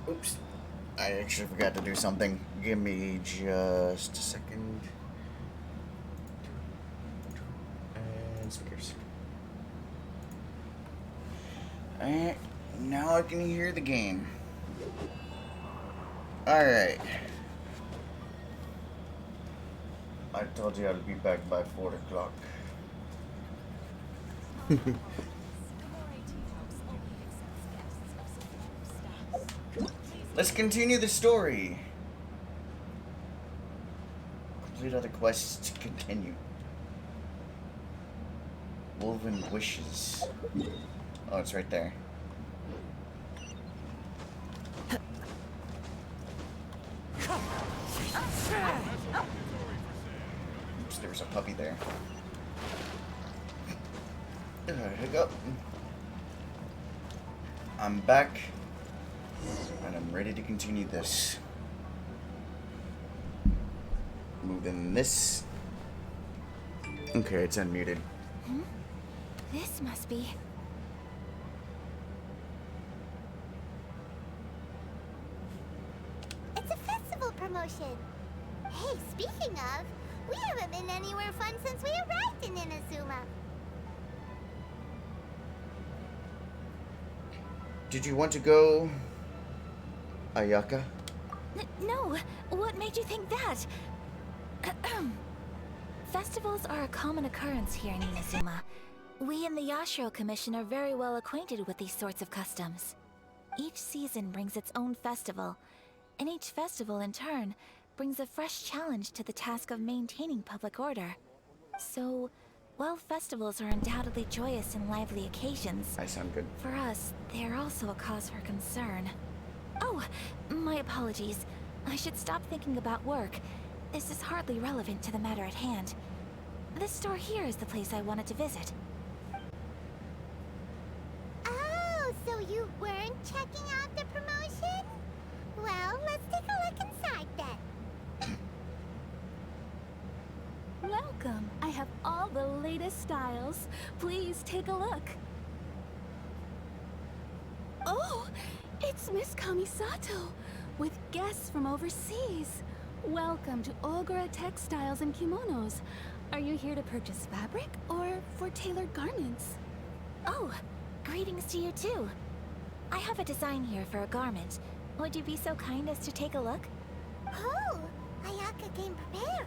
Oops. I actually forgot to do something. Give me just a second. And speakers. Alright. Now I can hear the game. Alright. I told you I'd be back by 4 o'clock. Let's continue the story. Complete other quests to continue. Woven wishes. Oh, it's right there. Oops, there was a puppy there. Hiccup. I'm back. And I'm ready to continue this. Moving this. Okay, it's unmuted. This must be... It's a festival promotion. Hey, speaking of, we haven't been anywhere fun since we arrived in Inazuma. Did you want to go, Ayaka? No, what made you think that? Festivals are a common occurrence here in Inazuma. We in the Yashiro Commission are very well acquainted with these sorts of customs. Each season brings its own festival, and each festival in turn brings a fresh challenge to the task of maintaining public order. So, while festivals are undoubtedly joyous and lively occasions, I sound good. for us, they are also a cause for concern. Oh, my apologies. I should stop thinking about work. This is hardly relevant to the matter at hand. This store here is the place I wanted to visit. Oh, so you weren't checking out the promotion? Well, let's take a look inside then. Welcome. I have all the latest styles. Please take a look. Oh, it's Miss Kamisato with guests from overseas. Welcome to Ogura Textiles and Kimonos. Are you here to purchase fabric or for tailored garments? Oh, greetings to you too. I have a design here for a garment. Would you be so kind as to take a look? Oh, Ayaka came prepared.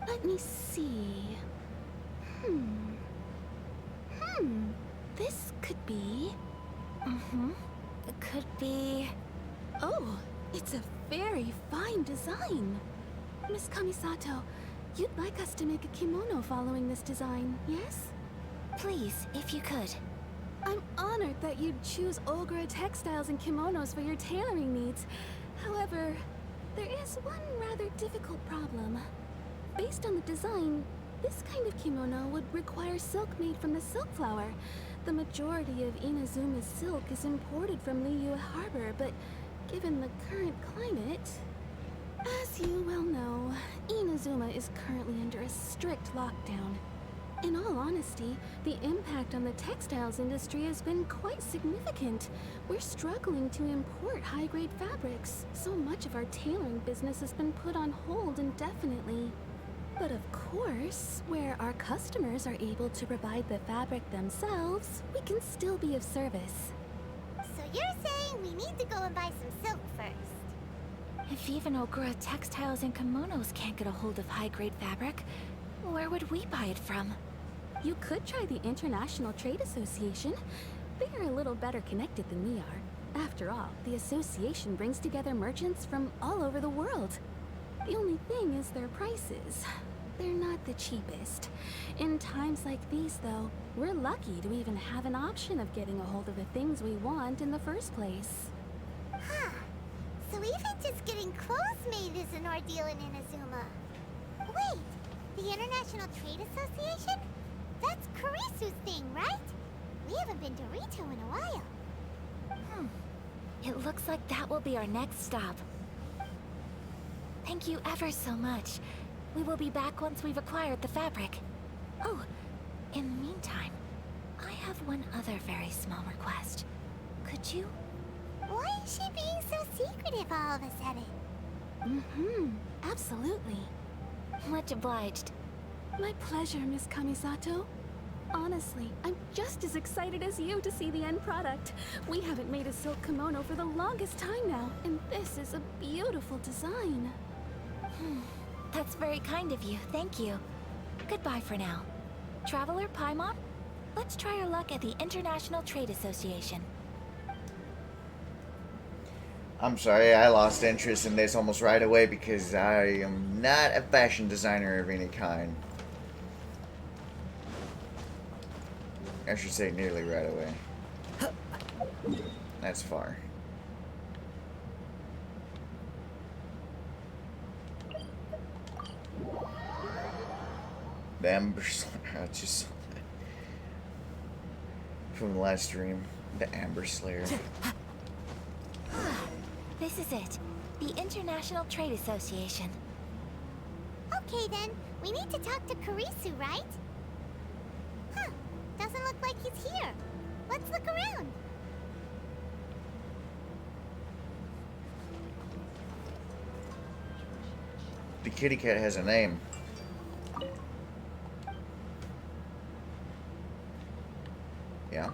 Let me see. This could be... It could be... Oh, it's a very fine design. Miss Kamisato, you'd like us to make a kimono following this design, yes? Please, if you could. I'm honored that you'd choose Ogura Textiles and Kimonos for your tailoring needs. However, there is one rather difficult problem. Based on the design, this kind of kimono would require silk made from the silk flower. The majority of Inazuma's silk is imported from Liyue Harbor, but given the current climate... As you well know, Inazuma is currently under a strict lockdown. In all honesty, the impact on the textiles industry has been quite significant. We're struggling to import high-grade fabrics. So much of our tailoring business has been put on hold indefinitely. But of course, where our customers are able to provide the fabric themselves, we can still be of service. So you're saying we need to go and buy some silk first? If even Ogura Textiles and Kimonos can't get a hold of high-grade fabric, where would we buy it from? You could try the International Trade Association. They are a little better connected than we are. After all, the association brings together merchants from all over the world. The only thing is their prices. They're not the cheapest. In times like these, though, we're lucky to even have an option of getting a hold of the things we want in the first place. Huh. So even just getting clothes made is an ordeal in Inazuma. Wait, the International Trade Association? That's Kurisu's thing, right? We haven't been to Rito in a while. It looks like that will be our next stop. Thank you ever so much. We will be back once we've acquired the fabric. Oh, in the meantime, I have one other very small request. Could you... Why is she being so secretive all of a sudden? Absolutely. Much obliged. My pleasure, Miss Kamisato. Honestly, I'm just as excited as you to see the end product. We haven't made a silk kimono for the longest time now, and this is a beautiful design. That's very kind of you, thank you. Goodbye for now. Traveler Paimon, let's try our luck at the International Trade Association. I'm sorry, I lost interest in this almost right away because I am not a fashion designer of any kind. I should say nearly right away. That's far. The Amber Slayer, I just saw that from the last stream. The Amber Slayer. This is it. The International Trade Association. Okay then, we need to talk to Kurisu, right? Huh, doesn't look like he's here. Let's look around. The kitty cat has a name. Yeah.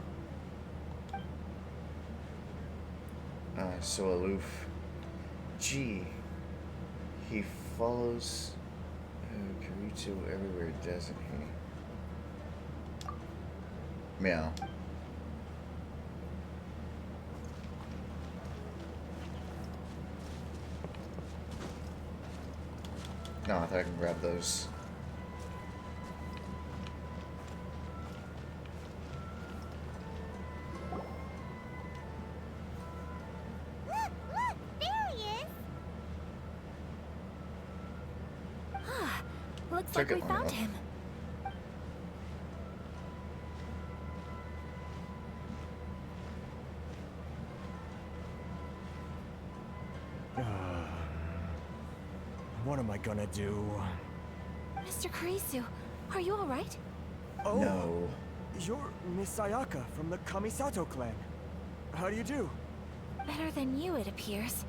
So aloof. Gee, he follows Kirito everywhere, doesn't he? Meow. No, I thought I could grab those. Look, there he is. Looks Check like it we found out. him. What am I gonna do? Mr. Kurisu, are you alright? Oh, No. you're Miss Sayaka from the Kamisato clan. How do you do? Better than you, it appears.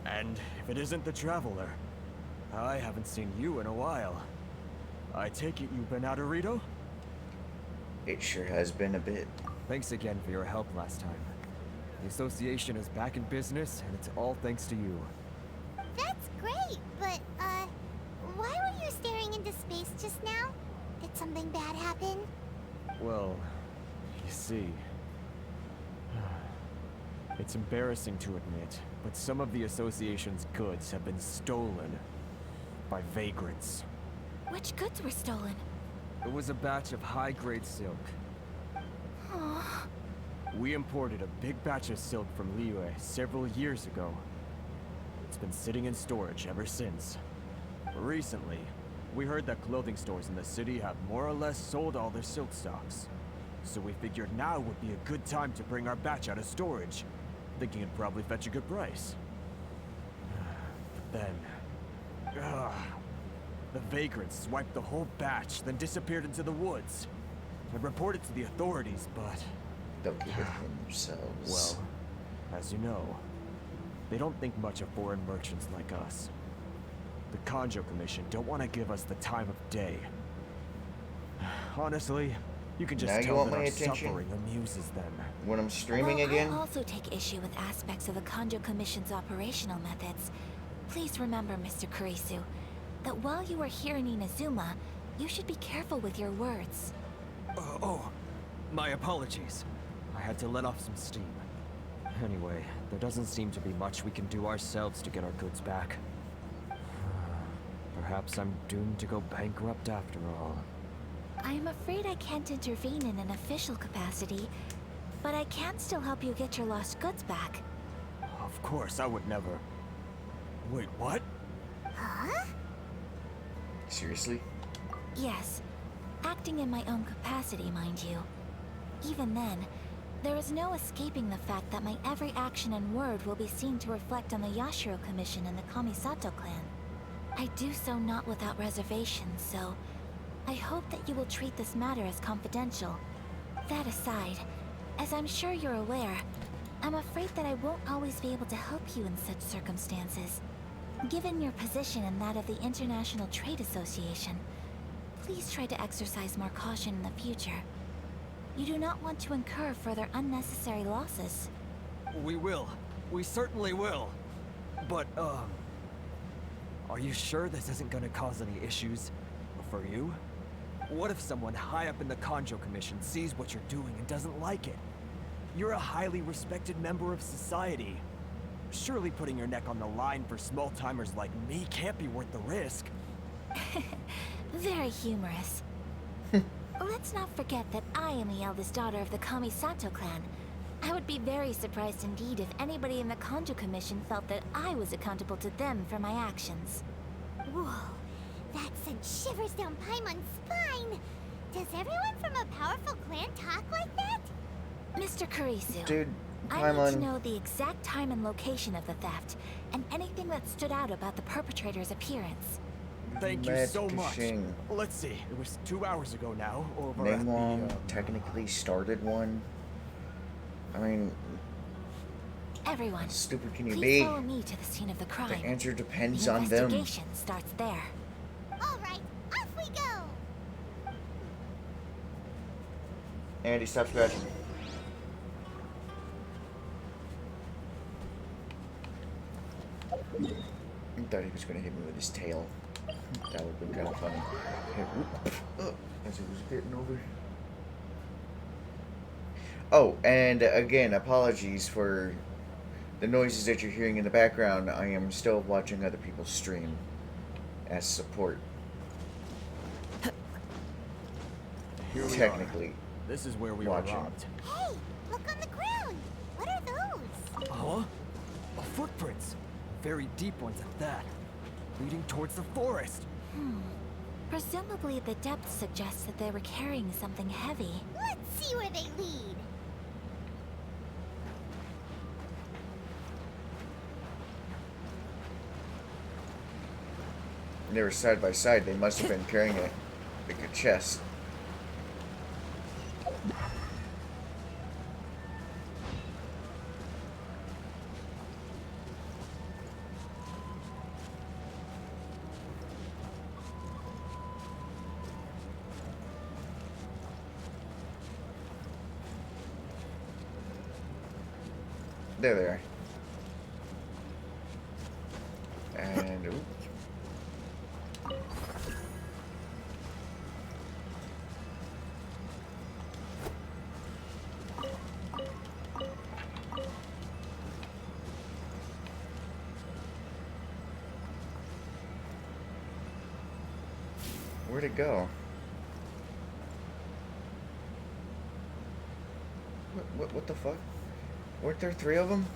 And if it isn't the Traveler, I haven't seen you in a while. I take it you've been out of Rito? It sure has been a bit. Thanks again for your help last time. The association is back in business, and it's all thanks to you. That's great, but, why were you staring into space just now? Did something bad happen? Well, you see... It's embarrassing to admit, but some of the association's goods have been stolen by vagrants. Which goods were stolen? It was a batch of high-grade silk. Aww. We imported a big batch of silk from Liyue several years ago. It's been sitting in storage ever since. Recently, we heard that clothing stores in the city have more or less sold all their silk stocks. So we figured now would be a good time to bring our batch out of storage, thinking it'd probably fetch a good price. But then... the vagrants swiped the whole batch, then disappeared into the woods. I reported to the authorities, but... They'll keep it for themselves. Well, as you know, they don't think much of foreign merchants like us. The Kanjo Commission don't want to give us the time of day. Honestly, you can just Now you tell want that my our attention? suffering amuses them. when I'm streaming Well, again, I also take issue with aspects of the Kanjo Commission's operational methods. Please remember, Mr. Kurisu, that while you are here in Inazuma, you should be careful with your words. My apologies. I had to let off some steam. Anyway, there doesn't seem to be much we can do ourselves to get our goods back. Perhaps I'm doomed to go bankrupt after all. I am afraid I can't intervene in an official capacity, but I can still help you get your lost goods back. Of course, I would never... Wait, what? Huh? seriously? Yes, acting in my own capacity, mind you. Even then, there is no escaping the fact that my every action and word will be seen to reflect on the Yashiro Commission and the Kamisato clan. I do so not without reservations, so I hope that you will treat this matter as confidential. That aside, as I'm sure you're aware, I'm afraid that I won't always be able to help you in such circumstances. Given your position and that of the International Trade Association, please try to exercise more caution in the future. You do not want to incur further unnecessary losses. We will. We certainly will. But, are you sure this isn't gonna cause any issues? For you? What if someone high up in the Conjo Commission sees what you're doing and doesn't like it? You're a highly respected member of society. Surely putting your neck on the line for small-timers like me can't be worth the risk. Very humorous. Let's not forget that I am the eldest daughter of the Kamisato clan. I would be very surprised indeed if anybody in the Conjo Commission felt that I was accountable to them for my actions. Whoa, that sent shivers down Paimon's spine. Does everyone from a powerful clan talk like that? Mr. Kurisu, Dude, I need to Paimon. know the exact time and location of the theft, and anything that stood out about the perpetrator's appearance. Thank you Mad so much. Kushing. Let's see, it was 2 hours ago now, over at Ningguang the, technically started one. I mean, Everyone, how stupid can you please be? follow me to the scene of the The crime. answer depends The on them. investigation starts there. All right, off we go. Andy, stop scratching. I thought he was going to hit me with his tail. That would have been kind of funny. Okay, whoop, as he was getting over. Oh, and again, apologies for the noises that you're hearing in the background. I am still watching other people stream as support. Here we Technically. are. This is where we watching. were robbed. Hey, look on the ground. What are those? Huh? Footprints. Very deep ones at that. Leading towards the forest. Presumably, the depth suggests that they were carrying something heavy. Let's see where they lead. They were side by side. They must have been carrying it like a chest. There they are. And ooh. Where'd it go? What the fuck? Weren't there 3 of them?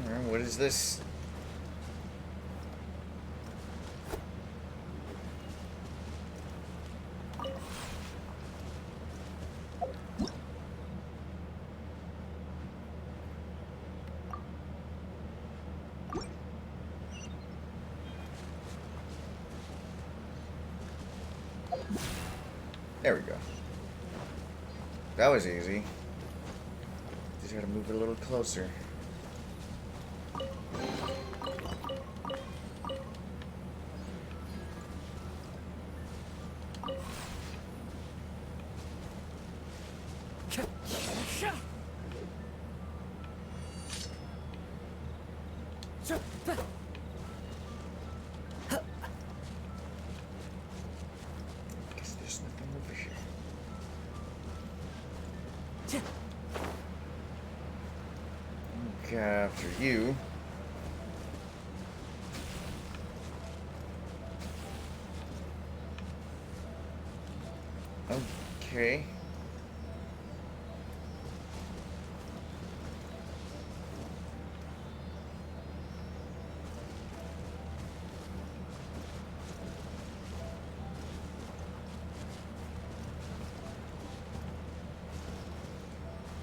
Alright, what is this? There we go. That was easy. Just gotta move it a little closer. Guess there's nothing over here. Okay, after you. Okay.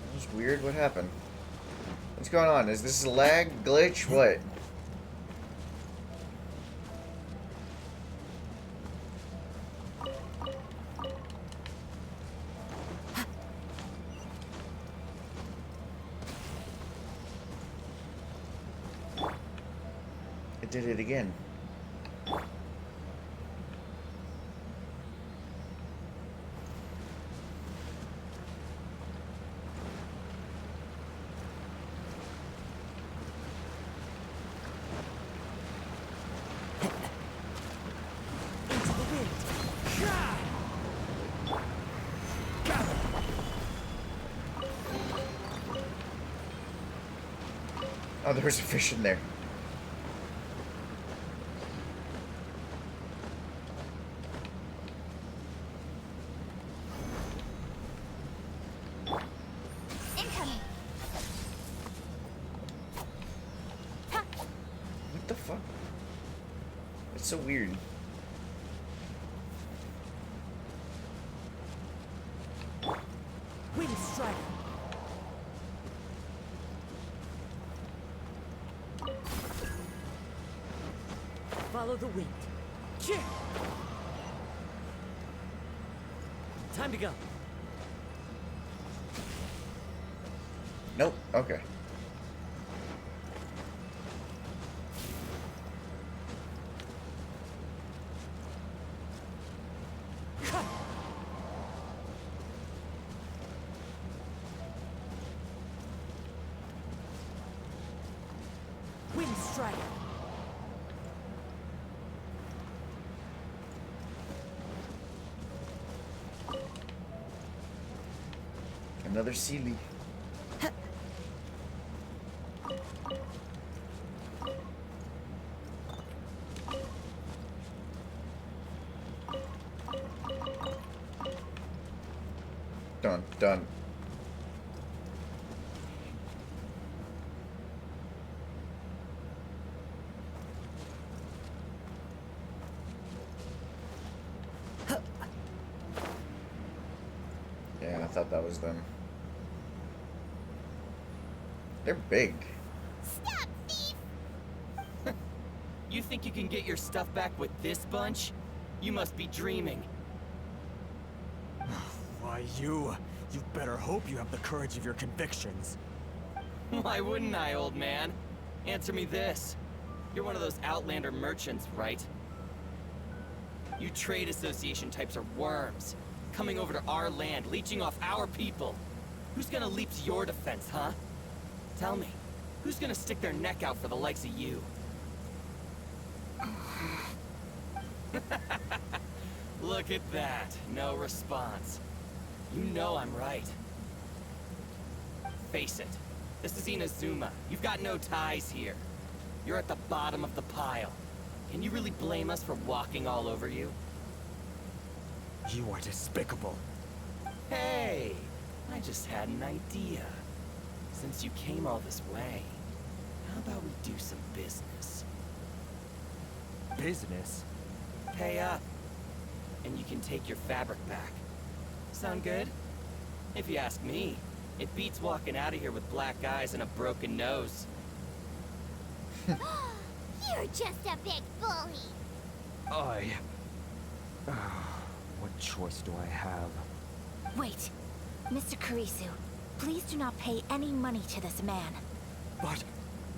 That was weird. What happened? What's going on? Is this a lag glitch? What? It did it again. Oh, there was a fish in there. Incoming. What the fuck? It's so weird. Wind strike. Follow the wind. Cheer. Time to go. Nope. Okay. Wind strike. Another Sealy. Done. Done. Yeah, I thought that was them. They're big. Stop, thief! You think you can get your stuff back with this bunch? You must be dreaming. Why, you better hope you have the courage of your convictions. Why wouldn't I, old man? Answer me this. You're one of those Outlander merchants, right? You trade association types are worms. Coming over to our land, leeching off our people. Who's gonna leap to your defense, huh? Tell me, who's gonna stick their neck out for the likes of you? Look at that. No response. You know I'm right. Face it. This is Inazuma. You've got no ties here. You're at the bottom of the pile. Can you really blame us for walking all over you? You are despicable. Hey, I just had an idea. Since you came all this way, how about we do some business? Business? Pay up, and you can take your fabric back. Sound good? If you ask me, it beats walking out of here with black eyes and a broken nose. You're just a big bully. What choice do I have? Wait. Mr. Kurisu, please do not pay any money to this man.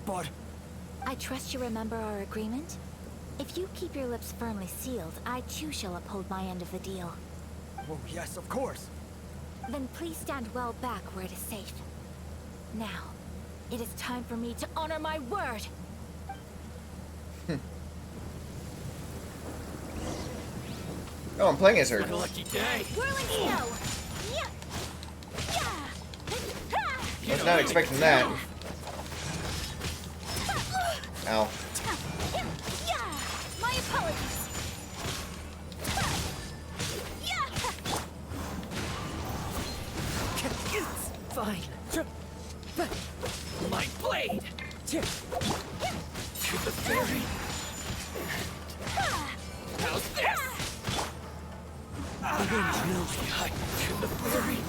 But... I trust you remember our agreement? If you keep your lips firmly sealed, I too shall uphold my end of the deal. Oh, yes, of course. Then please stand well back where it is safe. Now, it is time for me to honor my word! Oh, I'm playing as her. My lucky day. Whirling snow. Yeah. I was not expecting that. Ow. Yeah. My apologies. It's fine. My blade! To the ferry! How's this? The wind knows me. To the ferry!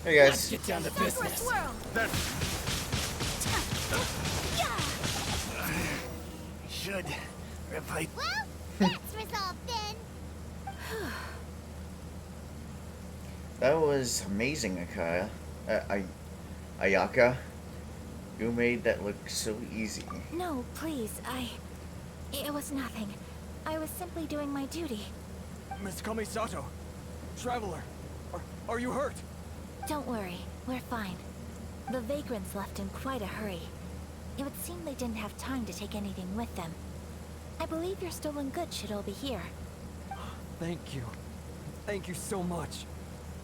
Hey Let's guys. get down to Go for a business. swirl. Should replace. Well, that's resolved then. That was amazing, Akaya. Ayaka. You made that look so easy. No, please, it was nothing. I was simply doing my duty. Miss Kamisato, traveler, are you hurt? Don't worry, we're fine. The vagrants left in quite a hurry. It would seem they didn't have time to take anything with them. I believe your stolen goods should all be here. Thank you. Thank you so much.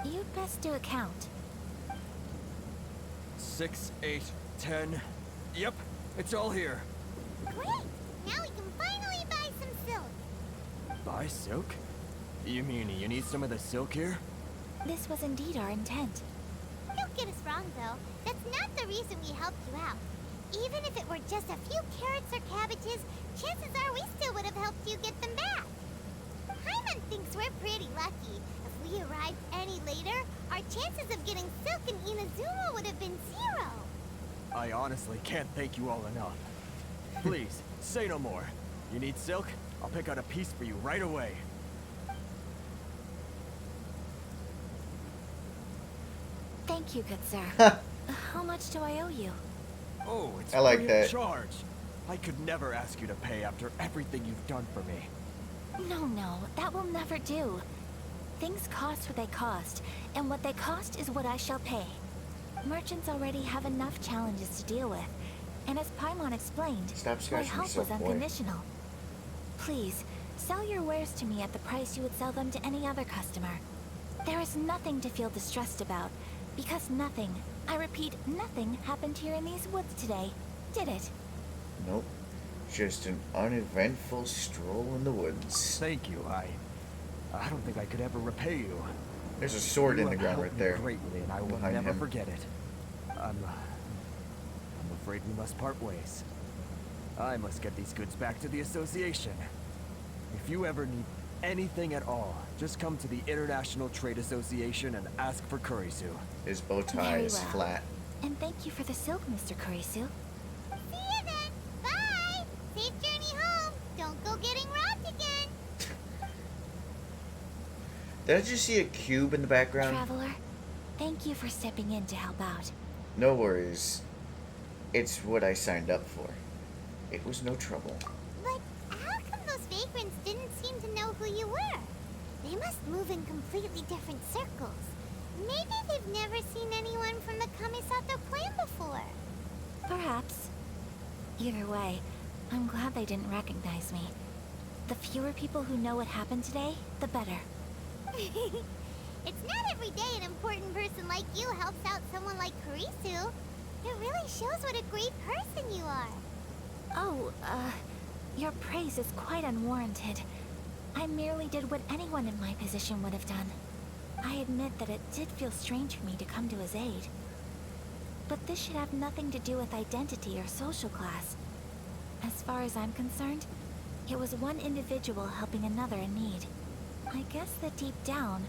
You'd best do a count. 6, 8, 10. Yep, it's all here. Great! Now we can finally buy some silk. Buy silk? You mean you need some of the silk here? This was indeed our intent. Don't get us wrong, though. That's not the reason we helped you out. Even if it were just a few carrots or cabbages, chances are we still would have helped you get them back. Hyman thinks we're pretty lucky. If we arrived any later, our chances of getting silk in Inazuma would have been 0. I honestly can't thank you all enough. Please, say no more. You need silk? I'll pick out a piece for you right away. Thank you, good sir. How much do I owe you? Oh, it's I like free that. of charge. I could never ask you to pay after everything you've done for me. No, that will never do. Things cost what they cost, and what they cost is what I shall pay. Merchants already have enough challenges to deal with, and as Paimon explained, Stop my scratching help yourself, was boy. unconditional. Please, sell your wares to me at the price you would sell them to any other customer. There is nothing to feel distressed about, because nothing, I repeat, nothing happened here in these woods today, did it? Nope. Just an uneventful stroll in the woods. Thank you. I don't think I could ever repay you. There's a sword You in the have ground helped right me there. greatly, and I will behind never him. forget it. I'm afraid we must part ways. I must get these goods back to the association. If you ever need anything at all, just come to the International Trade Association and ask for Kurisu. His bow tie Very is well. flat. And thank you for the silk, Mr. Kurisu. See you then. Bye. Safe journey home. Don't go getting robbed again. Did I just see a cube in the background? Traveler, thank you for stepping in to help out. No worries. It's what I signed up for. It was no trouble. But how come those vagrants didn't seem to know who you were? They must move in completely different circles. Maybe they've never seen anyone from the Kamisato clan before. Perhaps. Either way, I'm glad they didn't recognize me. The fewer people who know what happened today, the better. It's not every day an important person like you helps out someone like Kurisu. It really shows what a great person you are. Oh, your praise is quite unwarranted. I merely did what anyone in my position would have done. I admit that it did feel strange for me to come to his aid. But this should have nothing to do with identity or social class. As far as I'm concerned, it was one individual helping another in need. I guess that deep down,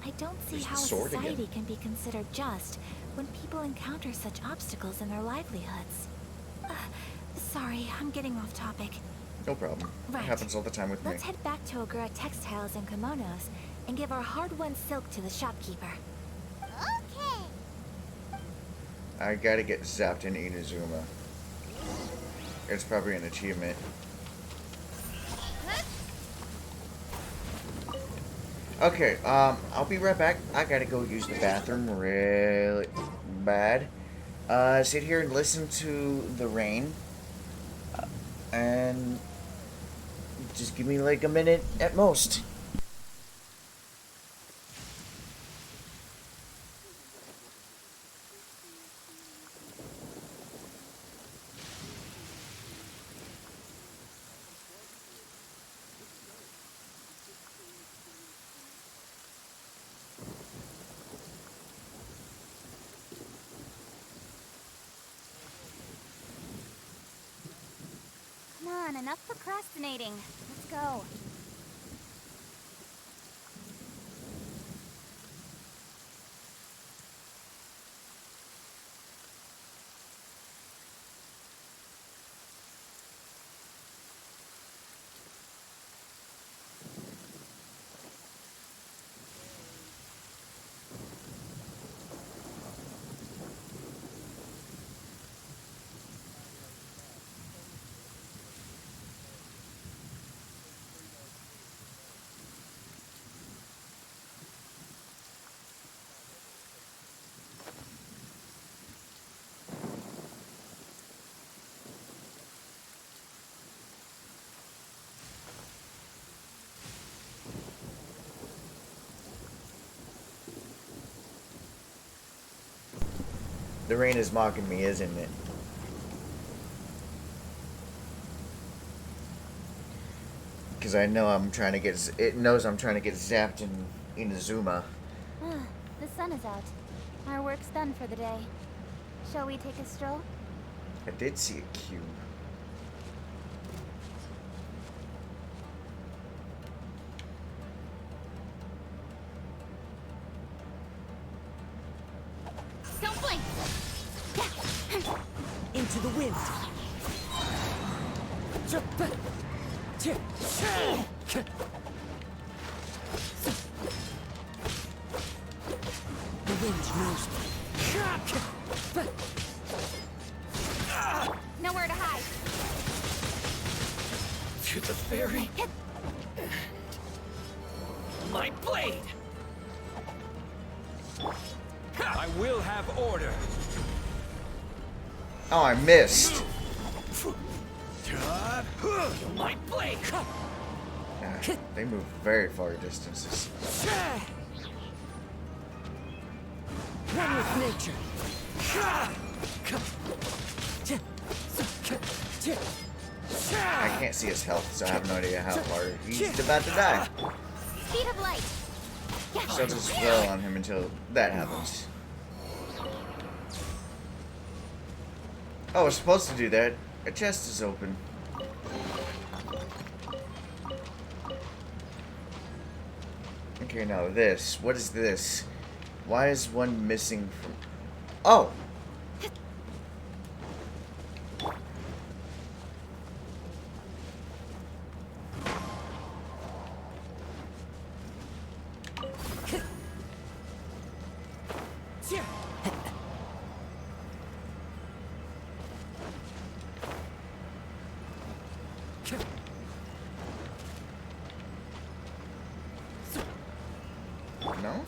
I don't see There's the how a sword society again. can be considered just when people encounter such obstacles in their livelihoods. Sorry, I'm getting off topic. No problem. Right. It happens all the time with me. Let's head back to Ogura Textiles and Kimonos and give our hard-won silk to the shopkeeper. Okay. I gotta get zapped in Inazuma. It's probably an achievement. Okay, I'll be right back. I gotta go use the bathroom really bad. Sit here and listen to the rain. And just give me like a minute at most. Come on, enough procrastinating. Let's go. The rain is mocking me, isn't it? Because I know I'm trying to get... It knows I'm trying to get zapped in Inazuma. The sun is out. Our work's done for the day. Shall we take a stroll? I did see a cube. Don't blink! Into the wind. The wind knows me. Nowhere to hide. To the ferry. My blade! I will have order. Oh, I missed. My blade! They move very far distances. One with nature. I can't see his health, so I have no idea how far he's about to die. Speed of light. So I'll just dwell on him until that happens. Oh, I was supposed to do that. A chest is open. Okay, now this. What is this? Why is one missing from... Oh! No?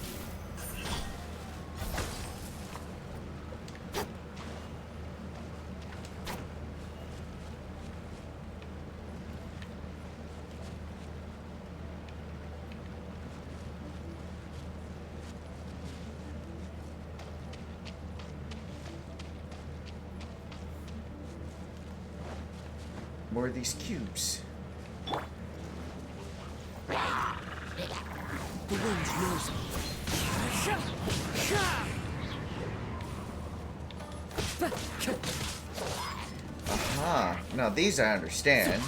More of these cubes. The wind knows me. Aha. Now these I understand.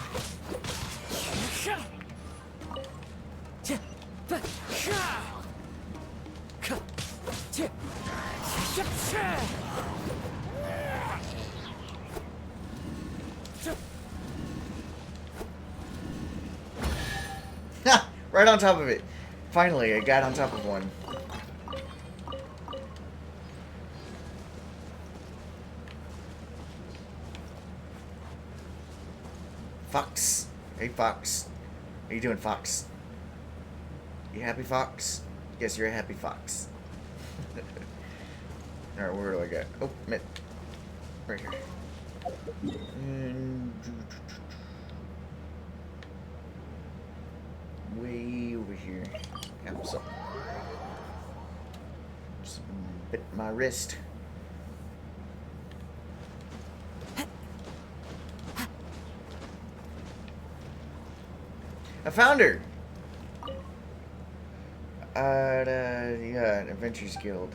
Ha! Right on top of it. Finally, I got on top of one. Fox. Hey, Fox. How you doing, Fox? You happy, Fox? Yes, you're a happy fox. Alright, where do I get? Oh, mitt. Right here. And... way over here. Capsule. Just bit my wrist. I found her! Yeah, Adventures Guild.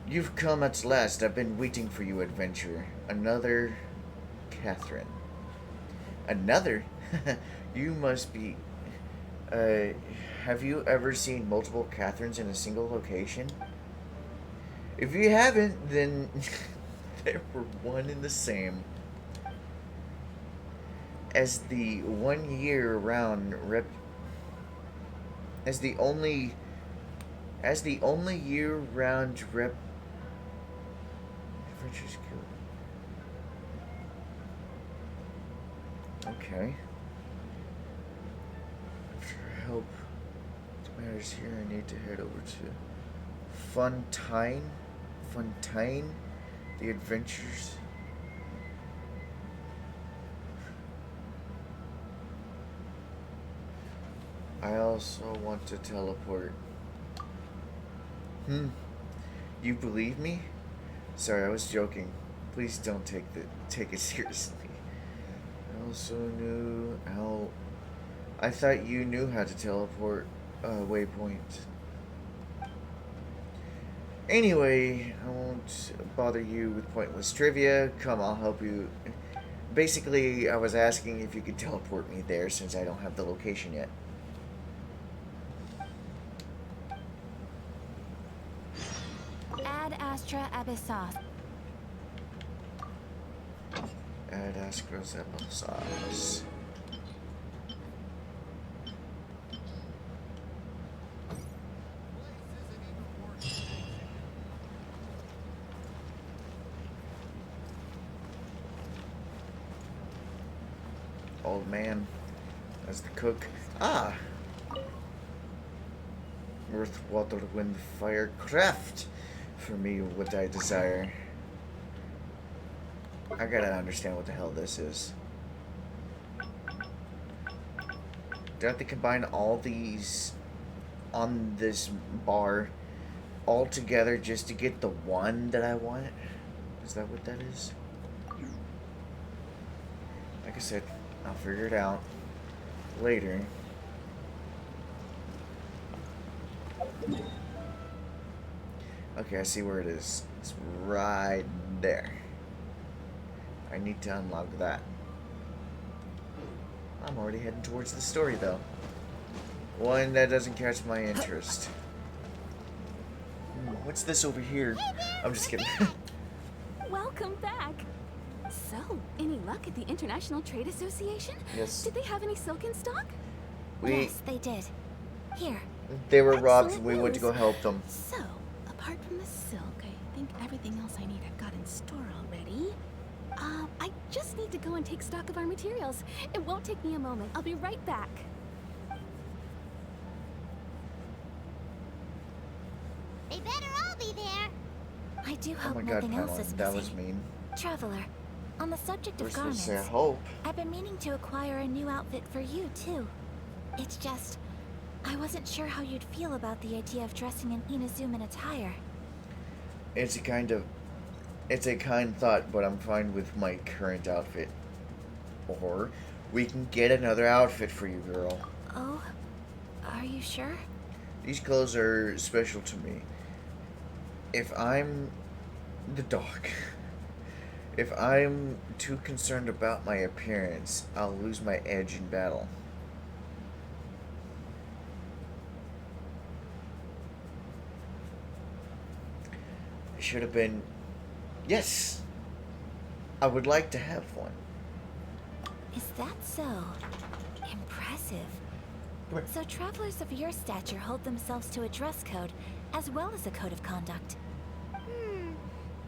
You've come at last. I've been waiting for you, adventurer. Another Catherine. Another? You must be... have you ever seen multiple Catherines in a single location? If you haven't, then they were one and the same. As the 1 year round rep... As the only year-round rep... Adventures Guild. Okay. After help to matters here, I need to head over to Fontaine, the Adventures. I also want to teleport. You believe me? Sorry, I was joking. Please don't take it seriously. I also knew how. I thought you knew how to teleport waypoint. Anyway, I won't bother you with pointless trivia. Come, I'll help you. Basically, I was asking if you could teleport me there since I don't have the location yet. Ad Astra Abyssos. Ad Astra's Applesauce. Old man as the cook. Ah! Earth, water, wind, fire, craft! For me, what I desire. I gotta understand what the hell this is. Do I have to combine all these on this bar all together just to get the one that I want? Is that what that is? Like I said, I'll figure it out later. Okay, I see where it is. It's right there. I need to unlock that. I'm already heading towards the story, though. One that doesn't catch my interest. What's this over here? I'm just kidding. Welcome back. So, any luck at the International Trade Association? Yes. Did they have any silk in stock? Yes, they did. Here. They were robbed and Excellent we went to go news. help them. So, apart from the silk, I think everything else I need I've got in store already. I just need to go and take stock of our materials. It won't take me a moment. I'll be right back. They better all be there. I do Oh hope my god, nothing else is Pylon, that was missing. mean. Traveler, on the subject We're of supposed to garments, say hope. I've been meaning to acquire a new outfit for you, too. It's just, I wasn't sure how you'd feel about the idea of dressing in Inazuman attire. It's a kind thought, but I'm fine with my current outfit. Or we can get another outfit for you, girl. Oh? Are you sure? These clothes are special to me. If I'm the dog, if I'm too concerned about my appearance, I'll lose my edge in battle. It should have been, yes, I would like to have one. Is that so? Impressive. Come here. So travelers of your stature hold themselves to a dress code, as well as a code of conduct.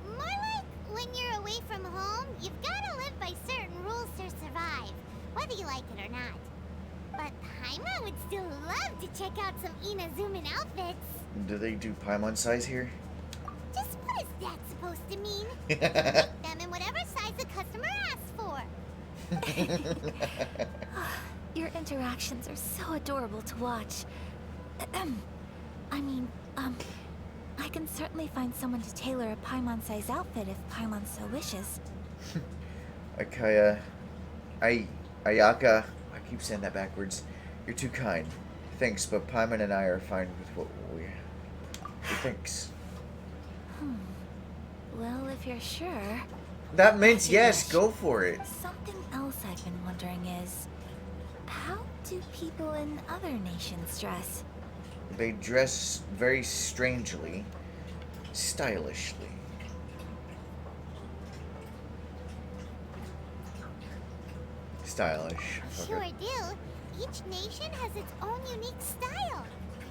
More like when you're away from home, you've gotta live by certain rules to survive, whether you like it or not. But Paimon would still love to check out some Inazuman outfits. Do they do Paimon size here? Just what is that supposed to mean? Make them in whatever size the customer asks for. Your interactions are so adorable to watch. I can certainly find someone to tailor a Paimon-size outfit if Paimon so wishes. Ayaka, I keep saying that backwards. You're too kind. Thanks, but Paimon and I are fine with what we thinks. Well, if you're sure... That means yes, go for it. Something else I've been wondering is... how do people in other nations dress? They dress very strangely, stylishly. Stylish. Sure Okay. do. Each nation has its own unique style.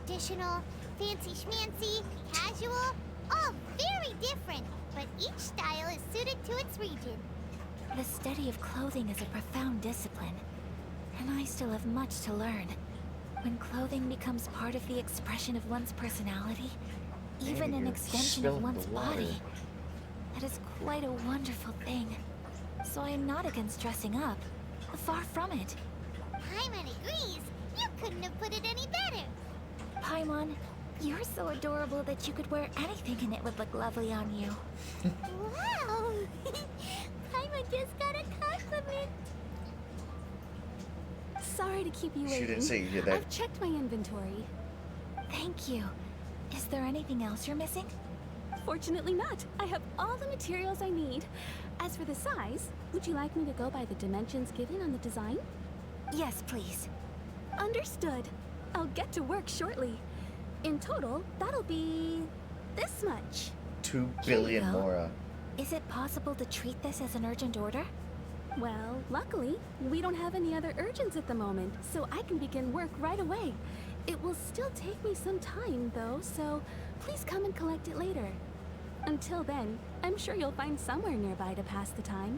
Traditional, fancy schmancy, casual, all very different. But each style is suited to its region. The study of clothing is a profound discipline, and I still have much to learn. When clothing becomes part of the expression of one's personality, even Maybe an you're extension of spilling one's the water. body, that is quite a wonderful thing. So I am not against dressing up. Far from it. Paimon agrees. You couldn't have put it any better. Paimon, You're so adorable that you could wear anything and it would look lovely on you. Wow! Paimon just got a compliment. Sorry to keep you She waiting. didn't say you did that. I've checked my inventory. Thank you. Is there anything else you're missing? Fortunately not. I have all the materials I need. As for the size, would you like me to go by the dimensions given on the design? Yes, please. Understood. I'll get to work shortly. In total, that'll be this much. 2 Here you billion go. Mora. Is it possible to treat this as an urgent order? Well, luckily, we don't have any other urgents at the moment, so I can begin work right away. It will still take me some time, though, so please come and collect it later. Until then, I'm sure you'll find somewhere nearby to pass the time.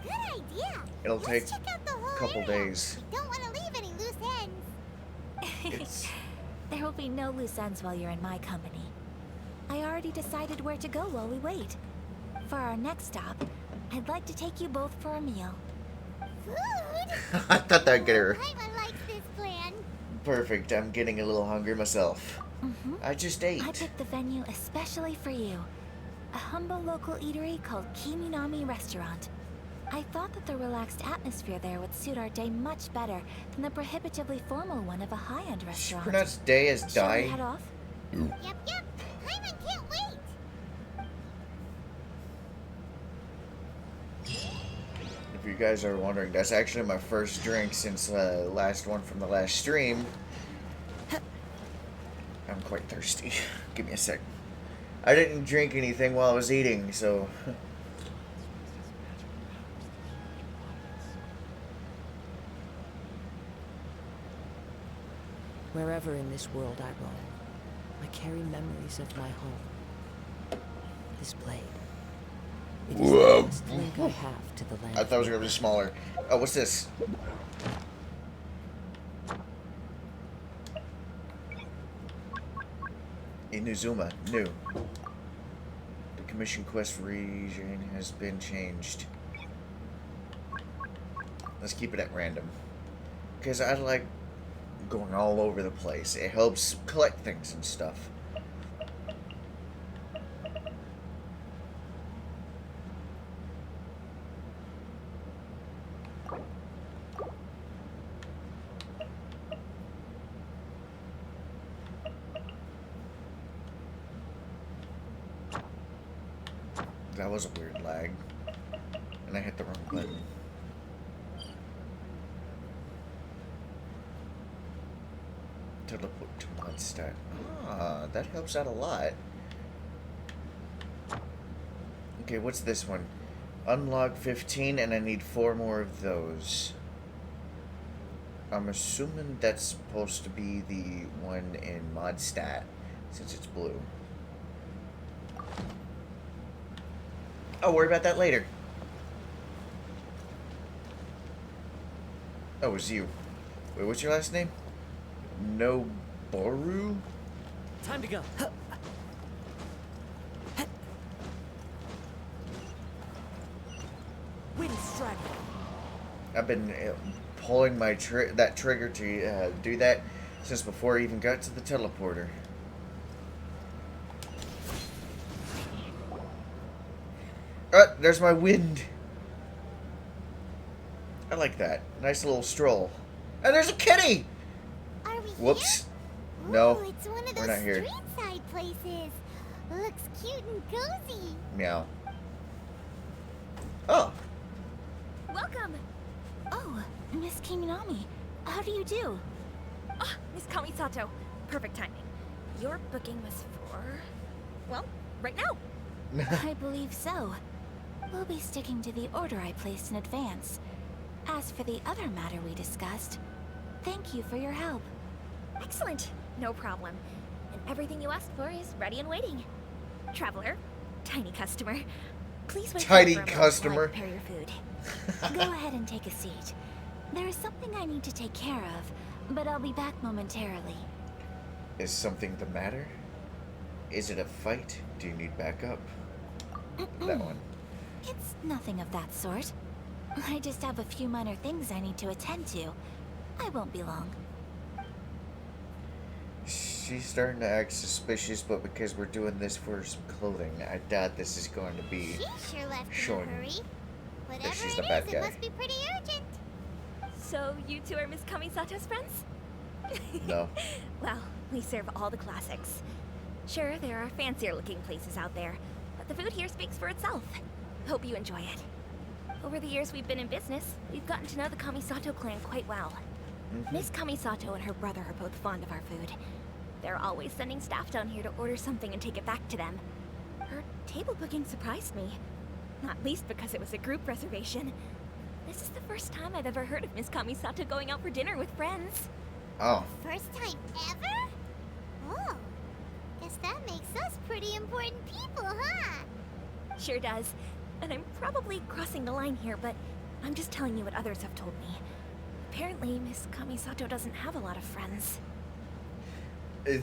Good idea. It'll Let's take check out the whole a couple area. days. We don't want to leave any loose ends. It's There will be no loose ends while you're in my company. I already decided where to go while we wait. For our next stop, I'd like to take you both for a meal. Food? I thought that'd get her. Paimon likes this plan. Perfect. I'm getting a little hungry myself. Mm-hmm. I just ate. I picked the venue especially for you. A humble local eatery called Kiminami Restaurant. I thought that the relaxed atmosphere there would suit our day much better than the prohibitively formal one of a high-end She restaurant. pronounced day as Shall we die. head off? Yep. Paimon can't wait. If you guys are wondering, that's actually my first drink since last one from the last stream. I'm quite thirsty. Give me a sec. I didn't drink anything while I was eating, so... Wherever in this world I roam, I carry memories of my home. This blade. It is the last link I have to the land. I thought it was going to be smaller. Oh, what's this? Inazuma, new. The commission quest region has been changed. Let's keep it at random. Because I like going all over the place. It helps collect things and stuff. That was a weird lag. And I hit the wrong button. Teleport to Mondstadt. Ah, that helps out a lot. Okay, what's this one? Unlock 15 and I need 4 more of those. I'm assuming that's supposed to be the one in Mondstadt, since it's blue. I'll worry about that later. Oh, it was you. Wait, what's your last name? Noboru? Time to go. Wind strike. I've been pulling my that trigger to do that since before I even got to the teleporter. There's my wind. I like that. Nice little stroll. And there's a kitty! Are we Whoops. here? No, Ooh, it's one of we're those not here. street-side places. Looks cute and cozy. Meow. Oh, Welcome! Oh, Miss Kiminami. How do you do? Ah, Miss Kamisato. Perfect timing. Your booking was for... well, right now. I believe so. We'll be sticking to the order I placed in advance. As for the other matter we discussed, thank you for your help. Excellent. No problem. And everything you asked for is ready and waiting. Traveler, tiny customer, please wait Tiny here for a moment customer. while I prepare your food. Go ahead and take a seat. There is something I need to take care of, but I'll be back momentarily. is something the matter? Is it a fight? Do you need backup? That one. It's nothing of that sort. I just have a few minor things I need to attend to. I won't be long. She's starting to act suspicious, but because we're doing this for some clothing, I doubt this is going to be She sure left in showing a hurry. Whatever that she's it the bad is, guy. it must be pretty urgent. So, you two are Miss Kamisato's friends? No. Well, we serve all the classics. Sure, there are fancier looking places out there, but the food here speaks for itself. Hope you enjoy it. Over the years we've been in business, we've gotten to know the Kamisato clan quite well. Miss Kamisato and her brother are both fond of our food. They're always sending staff down here to order something and take it back to them. Her table booking surprised me. Not least because it was a group reservation. This is the first time I've ever heard of Miss Kamisato going out for dinner with friends. Oh. First time ever? Oh, guess that makes us pretty important people, huh? Sure does. And I'm probably crossing the line here, but I'm just telling you what others have told me. Apparently, Miss Kamisato doesn't have a lot of friends.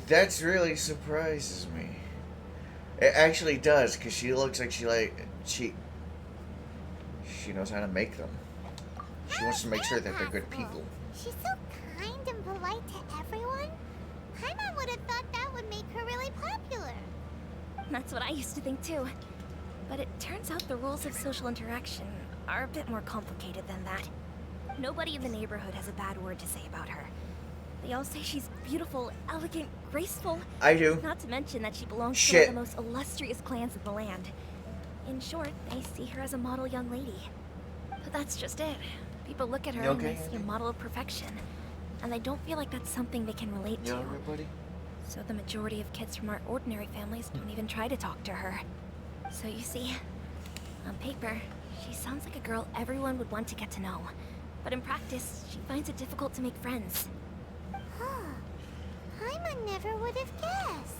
That's really surprises me. It actually does, because she looks like she knows how to make them. She wants to make sure that they're good people. She's so kind and polite to everyone. Paimon would have thought that would make her really popular. That's what I used to think too. But it turns out the rules of social interaction are a bit more complicated than that. Nobody in the neighborhood has a bad word to say about her. They all say she's beautiful, elegant, graceful. I do. Not to mention that she belongs to Shit. one of the most illustrious clans in the land. In short, they see her as a model young lady. But that's just it. People look at her You and okay, they see a Andy? model of perfection. And they don't feel like that's something they can relate You to. alright, buddy? So the majority of kids from our ordinary families don't even try to talk to her. So you see, on paper, she sounds like a girl everyone would want to get to know. But in practice, she finds it difficult to make friends. Huh. Paimon never would have guessed.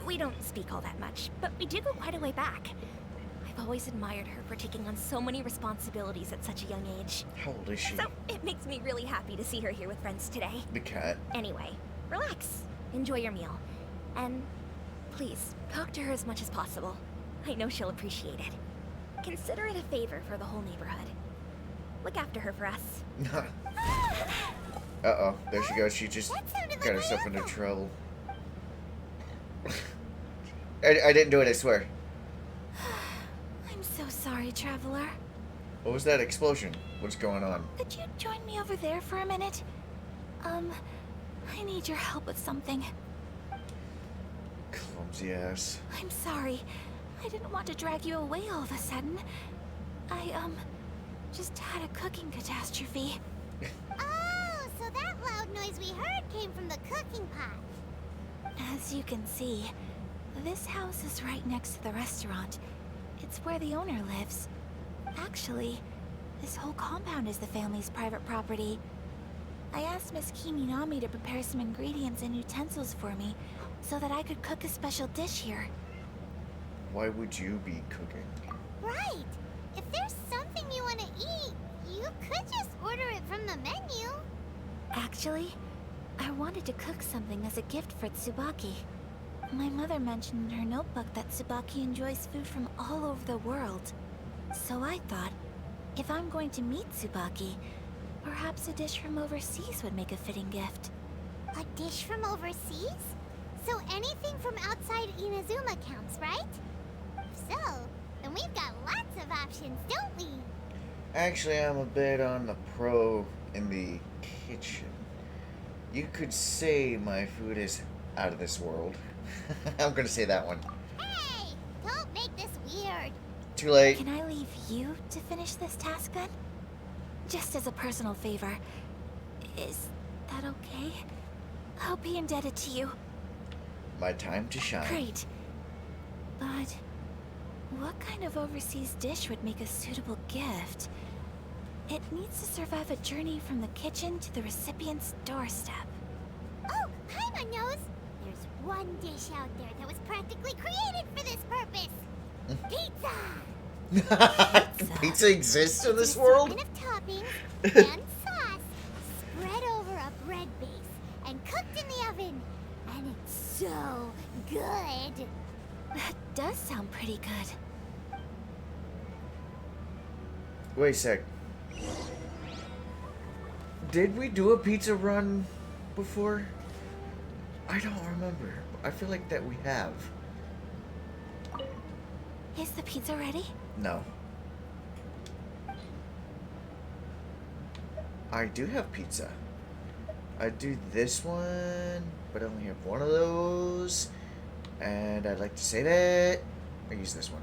We don't speak all that much, but we do go quite a way back. I've always admired her for taking on so many responsibilities at such a young age. How old is she? So it makes me really happy to see her here with friends today. The cat. Anyway, relax. Enjoy your meal. And please, talk to her as much as possible. I know she'll appreciate it. Consider it a favor for the whole neighborhood. Look after her for us. Uh-oh. There she goes. She just That sounded got like herself my into uncle. trouble. I didn't do it, I swear. I'm so sorry, Traveler. What was that explosion? What's going on? Could you join me over there for a minute? I need your help with something. Clumsy ass. I'm sorry. I didn't want to drag you away all of a sudden. I, just had a cooking catastrophe. Oh, so that loud noise we heard came from the cooking pot. As you can see, this house is right next to the restaurant. It's where the owner lives. Actually, this whole compound is the family's private property. I asked Miss Kiminami to prepare some ingredients and utensils for me so that I could cook a special dish here. Why would you be cooking? Right. If there's something you want to eat, you could just order it from the menu. Actually, I wanted to cook something as a gift for Tsubaki. My mother mentioned in her notebook that Tsubaki enjoys food from all over the world. So I thought, if I'm going to meet Tsubaki, perhaps a dish from overseas would make a fitting gift. A dish from overseas? So anything from outside Inazuma counts, right? If so, then we've got lots of options, don't we? Actually, I'm a bit on the pro in the kitchen. You could say my food is out of this world. I'm gonna say that one. Hey, don't make this weird. Too late. Can I leave you to finish this task then? Just as a personal favor. Is that okay? I'll be indebted to you. My time to shine. Great. But what kind of overseas dish would make a suitable gift? It needs to survive a journey from the kitchen to the recipient's doorstep. Oh, Paimon knows. There's one dish out there that was practically created for this purpose. Pizza! Pizza exists in this It's an world? assortment of toppings and sauce spread over a bread base and cooked in the oven. And it's so good. That does sound pretty good. Wait a sec. Did we do a pizza run before? I don't remember. I feel like that we have. Is the pizza ready? No. I do have pizza. I do this one, but I only have one of those. And I'd like to say that I use this one.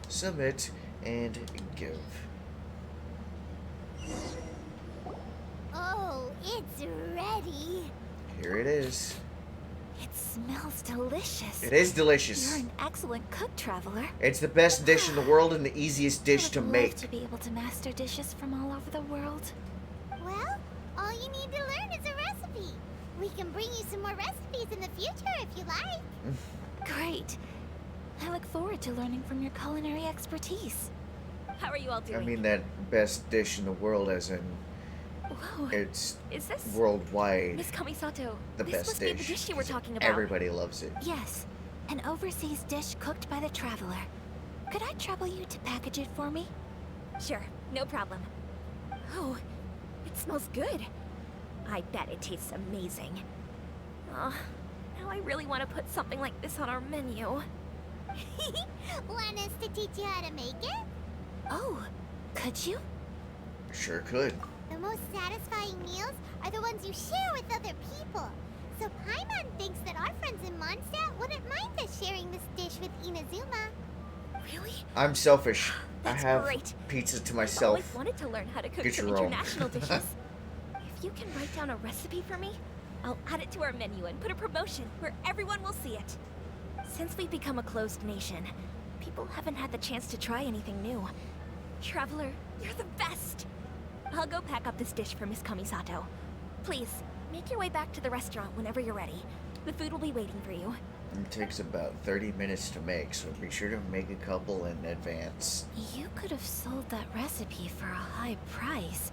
Submit and give. Oh, it's ready. Here it is. It smells delicious. It is delicious. You're an excellent cook, traveler. It's the best dish in the world and the easiest dish I to would make. love to be able to master dishes from all over the world. Well, all you need to learn is a recipe. We can bring you some more recipes in the future if you like. Great. I look forward to learning from your culinary expertise. How are you all doing? I mean that best dish in the world as in Whoa. it's is this worldwide Miss Kamisato? the This best must dish. be the dish you were talking about. Everybody loves it. Yes, an overseas dish cooked by the traveler. Could I trouble you to package it for me? Sure, no problem. Oh, it smells good. I bet it tastes amazing. Oh, now I really want to put something like this on our menu. Want us to teach you how to make it? Oh, could you? Sure could. The most satisfying meals are the ones you share with other people. So Paimon thinks that our friends in Mondstadt wouldn't mind us sharing this dish with Inazuma. Really? I'm selfish. That's I have great. pizza to I've myself. always wanted to learn how to cook Get some your own. international dishes. If you can write down a recipe for me, I'll add it to our menu and put a promotion where everyone will see it. Since we've become a closed nation, people haven't had the chance to try anything new. Traveler, you're the best! I'll go pack up this dish for Miss Kamisato. Please, make your way back to the restaurant whenever you're ready. The food will be waiting for you. It takes about 30 minutes to make, so be sure to make a couple in advance. You could have sold that recipe for a high price,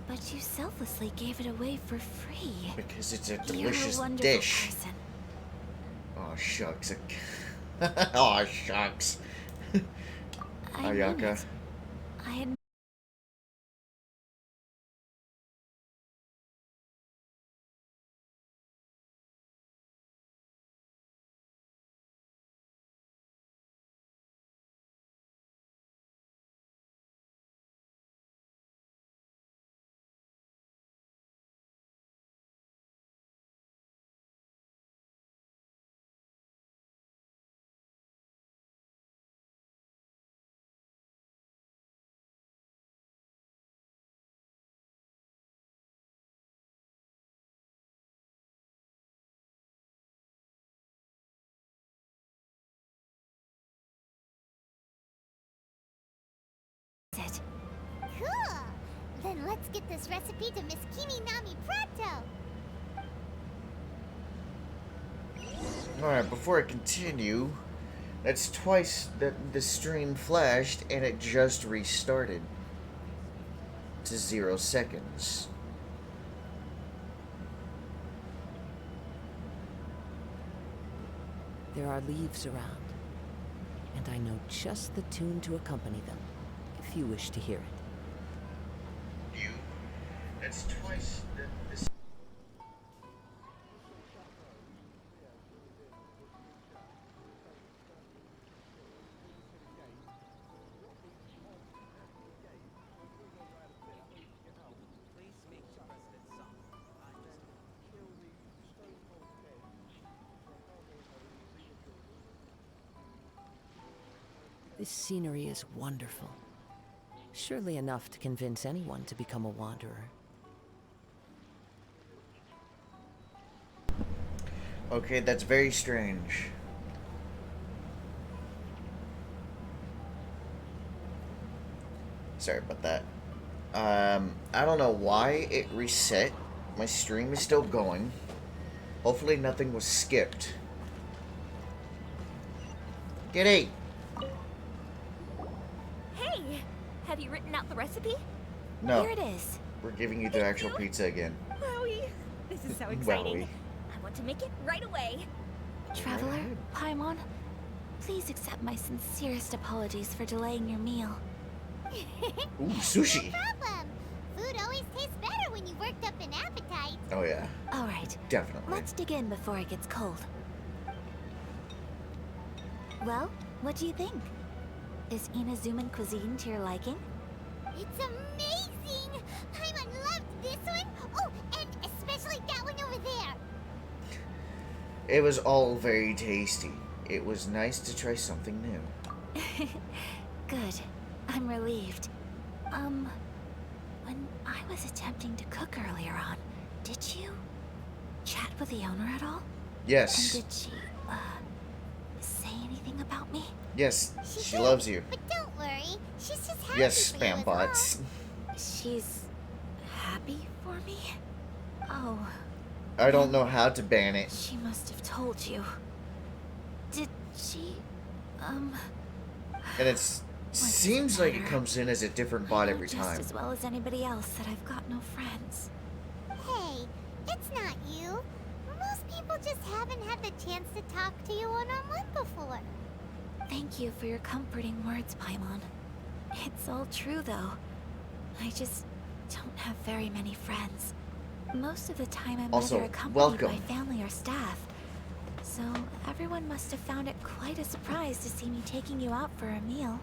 but you selflessly gave it away for free. Because it's a You're a delicious wonderful dish. person. Oh shucks. Oh shucks. I mean Ayaka. it. I had it. Cool! Then let's get this recipe to Miss Kiminami pronto! Alright, before I continue, that's twice that the stream flashed and it just restarted to 0 seconds. There are leaves around, and I know just the tune to accompany them, if you wish to hear it. That's twice that this. This scenery is wonderful. Surely enough to convince anyone to become a wanderer. Okay, that's very strange. Sorry about that. I don't know why it reset. My stream is still going. Hopefully nothing was skipped. Giddy! Hey! Have you written out the recipe? No, Here it is. we're giving you the actual pizza again. Wowie! This is so exciting. Wowie. I want to make it right away. Traveler, ahead. Paimon, please accept my sincerest apologies for delaying your meal. Ooh, sushi! No problem! Food always tastes better when you've worked up an appetite. Oh yeah. All right, right. Definitely. Let's dig in before it gets cold. Well, what do you think? Is Inazuman cuisine to your liking? It's amazing! Paimon loved this one! Oh, and especially that one over there! It was all very tasty. It was nice to try something new. Good. I'm relieved. When I was attempting to cook earlier on, did you chat with the owner at all? Yes. And did she, say anything about me? Yes, She she did, loves you. But don't worry, she's just happy Yes, for you spam as bots. She's happy for me? Oh, I don't know how to ban it. she must have told you. Did she, And it seems like it comes in as a different bot I know every just time. as well as anybody else that I've got no friends. well. Hey, it's not you. Most people just haven't had the chance to talk to you one-on-one before. Thank you for your comforting words, Paimon. It's all true, though. I just don't have very many friends. Most of the time I'm Also, either accompanied welcome. by family or staff. So everyone must have found it quite a surprise to see me taking you out for a meal.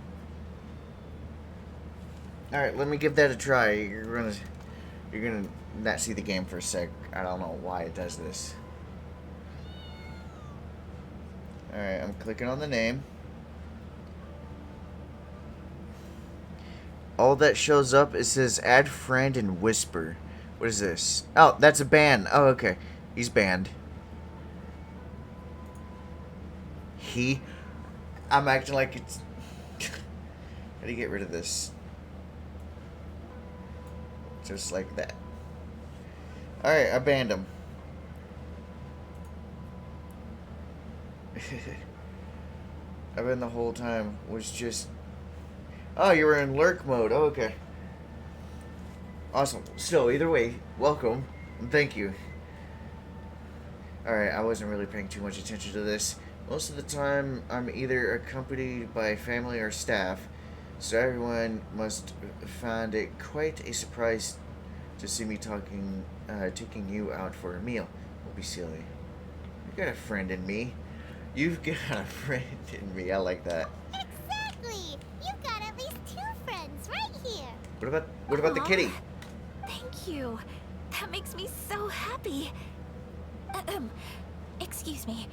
Alright, let me give that a try. You're gonna not see the game for a sec. I don't know why it does this. Alright, I'm clicking on the name. All that shows up, it says add friend and whisper. What is this? Oh, that's a ban. Oh, okay. He's banned. I'm acting like it's... How do you get rid of this? Just like that. Alright, I banned him. I've been the whole time was just... Oh, you were in lurk mode. Oh, okay. Awesome. Still, either way, welcome. And thank you. Alright, I wasn't really paying too much attention to this. Most of the time, I'm either accompanied by family or staff, so everyone must find it quite a surprise to see me taking you out for a meal. Don't be silly. You got a friend in me. You've got a friend in me. I like that. Exactly! You've got at least 2 friends right here. What about the Aw, kitty? Thank you. That makes me so happy. Excuse me.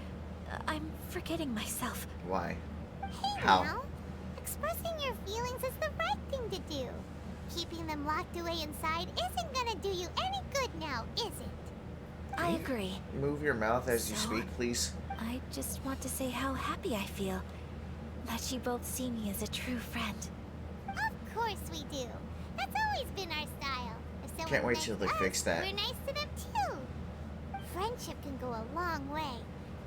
I'm forgetting myself. Why? Hey How? now, expressing your feelings is the right thing to do. Keeping them locked away inside isn't gonna do you any good now, is it? I agree. Move your mouth as you So- speak, please. I just want to say how happy I feel that you both see me as a true friend. Of course we do. That's always been our style. If someone Can't wait likes till they us, fix that. We're nice to them too. Friendship can go a long way.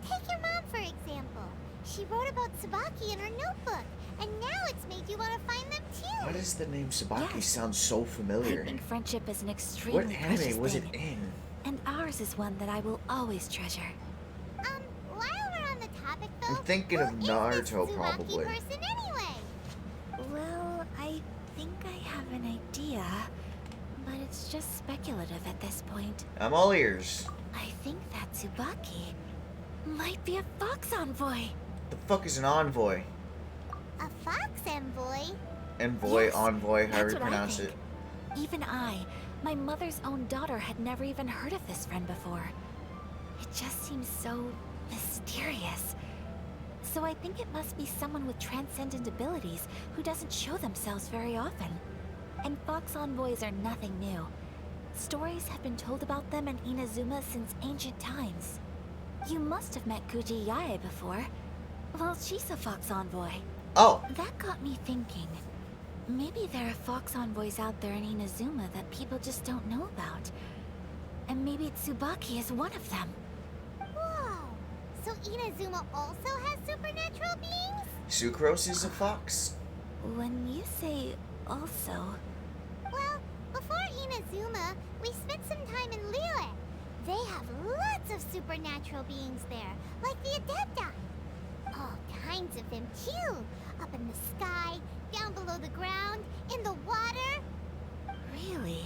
Take your mom, for example. She wrote about Tsubaki in her notebook, and now it's made you want to find them too. Why does the name Sabaki Yes. sound so familiar? I think friendship is an extremely What precious anime was it thing, in? and ours is one that I will always treasure. While we're on the topic, though, I'm thinking of who is this Naruto, Tsubaki probably. person anyway? Well, I think I have an idea, but it's just speculative at this point. I'm all ears. I think that Tsubaki might be a fox envoy. The fuck is an envoy? A fox envoy? Envoy, Yes, envoy, however that's you what I pronounce it. think. Even I, my mother's own daughter, had never even heard of this friend before. It just seems so mysterious. So I think it must be someone with transcendent abilities who doesn't show themselves very often. And fox envoys are nothing new. Stories have been told about them in Inazuma since ancient times. You must have met Kuji Yae before. Well, she's a fox envoy. Oh, That got me thinking. Maybe there are fox envoys out there in Inazuma that people just don't know about. And maybe Tsubaki is one of them. Whoa! So Inazuma also has supernatural beings? Sucrose is a fox? When you say also, Well, before Inazuma, we spent some time in Liyue. They have lots of supernatural beings there, like the Adepti. All kinds of them too. Up in the sky, down below the ground, in the water. really?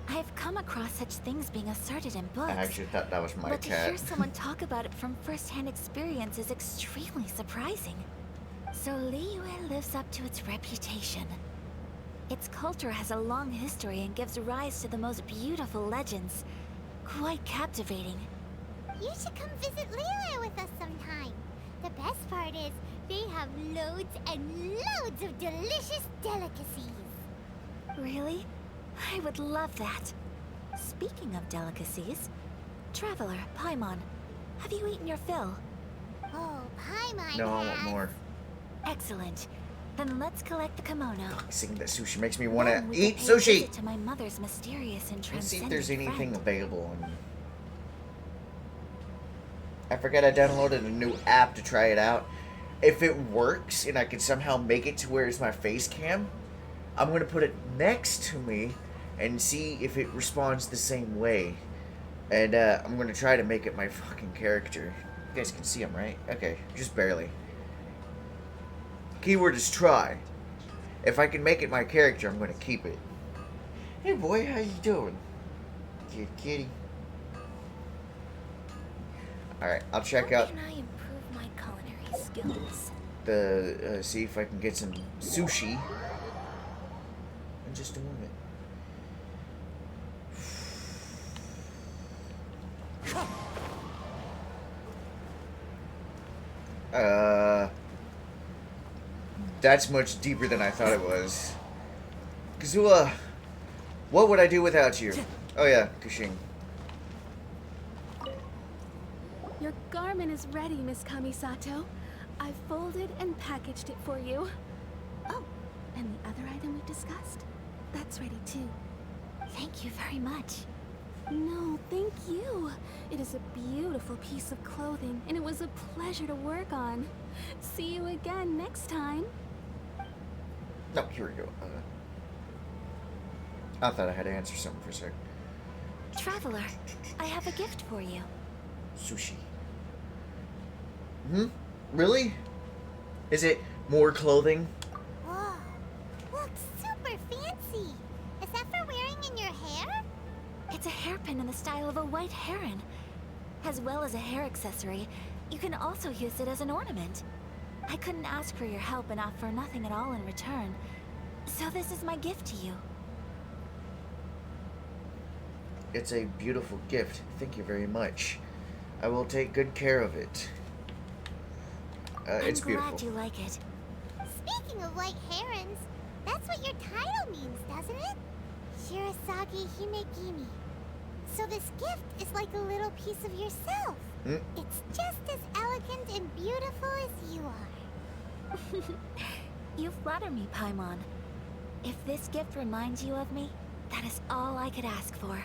I've come across such things being asserted in books. I actually thought that was my but to cat. hear someone talk about it from first-hand experience is extremely surprising. So Liyue lives up to its reputation. Its culture has a long history and gives rise to the most beautiful legends. Quite captivating. You should come visit Liyue with us sometime. The best part is, they have loads and loads of delicious delicacies. Really? I would love that. Speaking of delicacies, Traveler, Paimon, have you eaten your fill? Oh, Paimon No, I has. want more. Excellent. Then let's collect the kimono. Seeing that sushi makes me want Then to we eat can pay a sushi. visit to my mother's mysterious and Let's see if transcendent there's anything friend. available on. I forgot I downloaded a new app to try it out. If it works and I can somehow make it to where it's my face cam, I'm gonna put it next to me and see if it responds the same way. And I'm gonna try to make it my fucking character. You guys can see him, right? Okay, just barely. Keyword is try. If I can make it my character, I'm gonna keep it. Hey boy, how you doing? Kitty kitty. Alright, I'll check How out can I improve my culinary skills? the, see if I can get some sushi. In just a moment. That's much deeper than I thought it was. Kazula, what would I do without you? Oh yeah, Kushing. Your garment is ready, Miss Kamisato. I've folded and packaged it for you. Oh, and the other item we discussed? That's ready too. Thank you very much. No, thank you. It is a beautiful piece of clothing, and it was a pleasure to work on. See you again next time. No, here we go. I thought I had to answer something for a sec. Traveler, I have a gift for you. Sushi. Hmm? Really? Is it more clothing? Whoa, looks super fancy. Is that for wearing in your hair? It's a hairpin in the style of a white heron. As well as a hair accessory, you can also use it as an ornament. I couldn't ask for your help and offer nothing at all in return. So this is my gift to you. It's a beautiful gift. Thank you very much. I will take good care of it. It's I'm beautiful. glad you like it. Speaking of white herons, that's what your title means, doesn't it? Shirasagi Himegimi. So this gift is like a little piece of yourself. Hmm? It's just as elegant and beautiful as you are. You flatter me, Paimon. If this gift reminds you of me, that is all I could ask for.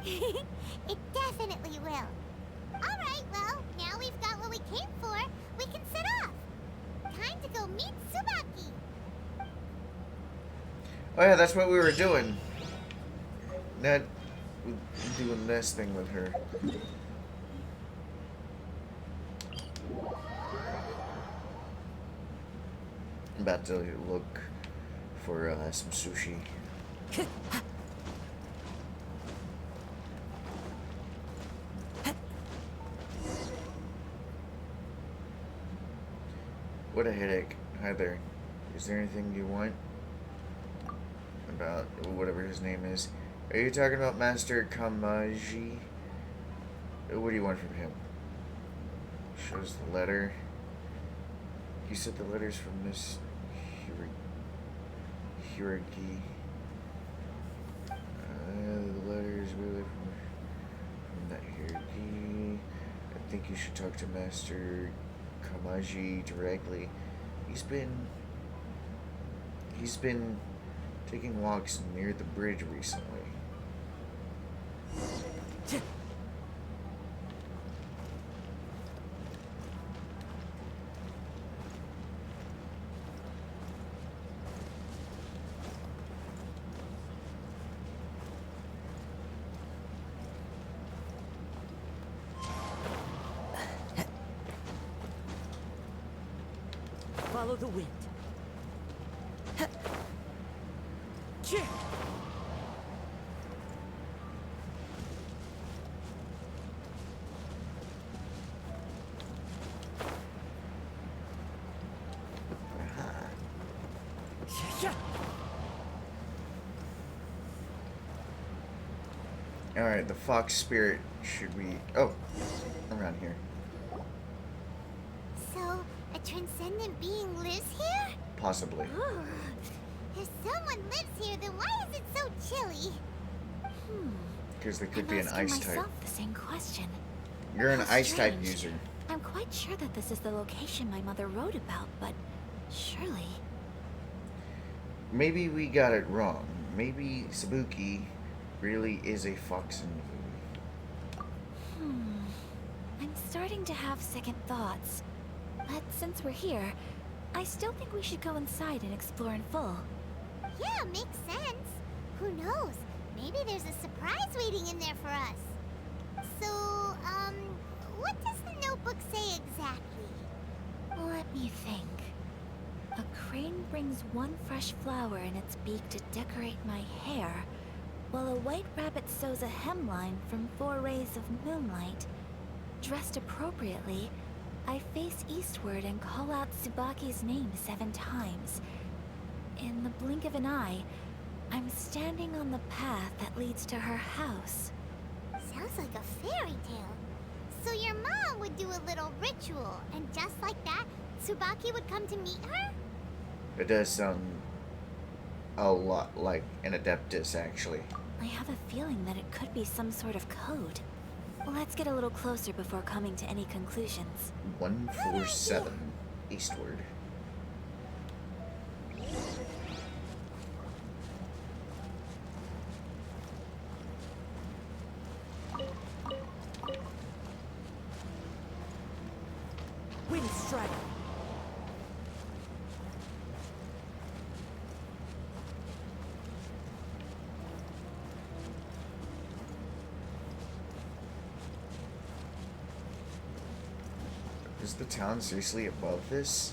It definitely will. Alright, well, now we've got what we came for, we can set off. Time to go meet Tsubaki. Oh yeah, that's what we were doing. Not doing this thing with her. I'm about to look for some sushi. What a headache. Hi there. Is there anything you want? About whatever his name is. Are you talking about Master Kamaji? What do you want from him? Shows the letter. You said the letter's from Miss Hiragi. The letter is really from that Hiragi. I think you should talk to Master Kamaji directly. He's been taking walks near the bridge recently. Follow the wind. Alright, the fox spirit should we... Oh, around here. So, a transcendent being lives here? Possibly. If someone lives here, then why is it so chilly? Because there could I'm be an asking ice type. myself the same question. You're an How ice type strange. user. I'm quite sure that this is the location my mother wrote about, but surely... Maybe we got it wrong. Maybe Sabuki really is a fox in the movie. I'm starting to have second thoughts. But since we're here, I still think we should go inside and explore in full. Yeah, makes sense. Who knows? Maybe there's a surprise waiting in there for us. So, what does the notebook say exactly? Let me think. A crane brings one fresh flower in its beak to decorate my hair, while a white rabbit sews a hemline from 4 rays of moonlight. Dressed appropriately, I face eastward and call out Tsubaki's name 7 times. In the blink of an eye, I'm standing on the path that leads to her house. Sounds like a fairy tale. So your mom would do a little ritual, and just like that, Tsubaki would come to meet her? It does sound a lot like an Adeptus, actually. I have a feeling that it could be some sort of code. Let's get a little closer before coming to any conclusions. 147 eastward. Wind strike. Is the town seriously above this?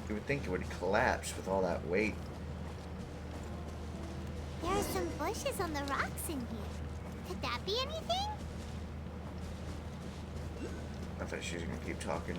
You would think it would collapse with all that weight. There are some bushes on the rocks in here. Could that be anything? I thought she was gonna keep talking.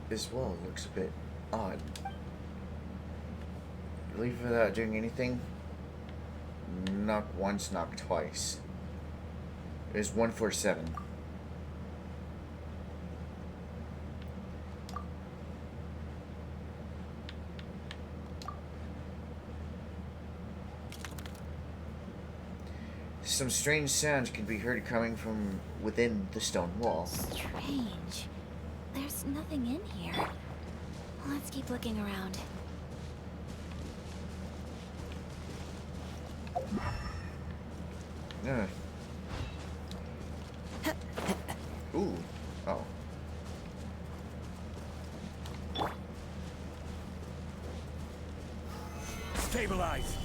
This wall looks a bit odd. Leave without doing anything? Knock once, knock twice. It is 147. Some strange sounds can be heard coming from within the stone wall. Strange. There's nothing in here. Let's keep looking around. Ooh. Oh. Stabilize!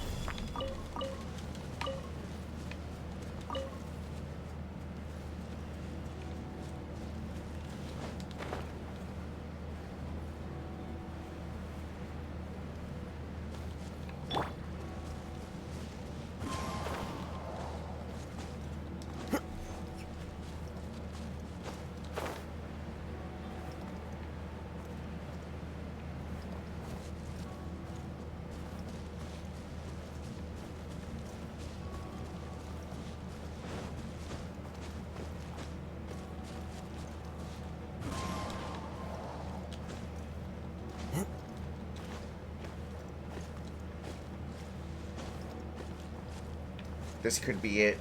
This could be it.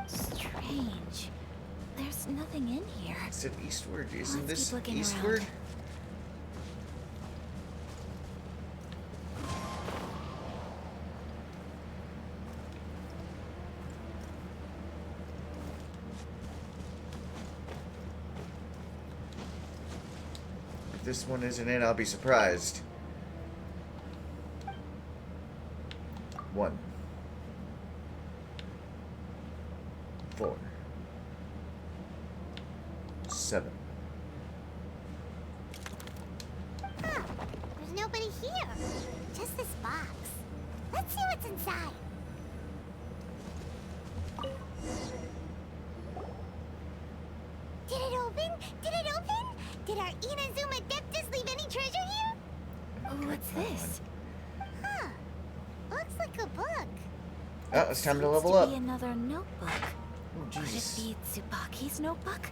Strange. There's nothing in here. Is it eastward? Isn't Let's this keep looking eastward? around. If this one isn't it, I'll be surprised. 1, 4, 7. Huh. There's nobody here. Just this box. Let's see what's inside. Did it open? Did it open? Did our Inazuma Deptus leave any treasure here? What's this? Huh. Looks like a book. Oh, it's time to Seems level to up. be another notebook. Oh, Could it Jesus. be Tsubaki's notebook?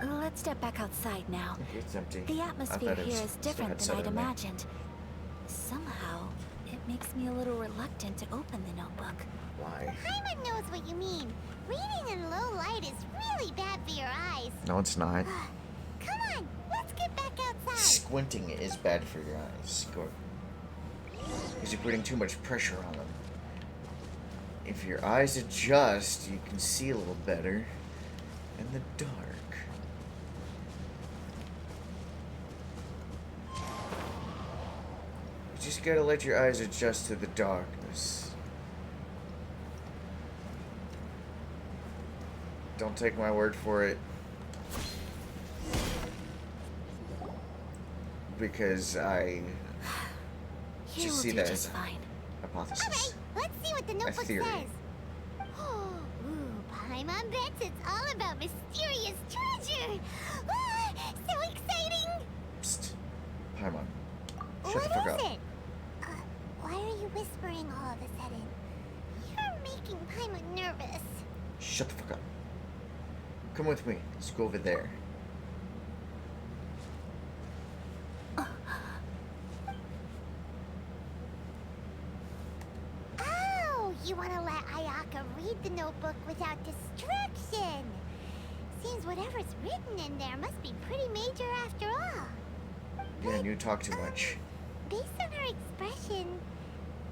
Let's step back outside now. Okay, it's empty. The I atmosphere thought it here was- is still different had than soda I'd in there. imagined. Somehow, it makes me a little reluctant to open the notebook. Why? Paimon knows what you mean. Reading in low light is really bad for your eyes. No, it's not. Come on, let's get back outside. Squinting is bad for your eyes. Because you're putting too much pressure on them. If your eyes adjust, you can see a little better in the dark. You just gotta let your eyes adjust to the darkness. Don't take my word for it. Because I Here just will see do that just as a fine. hypothesis. Alright, let's see what the notebook theory. says. Ooh, Paimon bets it's all about mysterious treasure. Ah, so exciting! Psst. Paimon. Shut What the fuck is up. it? Why are you whispering all of a sudden? You're making Paimon nervous. Shut the fuck up. Come with me. Let's go over there. Oh, you want to let Ayaka read the notebook without distraction. Seems whatever's written in there must be pretty major after all. Yeah, and you talk too much. Based on her expression,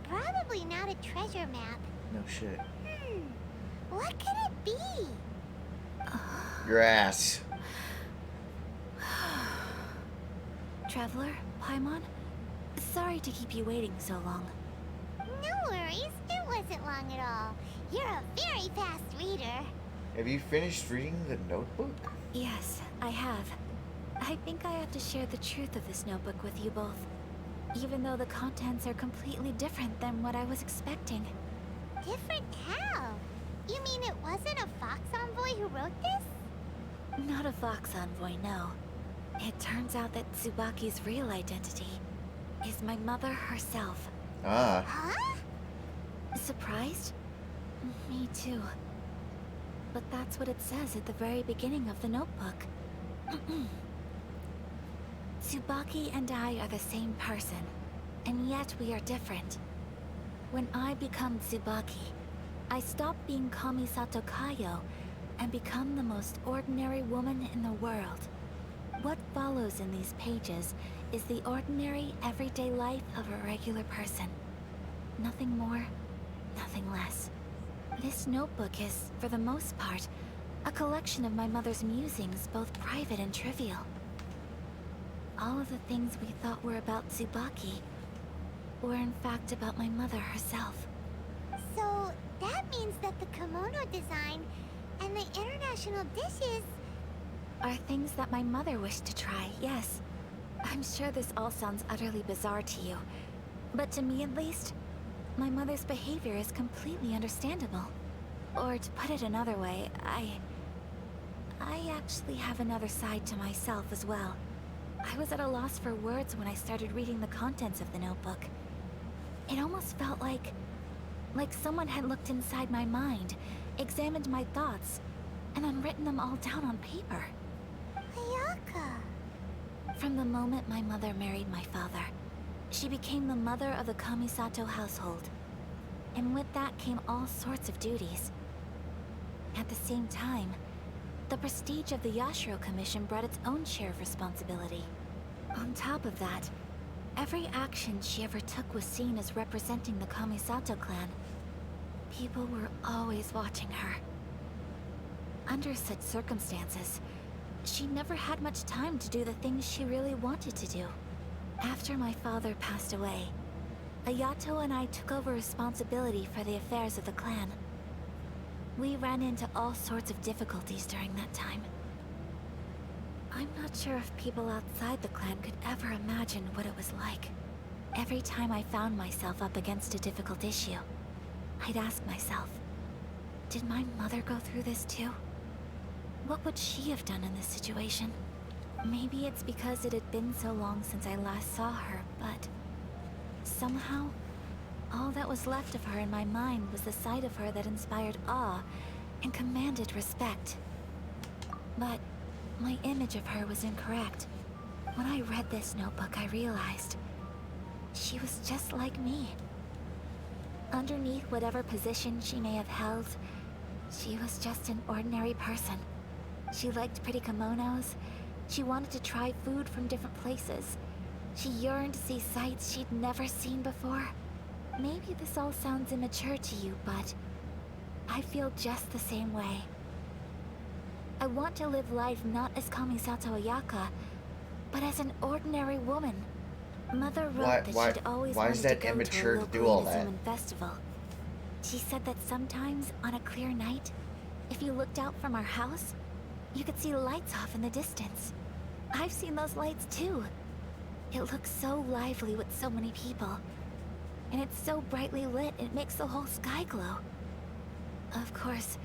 probably not a treasure map. No shit. What could it be? Your ass. Traveler, Paimon? Sorry to keep you waiting so long. No worries, it wasn't long at all. You're a very fast reader. Have you finished reading the notebook? Yes, I have. I think I have to share the truth of this notebook with you both. Even though the contents are completely different than what I was expecting. Different how? You mean it wasn't a Fox Envoy who wrote this? Not a Fox Envoy, no. It turns out that Tsubaki's real identity is my mother herself. Ah. Huh? Surprised? Me too. But that's what it says at the very beginning of the notebook. Tsubaki and I are the same person, and yet we are different. When I become Tsubaki, I stop being Kamisato Kayo and become the most ordinary woman in the world. What follows in these pages is the ordinary, everyday life of a regular person. Nothing more, nothing less. This notebook is, for the most part, a collection of my mother's musings, both private and trivial. All of the things we thought were about Tsubaki were in fact about my mother herself. So that means that the kimono design and the international dishes... Are things that my mother wished to try, yes. I'm sure this all sounds utterly bizarre to you, but to me at least, my mother's behavior is completely understandable. Or to put it another way, I actually have another side to myself as well. I was at a loss for words when I started reading the contents of the notebook. It almost felt like someone had looked inside my mind examined my thoughts, and then written them all down on paper. Ayaka. From the moment my mother married my father, she became the mother of the Kamisato household. And with that came all sorts of duties. At the same time, the prestige of the Yashiro Commission brought its own share of responsibility. On top of that, every action she ever took was seen as representing the Kamisato clan. People were always watching her. Under such circumstances, she never had much time to do the things she really wanted to do. After my father passed away, Ayato and I took over responsibility for the affairs of the clan. We ran into all sorts of difficulties during that time. I'm not sure if people outside the clan could ever imagine what it was like. Every time I found myself up against a difficult issue, I'd ask myself, did my mother go through this too? What would she have done in this situation? Maybe it's because it had been so long since I last saw her, but somehow, all that was left of her in my mind was the side of her that inspired awe and commanded respect. But my image of her was incorrect. When I read this notebook, I realized she was just like me. Underneath whatever position she may have held, she was just an ordinary person. She liked pretty kimonos. She wanted to try food from different places. She yearned to see sights she'd never seen before. Maybe this all sounds immature to you, but I feel just the same way. I want to live life not as Kamisato Ayaka, but as an ordinary woman. Mother wrote that she'd always why wanted is that to go immature to a to do local all that? Inazuman festival. She said that sometimes, on a clear night, if you looked out from our house, you could see lights off in the distance. I've seen those lights too. It looks so lively with so many people. And it's so brightly lit, it makes the whole sky glow. Of course,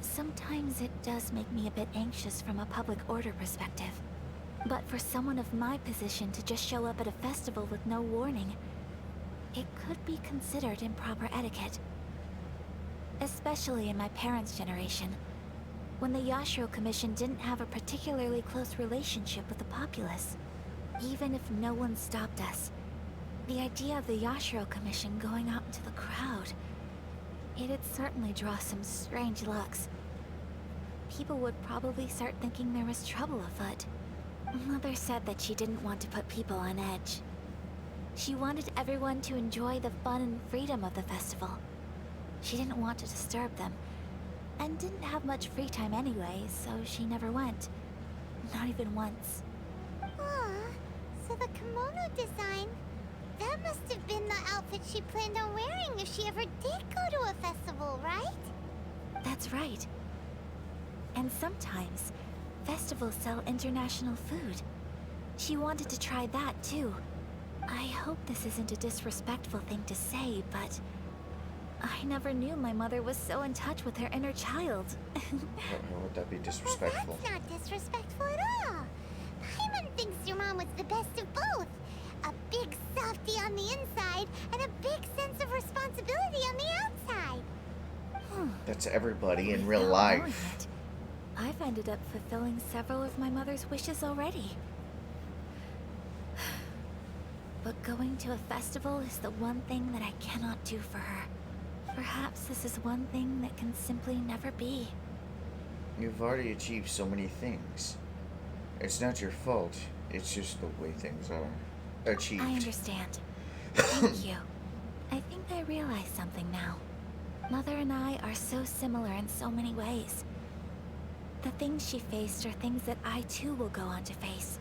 sometimes it does make me a bit anxious from a public order perspective. But for someone of my position to just show up at a festival with no warning, it could be considered improper etiquette. Especially in my parents' generation, when the Yashiro Commission didn't have a particularly close relationship with the populace. Even if no one stopped us, the idea of the Yashiro Commission going out into the crowd, it'd certainly draw some strange looks. People would probably start thinking there was trouble afoot. Mother said that she didn't want to put people on edge. She wanted everyone to enjoy the fun and freedom of the festival. She didn't want to disturb them, and didn't have much free time anyway, so she never went. Not even once. Aw, so the kimono design, that must have been the outfit she planned on wearing if she ever did go to a festival, right? That's right. And sometimes, festivals sell international food. She wanted to try that too. I hope this isn't a disrespectful thing to say, but I never knew my mother was so in touch with her inner child. How would that be disrespectful? Well, that's not disrespectful at all. Paimon thinks your mom was the best of both. A big softie on the inside, and a big sense of responsibility on the outside. That's everybody in real Without life. knowing it, I've ended up fulfilling several of my mother's wishes already. But going to a festival is the one thing that I cannot do for her. Perhaps this is one thing that can simply never be. You've already achieved so many things. It's not your fault. It's just the way things are achieved. I understand. Thank you. I think I realize something now. Mother and I are so similar in so many ways. The things she faced are things that I too will go on to face.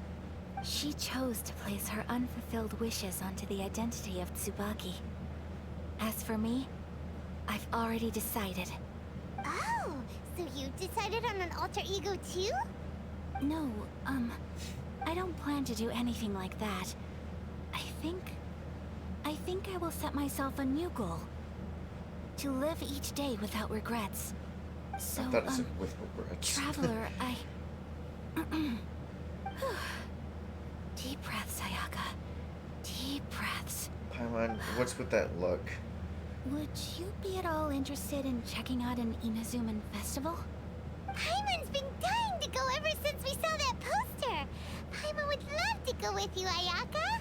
She chose to place her unfulfilled wishes onto the identity of Tsubaki. As for me, I've already decided. Oh, so you decided on an alter ego too? No, I don't plan to do anything like that. I think I will set myself a new goal. To live each day without regrets. So, I thought it said with regrets. Traveler, I... Deep breaths, Ayaka. Deep breaths. Paimon, what's with that look? Would you be at all interested in checking out an Inazuman festival? Paimon's been dying to go ever since we saw that poster. Paimon would love to go with you, Ayaka.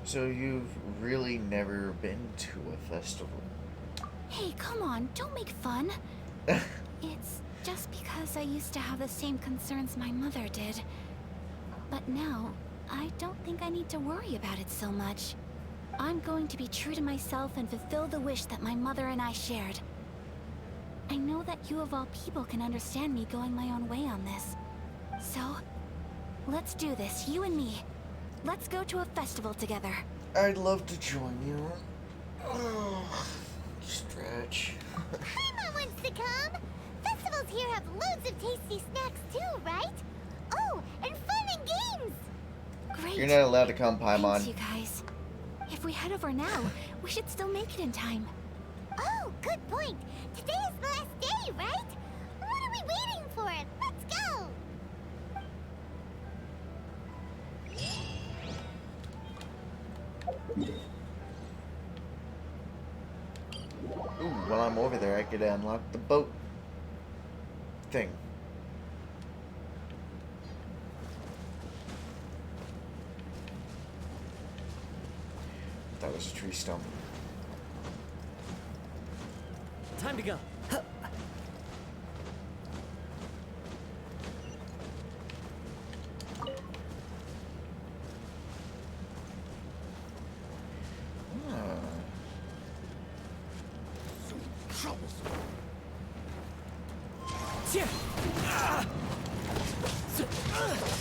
So you've really never been to a festival? Hey, come on, don't make fun. It's just because I used to have the same concerns my mother did. But now, I don't think I need to worry about it so much. I'm going to be true to myself and fulfill the wish that my mother and I shared. I know that you of all people can understand me going my own way on this. So, let's do this, you and me. Let's go to a festival together. I'd love to join you. Stretch. Paimon wants to come. Festivals here have loads of tasty snacks too, right? Oh, and fun and games. Great. You're not allowed to come, Paimon. Thanks, you guys. If we head over now, we should still make it in time. Oh, good point. Today is the last day, right? What are we waiting for? Let's go. Ooh, while I'm over there, I could unlock the boat thing. That was a tree stump. Time to go.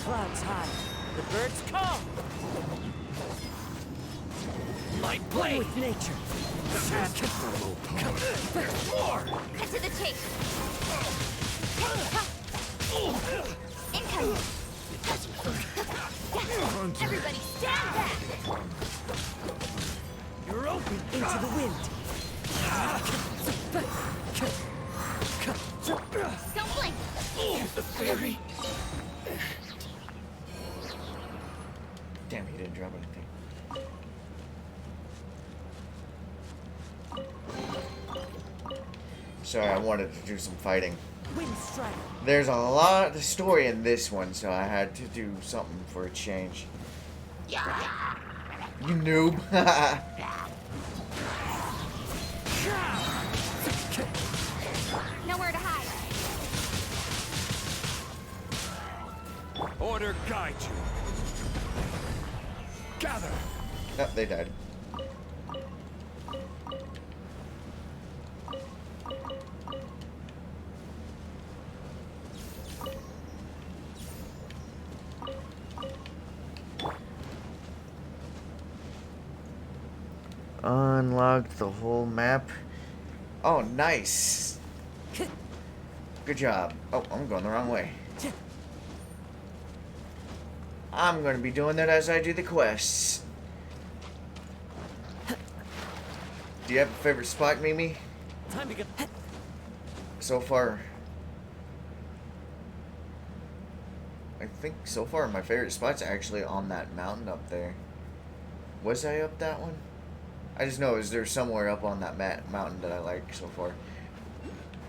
Clouds high. The birds come. My One blade! with nature. Cut to the chase. Incoming. Everybody stand back. You're open into the wind. Don't blink. The fairy! Damn, he didn't drop anything. Sorry, I wanted to do some fighting. Wind strike. There's a lot of story in this one, so I had to do something for a change. You noob. Nowhere to hide. Order guide you. Gather. Oh, they died. Unlocked the whole map. Oh, nice. Good job. Oh, I'm going the wrong way. I'm going to be doing that as I do the quests. Do you have a favorite spot, Mimi? Time to go. So far, I think so far my favorite spot's actually on that mountain up there. Was I up that one? I just know is there somewhere up on that mountain that I like so far.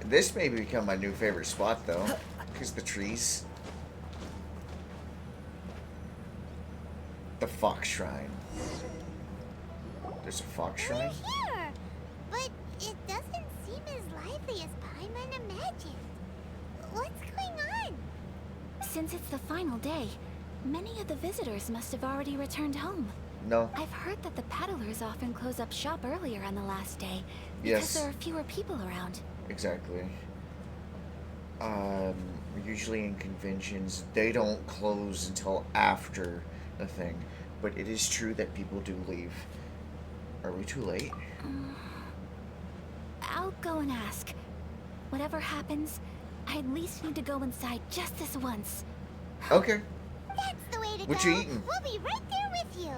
This may become my new favorite spot though, because the trees. The Fox Shrine. There's a Fox We're Shrine? here, but it doesn't seem as lively as Paimon imagined. What's going on? Since it's the final day, many of the visitors must have already returned home. No. I've heard that the peddlers often close up shop earlier on the last day because Yes. there are fewer people around. Exactly. Usually in conventions, they don't close until after the thing. But it is true that people do leave. Are we too late? I'll go and ask. Whatever happens, I at least need to go inside just this once. Okay. That's the way to What go. you eating? We'll be right there with you.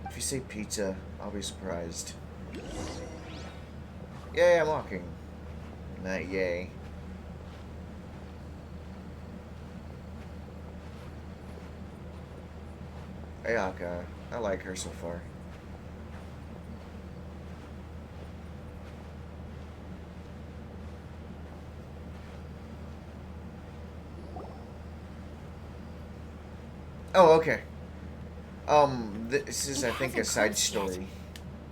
If you say pizza, I'll be surprised. Yay, I'm walking. Not yay. Ayaka. I like her so far. Oh, okay. This is, It I think, a hasn't side closed yet. story.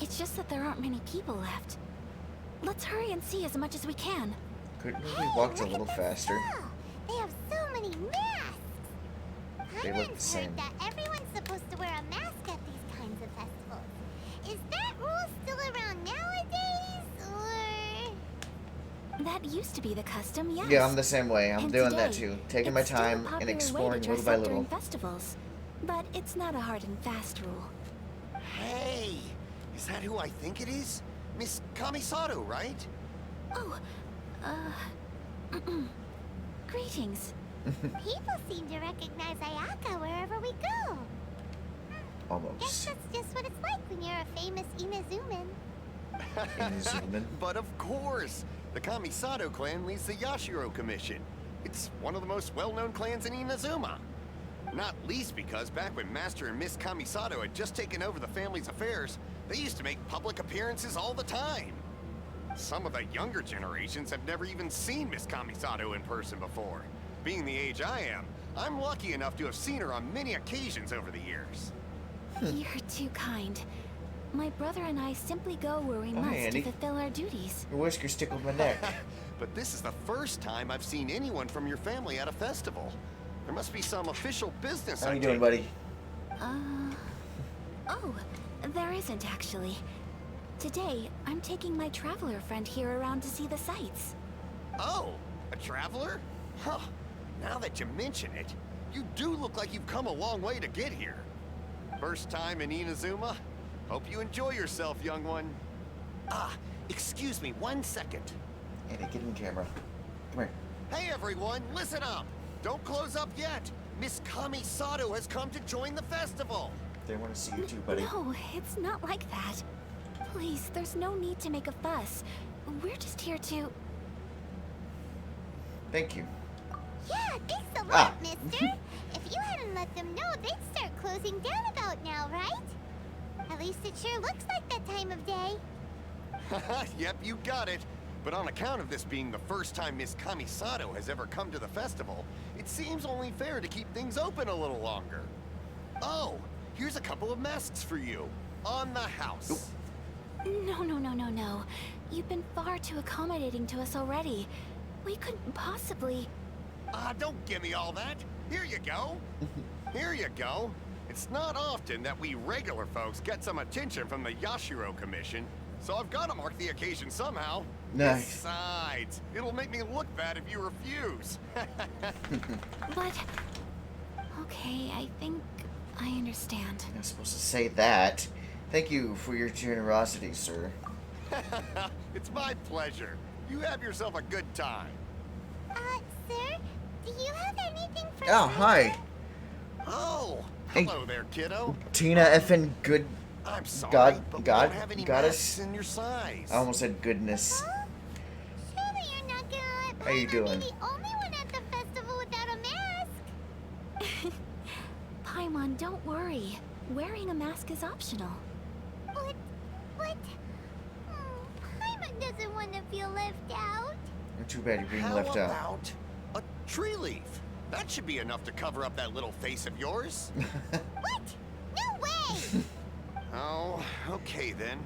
It's just that there aren't many people left. Let's hurry and see as much as we can. Couldn't we Hey, walked a look little at them faster? all. They have so many masks. They I look the once same. heard that everyone's supposed to wear a mask at these kinds of festivals. Is that rule still around nowadays, or? That used to be the custom, yes. Yeah, I'm the same way. I'm And doing that today, too. Taking my it's still a time popular and way to exploring dress little by up during little. festivals. But it's not a hard and fast rule. Hey, is that who I think it is? Miss Kamisato, right? Oh, greetings. People seem to recognize Ayaka wherever we go. Guess Almost. that's just what it's like when you're a famous Inazuman. Inazuma. But of course, the Kamisato clan leads the Yashiro Commission. It's one of the most well-known clans in Inazuma. Not least because back when Master and Miss Kamisato had just taken over the family's affairs, they used to make public appearances all the time. Some of the younger generations have never even seen Miss Kamisato in person before. Being the age I am, I'm lucky enough to have seen her on many occasions over the years. You're too kind. My brother and I simply go where we Oh, must hey, to Andy. fulfill our duties. Your whiskers tickled my neck. But this is the first time I've seen anyone from your family at a festival. There must be some official business. How I you doing, take. buddy? Oh, there isn't actually. Today, I'm taking my traveler friend here around to see the sights. Oh, a traveler? Huh. Now that you mention it, you do look like you've come a long way to get here. First time in Inazuma? Hope you enjoy yourself, young one. Ah, excuse me 1 second. Andy, get in the camera. Come here. Hey everyone, listen up. Don't close up yet. Miss Kamisato has come to join the festival. They want to see you too, buddy. No, it's not like that. Please, there's no need to make a fuss. We're just here to... Thank you. Yeah, thanks a lot, Ah. mister. If you hadn't let them know, they'd start closing down about now, right? At least it sure looks like that time of day. Yep, you got it. But on account of this being the first time Miss Kamisato has ever come to the festival, it seems only fair to keep things open a little longer. Oh, here's a couple of masks for you. On the house. No. You've been far too accommodating to us already. We couldn't possibly... Don't give me all that. Here you go. Here you go. It's not often that we regular folks get some attention from the Yashiro Commission, so I've got to mark the occasion somehow. Nice. Besides, it'll make me look bad if you refuse. But... Okay, I think I understand. You're not supposed to say that. Thank you for your generosity, sir. It's my pleasure. You have yourself a good time. Sir, do you have anything for Oh, me? hi. Oh, Hey. hello there, kiddo. Tina effing good... I'm sorry, God- but we God- don't have any goddess? masks in your size. I almost said goodness. Huh? Surely you're not gonna let How you Paimon doing? be the only one at the festival without a mask? Paimon, don't worry. Wearing a mask is optional. But... Paimon doesn't want to feel left out. Too bad you're being How left out. about a tree leaf? That should be enough to cover up that little face of yours. What? No way! Oh, okay then.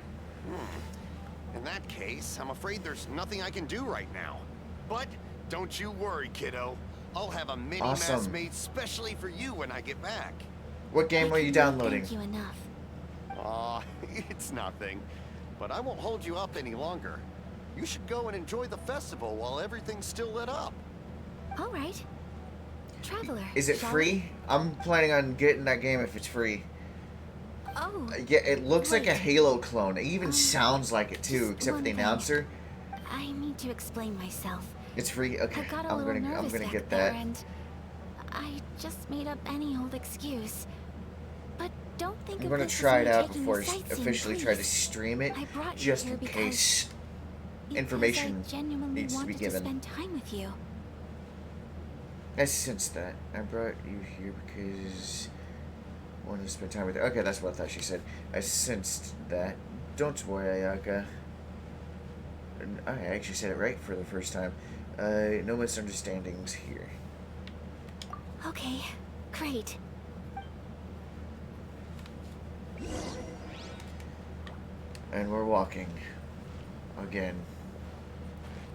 In that case, I'm afraid there's nothing I can do right now. But don't you worry, kiddo. I'll have a mini mask Awesome. made specially for you when I get back. What game I are you couldn't downloading? Thank you enough. Aw, it's nothing. But I won't hold you up any longer. You should go and enjoy the festival while everything's still lit up. All right. Traveler. Is it shall free? I'm planning on getting that game if it's free. we? Oh, Yeah, it looks like a Wait. Halo clone. It even sounds like it too, just except for one the thing. announcer. I need to explain myself. It's free. Okay, I got a I'm little gonna nervous back get there that. and I just made up any old excuse. But don't think I'm of gonna this as try it me out taking before I you sightseeing, officially try to please. stream it, I brought you just here in because- case Because information I genuinely needs to be wanted given. spend time with you. I sensed that. I brought you here because I wanted to spend time with you. Okay, that's what I thought she said. I sensed that. Don't worry, Ayaka. I actually said it right for the first time. No misunderstandings here. Okay, great. And we're walking. Again.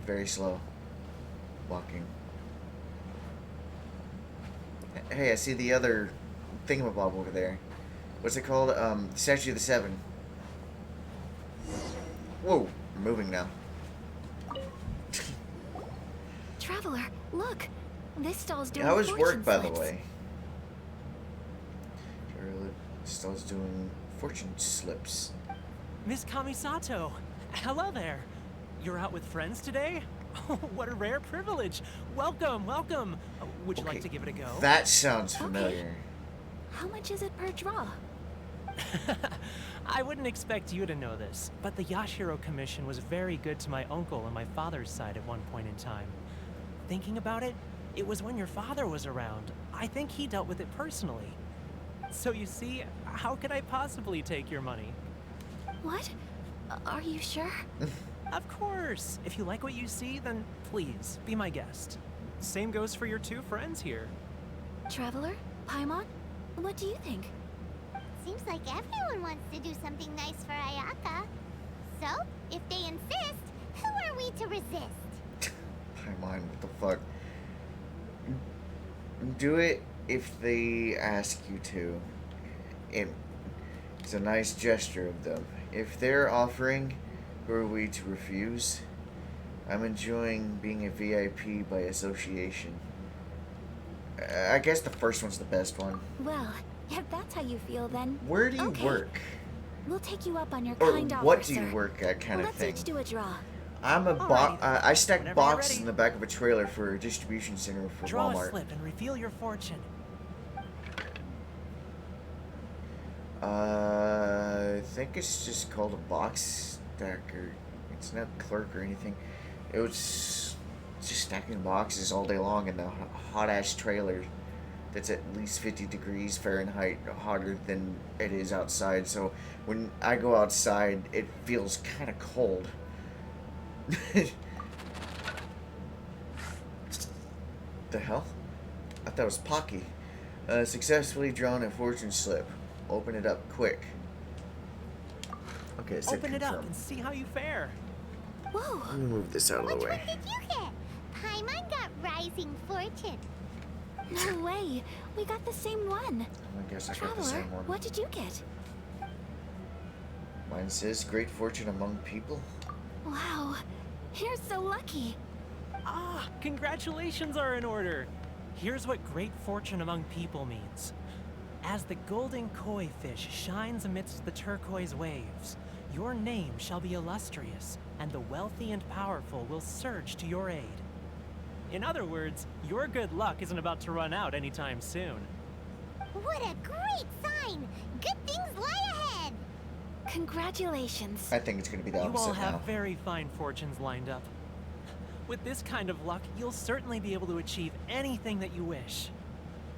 Very slow. Walking. Hey, I see the other thingamabob over there. What's it called? Statue of the Seven. Whoa, I'm moving now. Traveler, look! This stall's doing How was fortune work, by the slips. way? Stall's doing fortune slips. Miss Kamisato, hello there. You're out with friends today? Oh, what a rare privilege. Welcome, welcome. Would you like to give it a go? That sounds familiar. Okay. How much is it per draw? I wouldn't expect you to know this, but the Yashiro Commission was very good to my uncle on my father's side at one point in time. Thinking about it, it was when your father was around. I think he dealt with it personally. So you see, how could I possibly take your money? What? Are you sure? Of course. If you like what you see, then please, be my guest. Same goes for your two friends here. Traveler? Paimon? What do you think? Seems like everyone wants to do something nice for Ayaka. So, if they insist, who are we to resist? Paimon, what the fuck? Do it if they ask you to. It's a nice gesture of them. If they're offering, who are we to refuse? I'm enjoying being a VIP by association. I guess the first one's the best one. Well, if that's how you feel, then Where do you okay. work? We'll take you up on your Or kind offer, what do sir. you work at, kind of Let's thing? each do a draw. I'm a Alrighty. I stack Whenever you're boxes ready. in the back of a trailer for a distribution center for Draw a Walmart. slip and reveal your fortune. I think it's just called a box stacker. It's not clerk or anything. It was just stacking boxes all day long in the hot ass trailer that's at least 50 degrees Fahrenheit hotter than it is outside. So when I go outside, it feels kind of cold. The hell? I thought it was Pocky. Successfully drawn a fortune slip. Open it up quick. Okay, it said Open it confirm. up and see how you fare. Whoa! Let me move this out of Which the one way. did you get? Paimon got Rising Fortune. No way! We got the same one! I guess I got the Traveler, same one. what did you get? Mine says great fortune among people. Wow! You're so lucky! Ah, congratulations are in order. Here's what great fortune among people means. As the golden koi fish shines amidst the turquoise waves, your name shall be illustrious, and the wealthy and powerful will surge to your aid. In other words, your good luck isn't about to run out anytime soon. What a great sign! Good things lie ahead! Congratulations! I think it's going to be the You all opposite have now. very fine fortunes lined up. With this kind of luck, you'll certainly be able to achieve anything that you wish.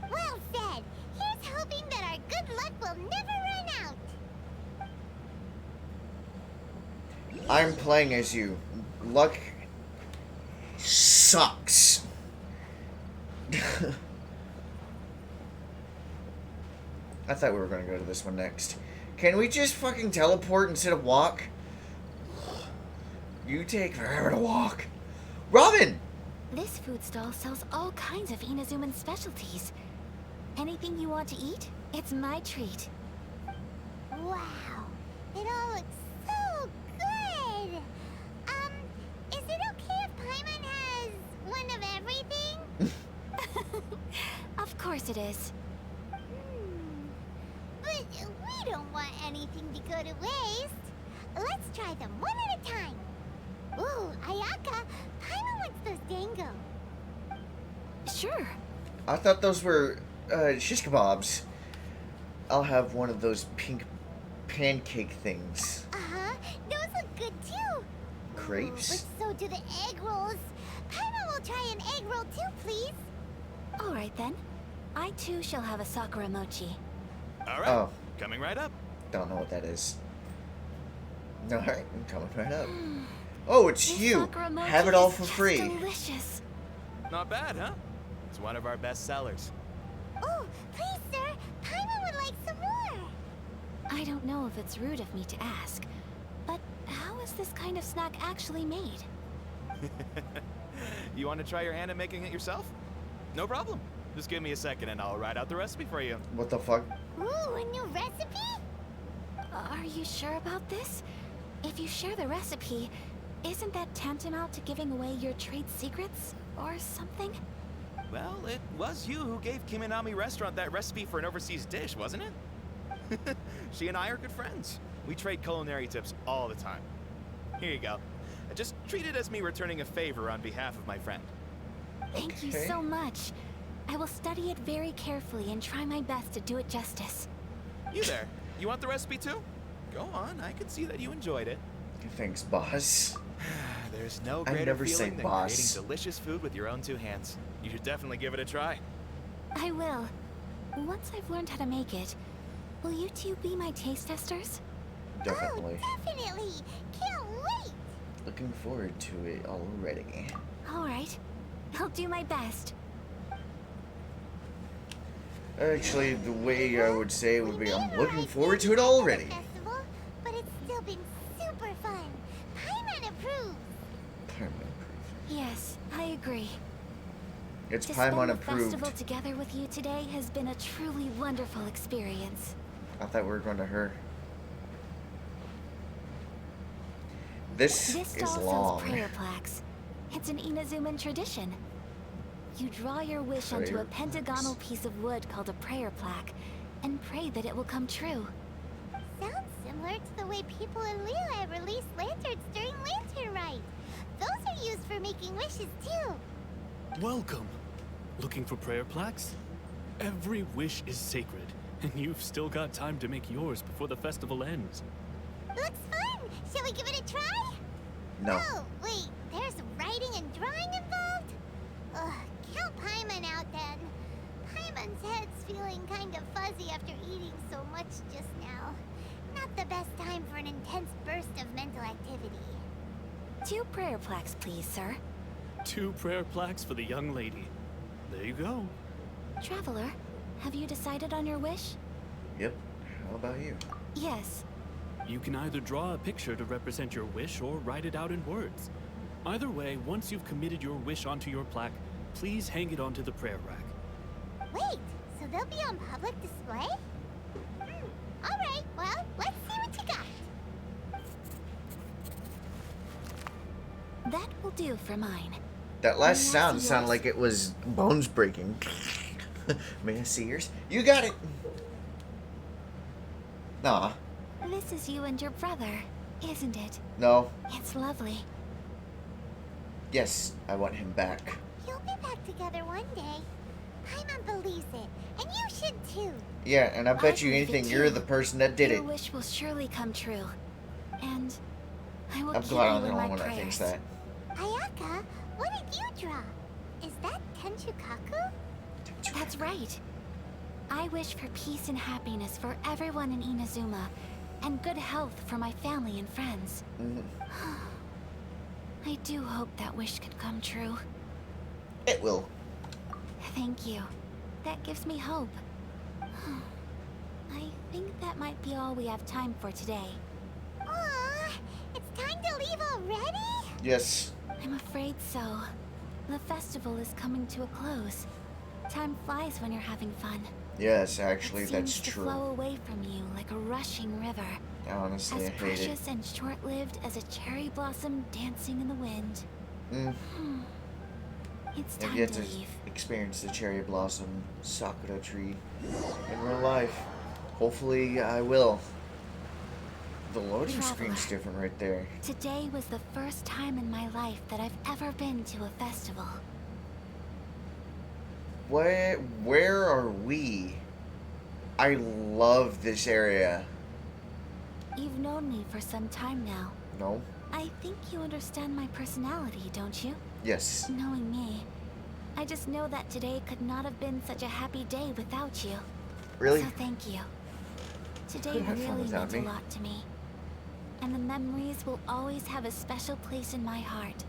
Well said! Here's hoping that our good luck will never run out! I'm playing as you. Luck sucks. I thought we were going to go to this one next. Can we just fucking teleport instead of walk? You take forever to walk. Robin! This food stall sells all kinds of Inazuman specialties. Anything you want to eat, it's my treat. Wow! It all looks so good! Is it okay if Paimon has one of everything? Of course it is. But we don't want anything to go to waste. Let's try them one at a time. Ooh, Ayaka, Paimon wants those dango. Sure. I thought those were shish kebabs. I'll have one of those pink pancake things. Uh-huh, those look good too. Crepes? Ooh, but so do the egg rolls. Paimon will try an egg roll too, please. All right then. I too shall have a Sakura mochi. All right, Oh, coming right up. don't know what that is. Alright, I'm coming right up. Oh, it's This you. Sakura mochi Have it all is for just free. Delicious. Not bad, huh? It's one of our best sellers. Oh, please, sir. Paimon would like some more. I don't know if it's rude of me to ask, But how is this kind of snack actually made? You want to try your hand at making it yourself? No problem. Just give me a second and I'll write out the recipe for you. What the fuck? Ooh, a new recipe? Are you sure about this? If you share the recipe, isn't that tantamount to giving away your trade secrets or something? Well, it was you who gave Kiminami Restaurant that recipe for an overseas dish, wasn't it? She and I are good friends. We trade culinary tips all the time. Here you go. Just treat it as me returning a favor on behalf of my friend. Thank you Okay. so much. I will study it very carefully and try my best to do it justice. You there. You want the recipe too? Go on, I can see that you enjoyed it. Thanks, boss. There's no I greater never say feeling than boss. creating delicious food with your own two hands. You should definitely give it a try. I will. Once I've learned how to make it, will you two be my taste testers? Definitely. Oh, definitely. Can't wait. Looking forward to it already. Alright. I'll do my best. Actually, the way I would say it would be, We I'm made looking our forward to idea it already. festival, but it's still been super fun. Paimon approves. Yes, I agree. It's To spend Paimon the approved. festival together with you today has been a truly wonderful experience. I thought we were going to her. This This is stall long. sells prayer plaques. It's an Inazuman tradition. You draw your wish onto Prayer a pentagonal piece of wood called a prayer plaque and pray that it will come true. Sounds similar to the way people in Liyue release lanterns during Lantern Rite. Those are used for making wishes too. Welcome. Looking for prayer plaques? Every wish is sacred, and you've still got time to make yours before the festival ends. Looks fun. Shall we give it a try? No. Oh, wait. There's writing and drawing involved? Ugh, count Paimon out then. Paimon's head's feeling kind of fuzzy after eating so much just now. Not the best time for an intense burst of mental activity. 2 prayer plaques, please, sir. 2 prayer plaques for the young lady. There you go. Traveler, have you decided on your wish? Yep. How about you? Yes. You can either draw a picture to represent your wish or write it out in words. Either way, once you've committed your wish onto your plaque, please hang it onto the prayer rack. Wait, so they'll be on public display? Alright, well, let's see what you got. That will do for mine. That last May I sound see sounded yours? like it was bones breaking. May I see yours? You got it! Nah. This is you and your brother, isn't it? No. It's lovely. Yes, I want him back. You'll be back together one day. Paimon believes it, and you should too. Yeah, and I bet you believe it anything you're too. the person that did Your it. wish will surely come true. And I will I'm keep glad you I'm the in only my one that prayers. thinks that. Ayaka, what did you draw? Is that Tenchukaku? That's right. I wish for peace and happiness for everyone in Inazuma, and good health for my family and friends. Mhm. I do hope that wish could come true. It will. Thank you. That gives me hope. I think that might be all we have time for today. Aw, it's time to leave already? Yes. I'm afraid so. The festival is coming to a close. Time flies when you're having fun. Yes, actually, it that's seems to true. flow away from you like a rushing river. Honestly, As I hate it. precious and short-lived as a cherry blossom dancing in the wind. Mm. It's I've time yet to to leave. experience the cherry blossom sakura tree in real life. Hopefully, I will. The loading screen's Traveler. different right there. Today was the first time in my life that I've ever been to a festival. Where are we? I love this area. You've known me for some time now. No? I think you understand my personality, don't you? Yes. Knowing me, I just know that today could not have been such a happy day without you. Really? So thank you. Today could have fun really without meant me. a lot to me. And the memories will always have a special place in my heart.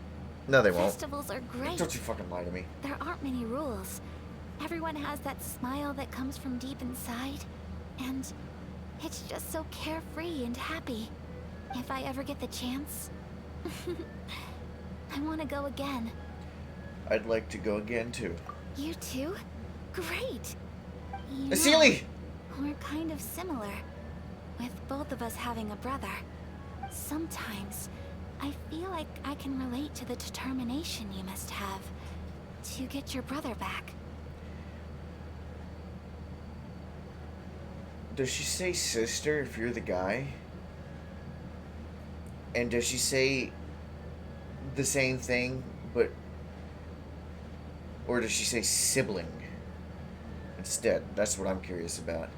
No, they won't. Festivals are great. Don't you fucking lie to me. There aren't many rules. Everyone has that smile that comes from deep inside. And it's just so carefree and happy. If I ever get the chance, I want to go again. I'd like to go again too. You too? Great! You Asili! we're kind of similar, with both of us having a brother. Sometimes, I feel like I can relate to the determination you must have to get your brother back. Does she say sister if you're the guy? And does she say the same thing, but... Or does she say sibling instead? That's what I'm curious about.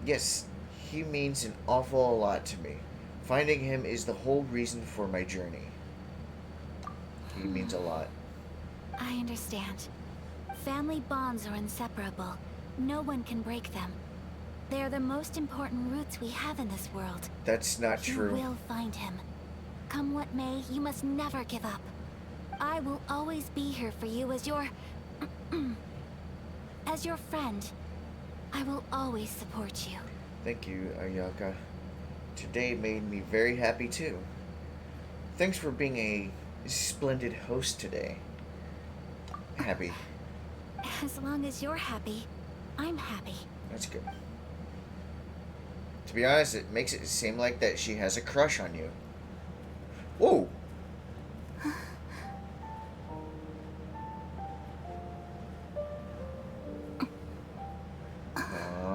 Yes, he means an awful lot to me. Finding him is the whole reason for my journey. He means a lot. I understand. Family bonds are inseparable. No one can break them. They are the most important roots we have in this world. That's not true. You will find him. Come what may, you must never give up. I will always be here for you as your... as your friend. I will always support you. Thank you, Ayaka. Today made me very happy too. Thanks for being a splendid host today. Happy. As long as you're happy, I'm happy. That's good. To be honest, it makes it seem like that she has a crush on you. Whoa!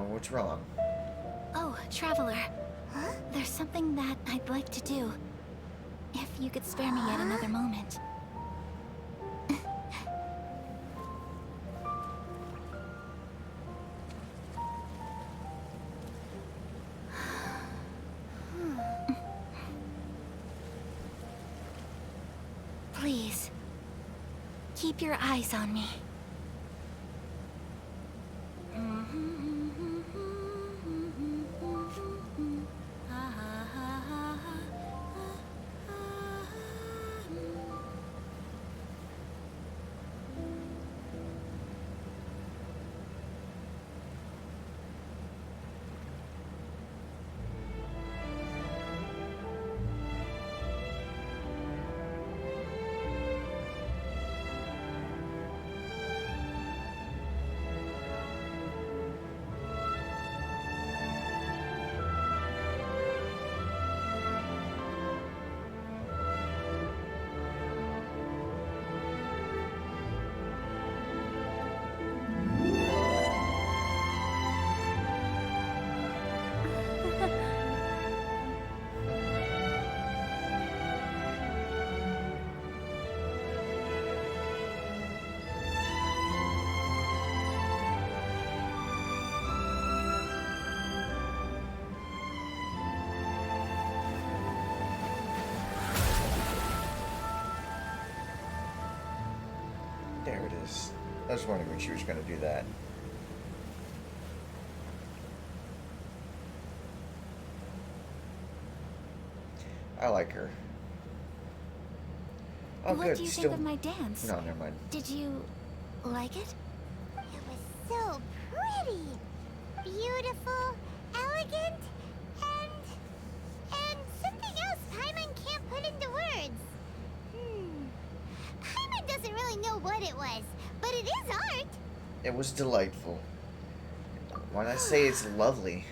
What's wrong? Oh, Traveler. Huh? There's something that I'd like to do. If you could spare me yet another moment. Please, keep your eyes on me. There it is. I was wondering when she was going to do that. I like her. Oh, What good. do you Still... think of my dance? No, never mind. Did you like it? It was so pretty, beautiful, elegant, and something else Paimon can't put into words. Paimon doesn't really know what it was, but it is art. It was delightful. Why not say it's lovely?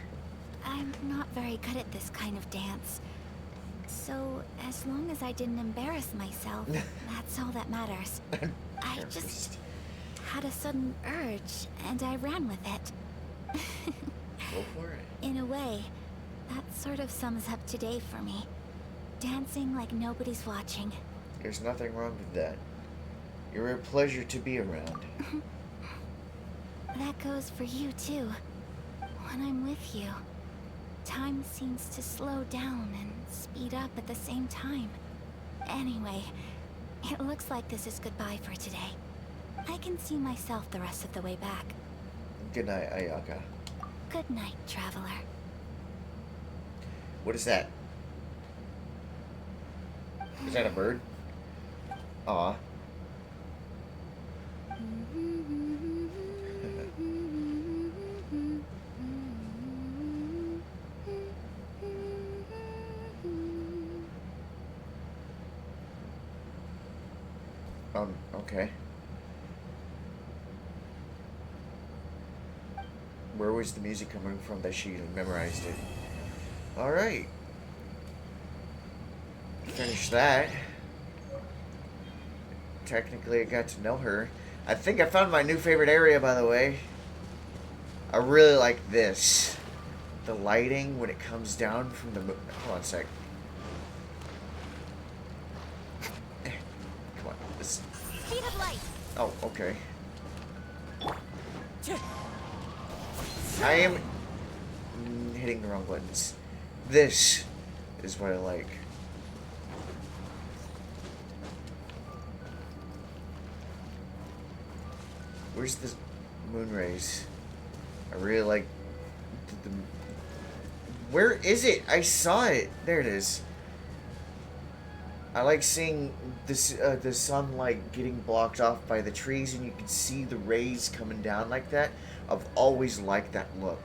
I'm not very good at this kind of dance. So, as long as I didn't embarrass myself, that's all that matters. I just had a sudden urge, and I ran with it. Go for it. In a way, that sort of sums up today for me. Dancing like nobody's watching. There's nothing wrong with that. You're a pleasure to be around. That goes for you, too. When I'm with you, time seems to slow down and speed up at the same time. Anyway, it looks like this is goodbye for today. I can see myself the rest of the way back. Good night, Ayaka. Good night, Traveler. What is that? Is that a bird? Aw. Okay. Where was the music coming from that she memorized it? Alright. Finish that. Technically, I got to know her. I think I found my new favorite area, by the way. I really like this. The lighting when it comes down from the moon. Hold on a sec. Come on. This. Speed of light. Oh, okay. I am hitting the wrong buttons. This is what I like. Where's the moon rays? I really like the where is it? I saw it. There it is. I like seeing this the sunlight getting blocked off by the trees, and you can see the rays coming down like that. I've always liked that look.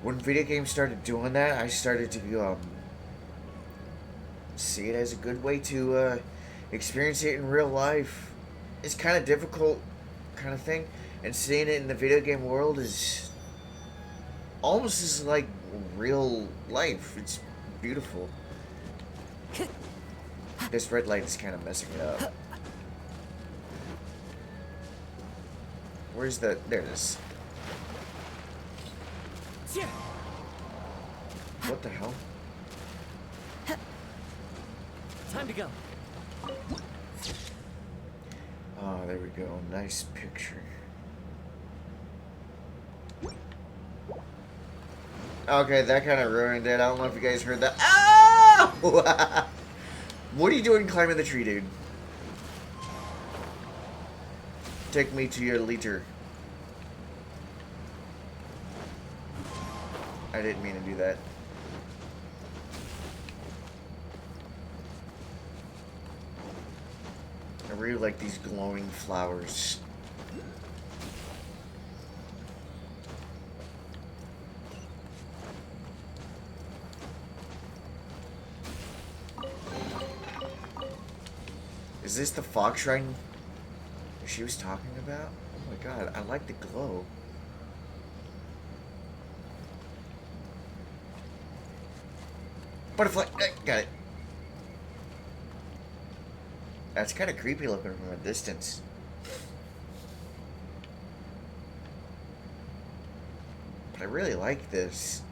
When video games started doing that, I started to see it as a good way to experience it in real life. It's kind of difficult, kind of thing, and seeing it in the video game world is almost as like real life. It's beautiful. This red light is kind of messing it up. Where's the... There it is. What the hell? Time to go. Oh, there we go. Nice picture. Okay, that kind of ruined it. I don't know if you guys heard that. Oh! What are you doing climbing the tree, dude? Take me to your leader. I didn't mean to do that. I really like these glowing flowers. Is this the fox shrine she was talking about? Oh my god, I like the glow. Butterfly, got it. That's kind of creepy looking from a distance. But I really like this.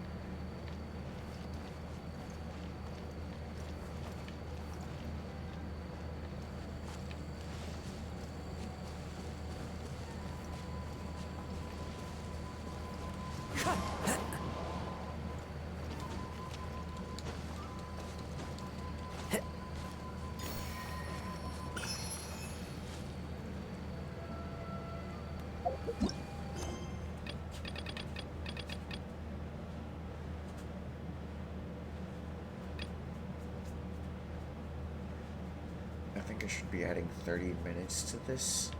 I think I should be adding 30 minutes to this.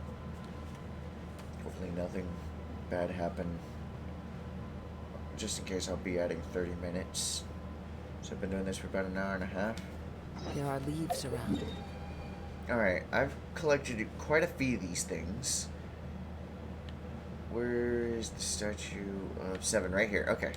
Hopefully nothing bad happened. Just in case, I'll be adding 30 minutes. So I've been doing this for about an hour and a half. There are leaves around. Alright, I've collected quite a few of these things. Where is the statue of 7? Right here, okay.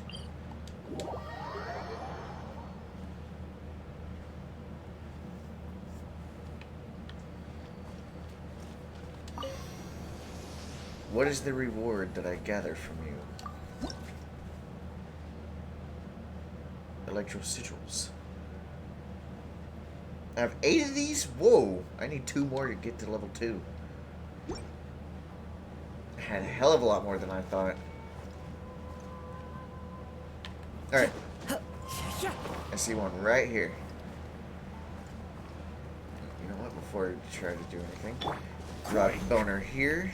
What is the reward that I gather from you? Electro sigils. I have 8 of these? Whoa! I need 2 more to get to level 2. I had a hell of a lot more than I thought. Alright. I see one right here. You know what? Before I try to do anything, drop boner here.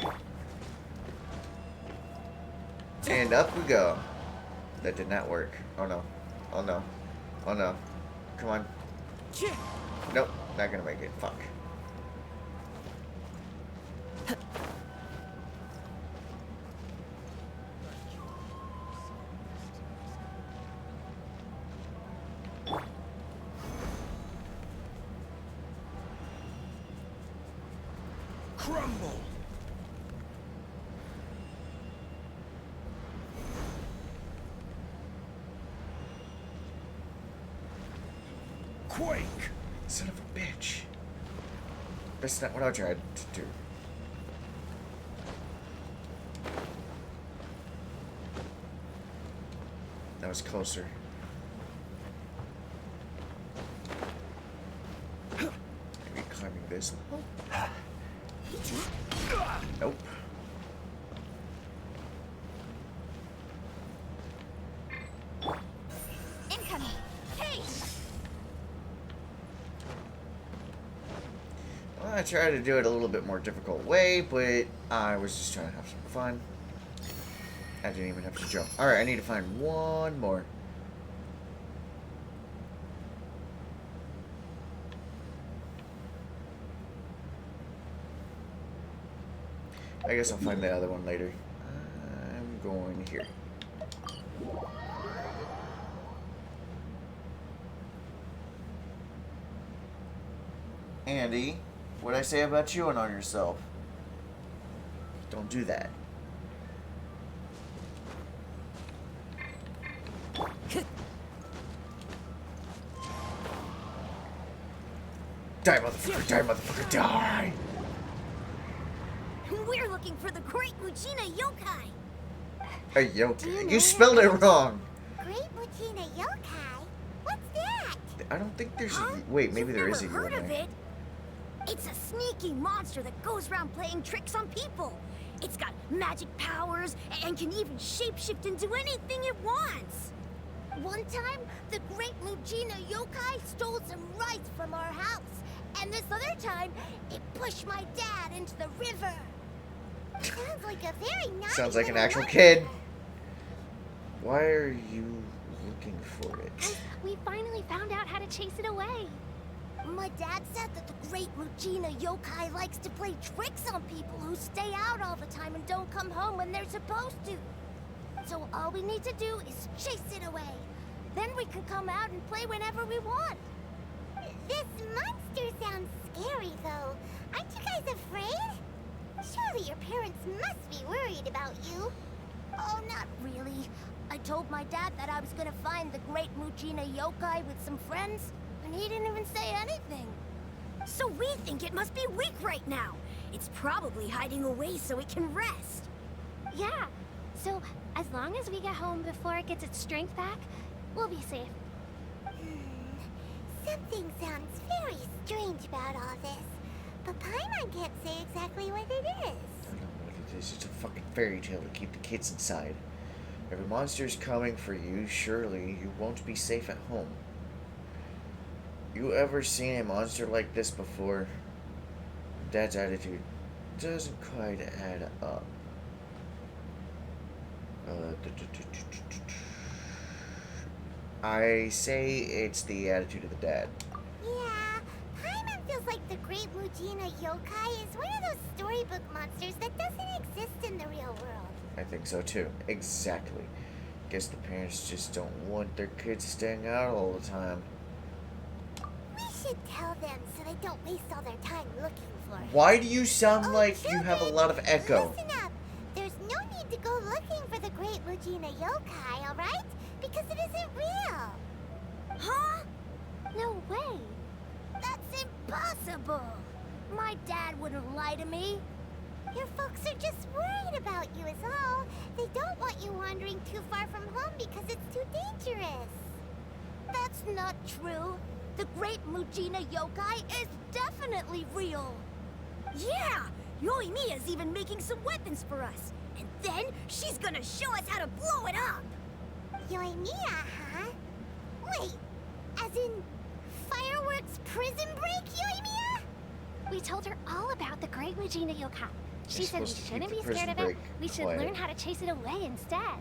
And up we go. That did not work. Oh no. Oh no. Oh no. Come on. Nope. Not gonna make it. Fuck. Crumble! Quake! Son of a bitch. That's not what I tried to do. That was closer. Maybe climbing this. Nope. Incoming. Hey! Well, I tried to do it a little bit more difficult way, but I was just trying to have some fun. I didn't even have to jump. Alright, I need to find one more. I guess I'll find the other one later. I'm going here. Andy, what'd I say about chewing on yourself? Don't do that. Die, motherfucker, die, motherfucker, die! We're looking for the Great Mujina Yokai. Hey, Do you yokai. know You spelled it wrong! Great Mujina Yokai? What's that? I don't think there's Huh? a... Wait, maybe You've there never is a U heard in of there. it? It's a sneaky monster that goes around playing tricks on people. It's got magic powers and can even shapeshift into anything it wants. One time, the Great Mujina Yokai stole some rice from our house. And this other time, it pushed my dad into the river. Sounds like a very nice. Sounds like an little actual monster. kid. Why are you looking for it? We finally found out how to chase it away. My dad said that the Great Mujina Yokai likes to play tricks on people who stay out all the time and don't come home when they're supposed to. So all we need to do is chase it away. Then we can come out and play whenever we want. This monster sounds scary, though. Aren't you guys afraid? Surely your parents must be worried about you. Oh, not really. I told my dad that I was gonna find the Great Mujina Yokai with some friends, and he didn't even say anything. So we think it must be weak right now. It's probably hiding away so it can rest. Yeah. So as long as we get home before it gets its strength back, we'll be safe. Something sounds very strange about all this, but Paimon can't say exactly what it is. I don't know what it is. It's a fucking fairy tale to keep the kids inside. If a monster's coming for you, surely you won't be safe at home. You ever seen a monster like this before? Dad's attitude doesn't quite add up. I say it's the attitude of the dad. Yeah, Paimon feels like the Great Mujina Yokai is one of those storybook monsters that doesn't exist in the real world. I think so too. Exactly. Guess the parents just don't want their kids staying out all the time. We should tell them so they don't waste all their time looking for it. Why do you sound Oh, like you have a children, lot of echo? Listen up. There's no need to go looking for the Great Mujina Yokai, alright? Because it isn't real. Huh? No way. That's impossible. My dad wouldn't lie to me. Your folks are just worried about you is all. They don't want you wandering too far from home because it's too dangerous. That's not true. The Great Mujina Yokai is definitely real. Yeah, Yoimiya's even making some weapons for us. And then she's gonna show us how to blow it up. Yoimiya, huh? Wait, as in fireworks prison break, Yoimiya? We told her all about the Great Mujina Yokai. She You're said we supposed to keep shouldn't the be prison scared of it. break We should quiet. learn how to chase it away instead.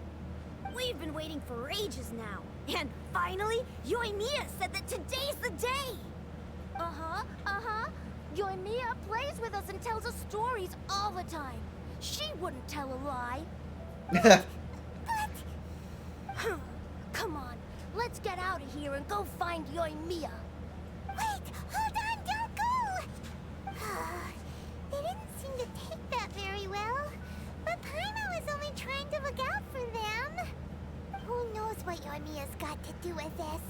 We've been waiting for ages now. And finally, Yoimiya said that today's the day. Uh-huh. Yoimiya plays with us and tells us stories all the time. She wouldn't tell a lie. Come on, let's get out of here and go find Yoimiya. Wait, hold on, don't go! They didn't seem what to do with this.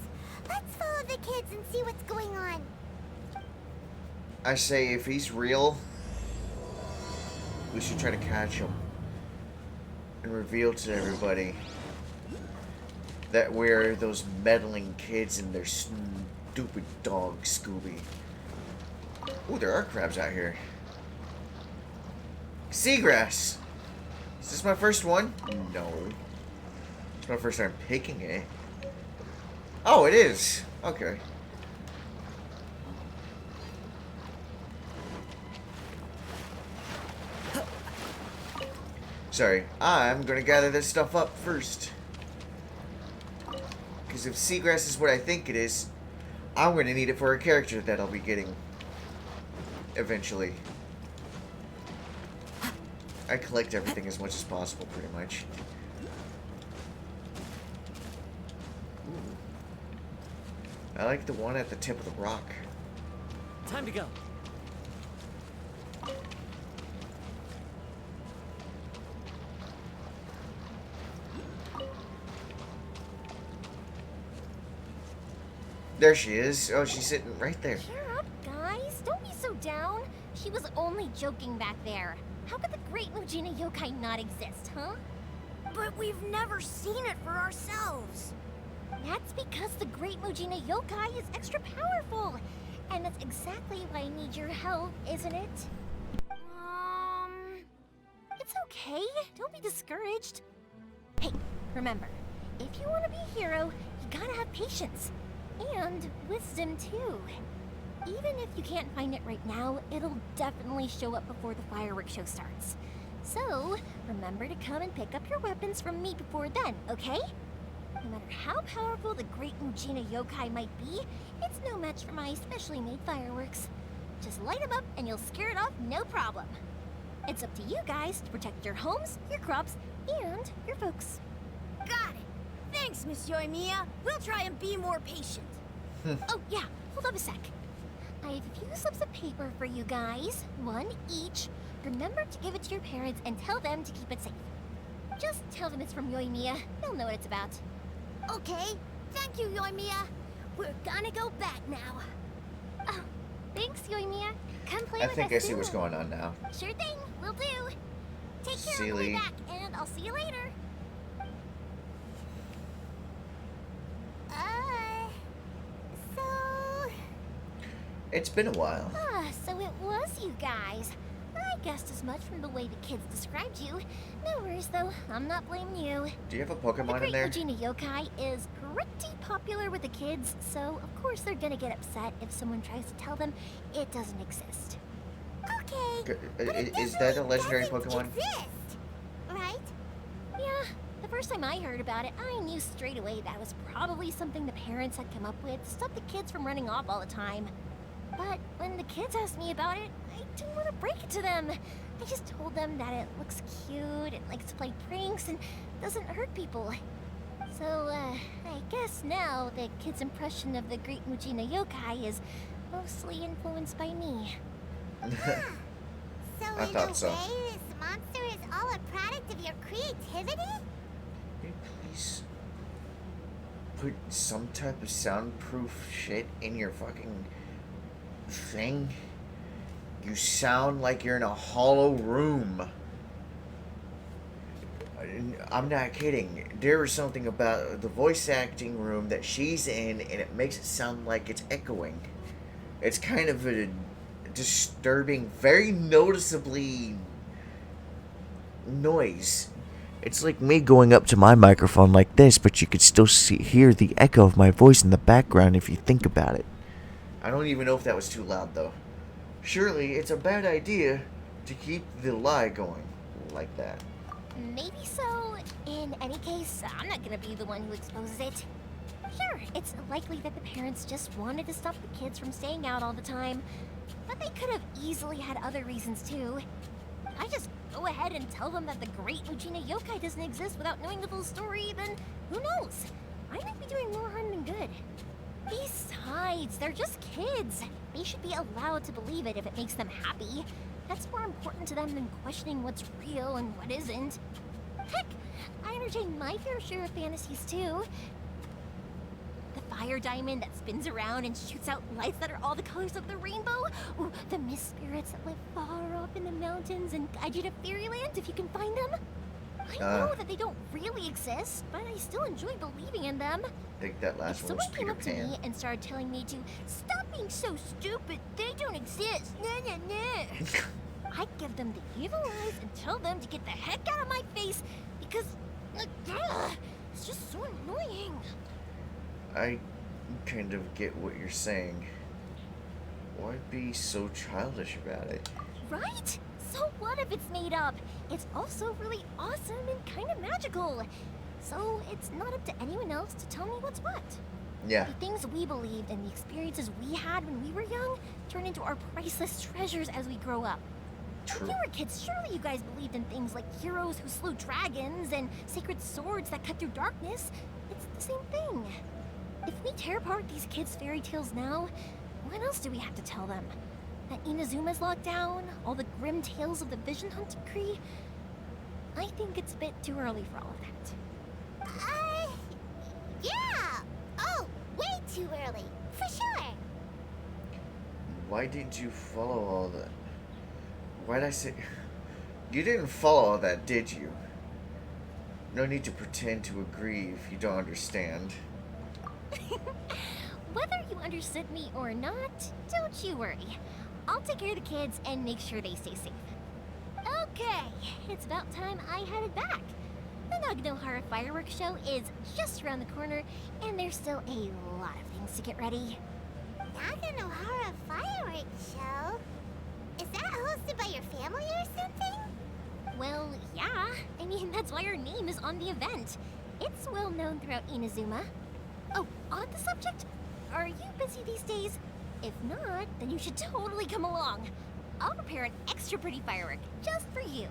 Let's follow the kids and see what's going on. I say if he's real, we should try to catch him and reveal to everybody that we're those meddling kids and their stupid dog, Scooby. Ooh, there are crabs out here. Seagrass! Is this my first one? No. It's my first time picking it. Oh, it is. Okay. Sorry, I'm gonna gather this stuff up first. Because if seagrass is what I think it is, I'm gonna need it for a character that I'll be getting eventually. I collect everything as much as possible, pretty much. Ooh. I like the one at the tip of the rock. Time to go. There she is. Oh, she's sitting right there. Cheer up, guys. Don't be so down. She was only joking back there. How could the Great Mujina Yokai not exist, huh? But we've never seen it for ourselves. That's because the Great Mujina Yokai is extra powerful. And that's exactly why I need your help, isn't it? It's okay. Don't be discouraged. Hey, remember, if you want to be a hero, you gotta have patience. And wisdom, too. Even if you can't find it right now, it'll definitely show up before the fireworks show starts. So, remember to come and pick up your weapons from me before then, okay? No matter how powerful the Great Mujina Yokai might be, it's no match for my specially made fireworks. Just light them up and you'll scare it off no problem. It's up to you guys to protect your homes, your crops, and your folks. Got it! Thanks, Miss Yoimiya. We'll try and be more patient. Oh, yeah. Hold up a sec. I have a few slips of paper for you guys. One each. Remember to give it to your parents and tell them to keep it safe. Just tell them it's from Yoimiya. They'll know what it's about. Okay. Thank you, Yoimiya. We're gonna go back now. Oh, thanks, Yoimiya. Come play with us I think I see soon. what's going on now. Sure thing. Will do. Take care Silly. on the way back, and I'll see you later. It's been a while. So it was you guys. I guessed as much from the way the kids described you. No worries, though. I'm not blaming you. Do you have a The Pokemon Great in there? Mujina Yokai is pretty popular with the kids, so of course they're gonna get upset if someone tries to tell them it doesn't exist. Okay. But it Is that a legendary doesn't Pokemon? exist, right? Yeah, the first time I heard about it, I knew straight away that was probably something the parents had come up with to stop the kids from running off all the time. But when the kids asked me about it, I didn't want to break it to them. I just told them that it looks cute and likes to play pranks and doesn't hurt people. So, I guess now the kids' impression of the Great Mujina Yokai is mostly influenced by me. So I in thought a so. way, this monster is all a product of your creativity? Can you please put some type of soundproof shit in your fucking thing? You sound like you're in a hollow room. I'm not kidding. There is something about the voice acting room that she's in, and it makes it sound like it's echoing. It's kind of a disturbing, very noticeably noise. It's like me going up to my microphone like this, but you could still hear the echo of my voice in the background if you think about it. I don't even know if that was too loud, though. Surely it's a bad idea to keep the lie going like that. Maybe so. In any case, I'm not gonna be the one who exposes it. Sure, it's likely that the parents just wanted to stop the kids from staying out all the time, but they could have easily had other reasons too. I just go ahead and tell them that the Great Mujina Yokai doesn't exist without knowing the full story, then who knows? I might be doing more harm than good. Besides, they're just kids. They should be allowed to believe it if it makes them happy. That's more important to them than questioning what's real and what isn't. Heck, I entertain my fair share of fantasies too. fire diamond that spins around and shoots out lights that are all the colors of the rainbow. Ooh, the mist spirits that live far up in the mountains and guide you to fairyland if you can find them. I know that they don't really exist, but I still enjoy believing in them. I think that last If one was someone came Peter up to Pan. me and started telling me to stop being so stupid, they don't exist. Nah, nah, nah. I'd give them the evil eyes and tell them to get the heck out of my face because, it's just so annoying. I kind of get what you're saying. Why be so childish about it? Right? So what if it's made up? It's also really awesome and kind of magical. So it's not up to anyone else to tell me what's what. Yeah. The things we believed and the experiences we had when we were young turn into our priceless treasures as we grow up. True. When you were kids, surely you guys believed in things like heroes who slew dragons and sacred swords that cut through darkness. It's the same thing. If we tear apart these kids' fairy tales now, what else do we have to tell them? That Inazuma's locked down? All the grim tales of the Vision Hunting Cree? I think it's a bit too early for all of that. Yeah! Oh, way too early, for sure. Why didn't you follow all that? Why'd I say... You didn't follow all that, did you? No need to pretend to agree if you don't understand. Whether you understood me or not, don't you worry. I'll take care of the kids and make sure they stay safe. Okay, it's about time I headed back. The Naganohara fireworks show is just around the corner, and there's still a lot of things to get ready. Naganohara fireworks show? Is that hosted by your family or something? Well, yeah. I mean, that's why our name is on the event. It's well known throughout Inazuma. Oh, on the subject, are you busy these days? If not, then you should totally come along. I'll prepare an extra pretty firework just for you.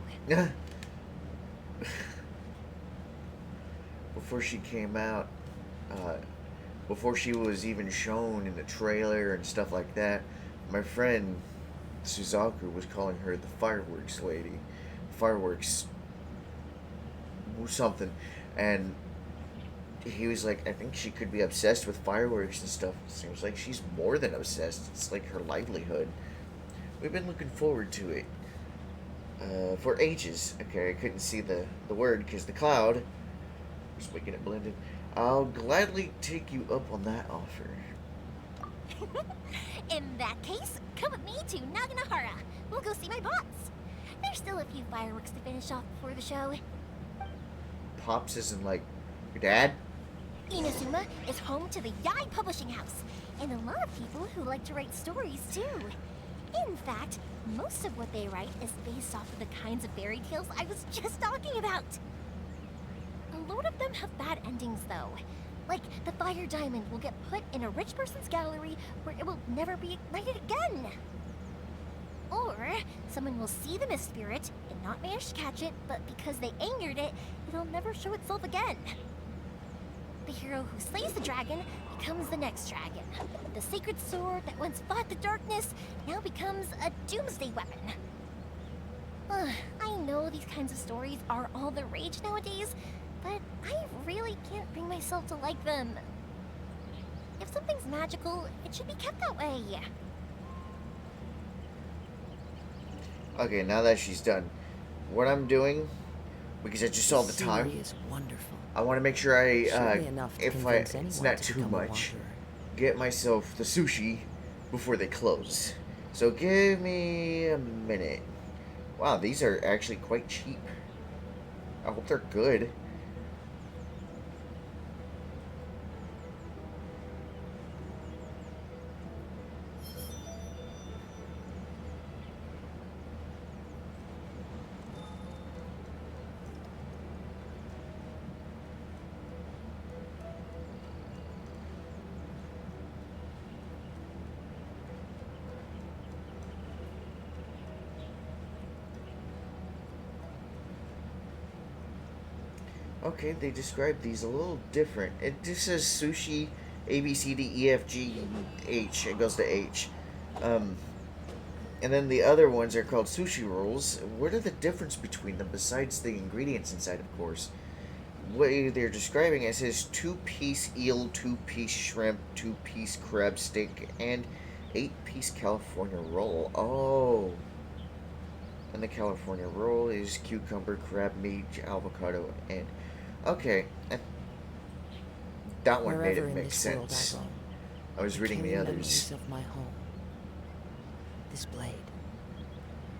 Before she came out, before she was even shown in the trailer and stuff like that, my friend Suzaku was calling her the fireworks lady. Fireworks something. And he was like, I think she could be obsessed with fireworks and stuff. Seems like she's more than obsessed. It's like her livelihood. We've been looking forward to it for ages. Okay, I couldn't see the word because the cloud was making it blended. I'll gladly take you up on that offer. In that case, come with me to Naganohara. We'll go see my boss. There's still a few fireworks to finish off before the show. Pops isn't like your dad? Inazuma is home to the Yai Publishing House, and a lot of people who like to write stories too. In fact, most of what they write is based off of the kinds of fairy tales I was just talking about. A load of them have bad endings though. Like, the fire diamond will get put in a rich person's gallery where it will never be ignited again. Or, someone will see the mist spirit and not manage to catch it, but because they angered it, it'll never show itself again. The hero who slays the dragon becomes the next dragon. The sacred sword that once fought the darkness now becomes a doomsday weapon. I know these kinds of stories are all the rage nowadays, but I really can't bring myself to like them. If something's magical, it should be kept that way. Okay, now that she's done, what I'm doing, because I just saw the time, scenery is wonderful. I want to make sure I, Surely enough to if convince it's anyone not to too become a much, wanderer. get myself the sushi before they close. So give me a minute. Wow, these are actually quite cheap. I hope they're good. Okay, they describe these a little different. It just says sushi, A, B, C, D, E, F, G, H. It goes to H. And then the other ones are called sushi rolls. What are the difference between them besides the ingredients inside, of course? way they're describing it says 2-piece eel, 2-piece shrimp, 2-piece crab stick, and 8-piece California roll. Oh. And the California roll is cucumber, crab meat, avocado, and... Okay. That one made Wherever it in make this world sense. I roam, I was reading the carry others. memories of my home. This blade.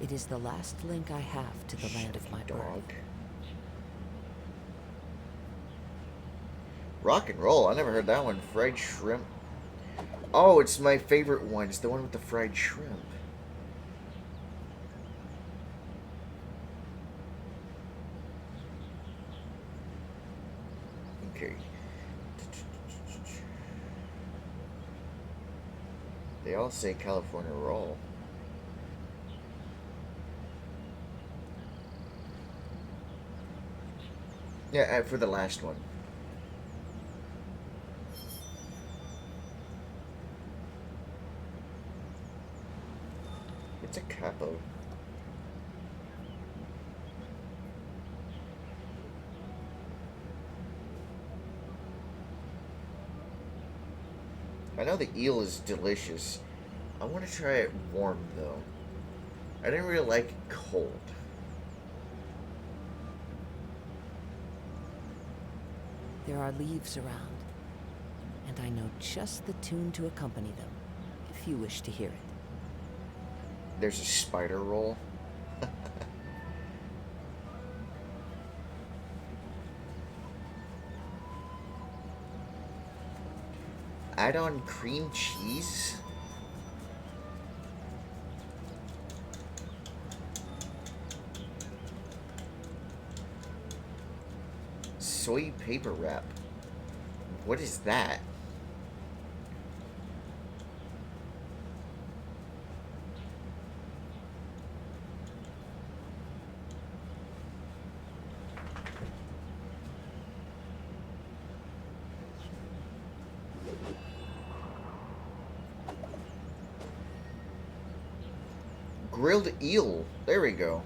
It is the last link I have to the land of my birth. Dog. Rock and roll. I never heard that one. Fried shrimp. Oh, it's my favorite one. It's the one with the fried shrimp. Okay. They all say California roll. Yeah, for the last one. It's a capo. I know the eel is delicious. I want to try it warm, though. I didn't really like it cold. There are leaves around, and I know just the tune to accompany them, if you wish to hear it. There's a spider roll. Add on cream cheese? Soy paper wrap. What is that? Grilled eel. There we go.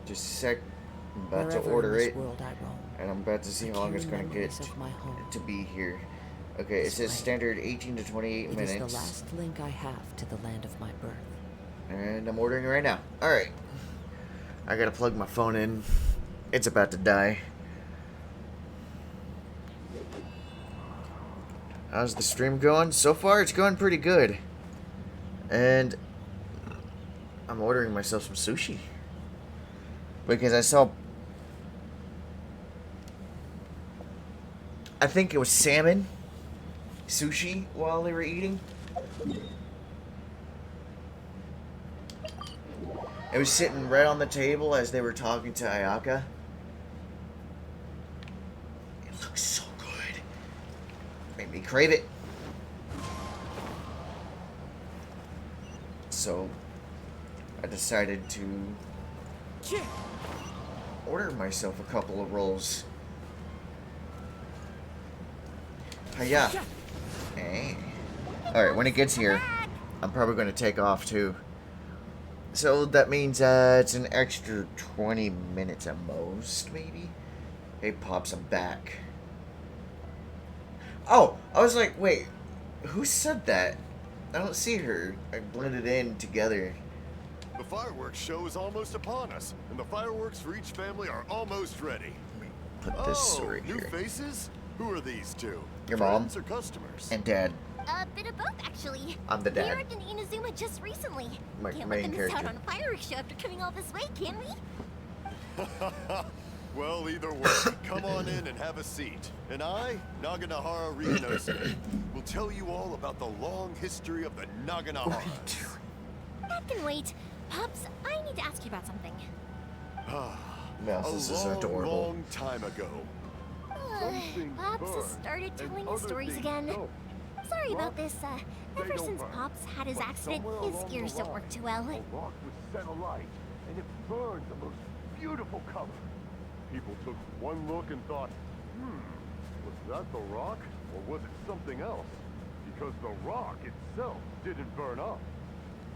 Just a sec. I'm about to Wherever order in this it, world I roam, and I'm about to see I how long it's carry going to get memories of my home. to be here. Okay, it This says blade. standard 18 to 28 It minutes. is the last link I have to the land of my birth. And I'm ordering it right now. Alright. I gotta plug my phone in. It's about to die. How's the stream going? So far, it's going pretty good. And I'm ordering myself some sushi. Because I saw... I think it was salmon sushi while they were eating. It was sitting right on the table as they were talking to Ayaka. It looks so good. Made me crave it. So, I decided to order myself a couple of rolls. Hiya. Hey. Alright, when it gets here, I'm probably going to take off too. So that means it's an extra 20 minutes at most, maybe? Hey, Pops, I'm back. Oh, I was like, wait, who said that? I don't see her. I blended in together. The fireworks show is almost upon us, and the fireworks for each family are almost ready. Put this right new here. faces? Who are these two? Your mom Friends or customers? and Dad. A bit of both, actually. I'm the We dad. arrived in Inazuma just recently. My Can't main let them miss out character. on a fireworks show after coming all this way, can we? Well, either way, come on in and have a seat. And I, Naganahara Ryunosuke, will tell you all about the long history of the Naganahara. That can wait. Pops, I need to ask you about something. Mouse, this is adorable. long time ago. Pops has started telling his stories again. Sorry about this. Ever since Pops had his accident, his ears don't work too well. A rock was set alight, and it burned the most beautiful color. People took one look and thought, was that the rock, or was it something else? Because the rock itself didn't burn up.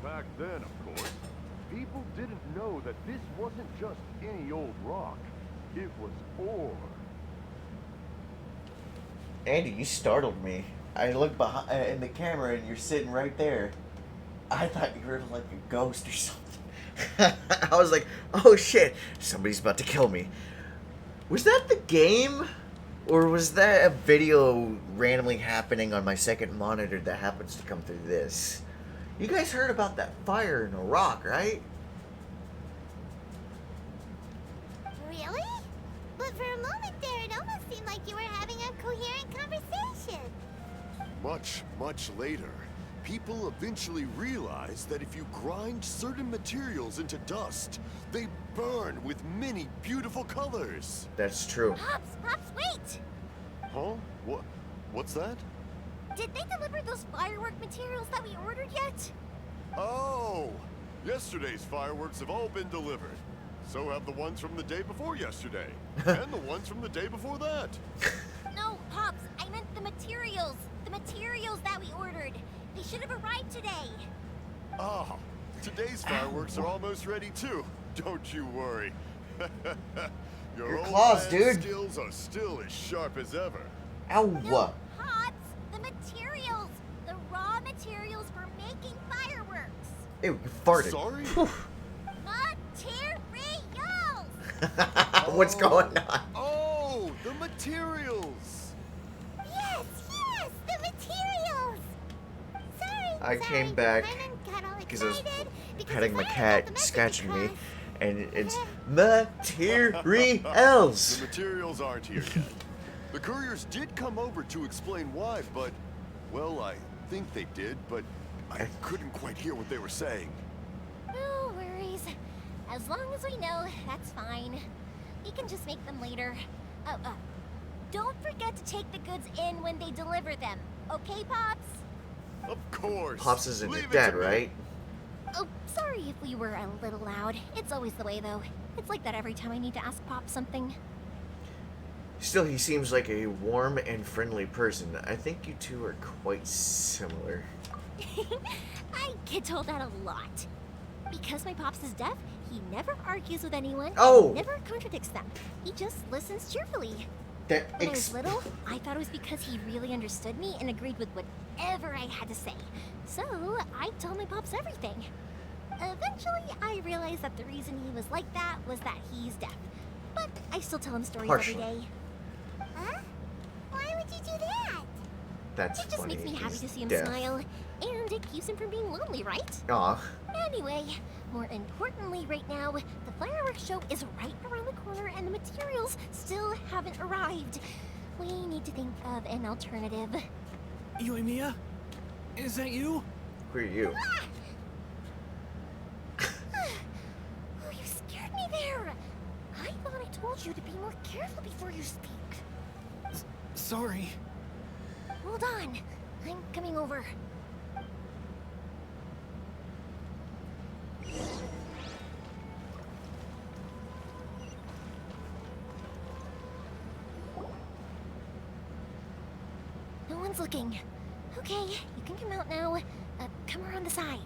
Back then, of course, people didn't know that this wasn't just any old rock. It was ore. Andy, you startled me. I looked behind in the camera and you're sitting right there. I thought you were like a ghost or something. I was like, oh shit, somebody's about to kill me. Was that the game? Or was that a video randomly happening on my second monitor that happens to come through this? You guys heard about that fire in a rock, right? Really? But for a moment there, it almost seemed like you were having a coherent conversation. Much, much later, people eventually realized that if you grind certain materials into dust, they burn with many beautiful colors. That's true. Pops, wait! Huh? What's that? Did they deliver those firework materials that we ordered yet? Oh! Yesterday's fireworks have all been delivered. So have the ones from the day before yesterday. And the ones from the day before that. No, Pops, I meant the materials. The materials that we ordered. They should have arrived today. Ah, today's fireworks are almost ready too. Don't you worry. Your old claws, man's dude. skills are still as sharp as ever. Ow! No, Pops, the materials. The raw materials for making fireworks. Ew, you farted. Sorry? Materials! What's going on? Oh, the materials. Yes, the materials. I came back because I was petting my cat, scratching me, and it's materials. The materials aren't here yet. The couriers did come over to explain why, but, well, I think they did, but I couldn't quite hear what they were saying. No worries. As long as we know, that's fine. We can just make them later. Don't forget to take the goods in when they deliver them. Okay, Pops? Of course. Pops isn't Leave your it dad, to me. right? Oh, sorry if we were a little loud. It's always the way, though. It's like that every time I need to ask Pop something. Still, he seems like a warm and friendly person. I think you two are quite similar. I get told that a lot. Because my Pops is deaf, he never argues with anyone. Oh! And never contradicts them. He just listens cheerfully. That When I was little, I thought it was because he really understood me and agreed with whatever I had to say. So, I told my Pops everything. Eventually, I realized that the reason he was like that was that he's deaf. But I still tell him stories Partially. every day. Huh? Why would you do that? That's It just funny. makes me happy He's to see him deaf. smile. And it keeps him from being lonely, right? Aw. Anyway, more importantly right now, the fireworks show is right around the corner and the materials still haven't arrived. We need to think of an alternative. Yoimiya? Is that you? Who are you? Oh, you scared me there. I thought I told you to be more careful before you speak. Sorry. Hold on. I'm coming over. No one's looking. Okay, you can come out now. Come around the side.